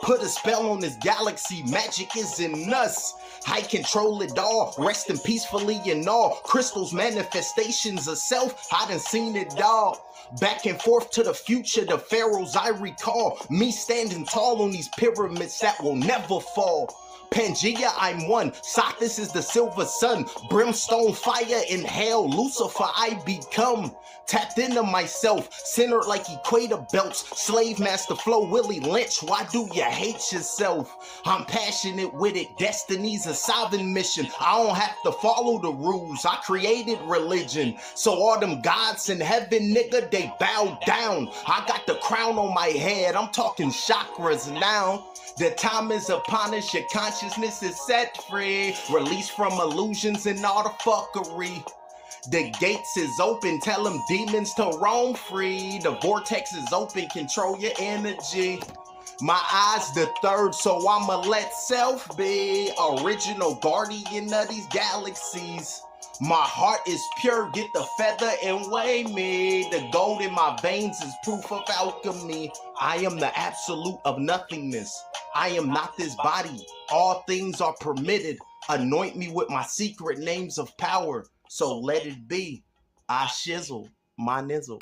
Put a spell on this galaxy, magic is in us. I control it all, resting peacefully in all. Crystals, manifestations of self, I done seen it all. Back and forth to the future, the pharaohs I recall. Me standing tall on these pyramids that will never fall. Pangea, I'm one. Sothis is the silver sun. Brimstone, fire, and hell. Lucifer, I become. Tapped into myself. Centered like equator belts. Slave master flow, Willie Lynch. Why do you hate yourself? I'm passionate with it. Destiny's a sovereign mission. I don't have to follow the rules. I created religion. So all them gods in heaven, nigga, they bow down. I got the crown on my head. I'm talking chakras now. The time is upon us, your consciousness is set free. Released from illusions and all the fuckery. The gates is open, tell them demons to roam free. The vortex is open, control your energy. My eyes the third, so I'ma let self be. Original guardian of these galaxies. My heart is pure, get the feather and weigh me. The gold in my veins is proof of alchemy. I am the absolute of nothingness. I am not this body. All things are permitted. Anoint me with my secret names of power. So let it be. I shizzle my nizzle.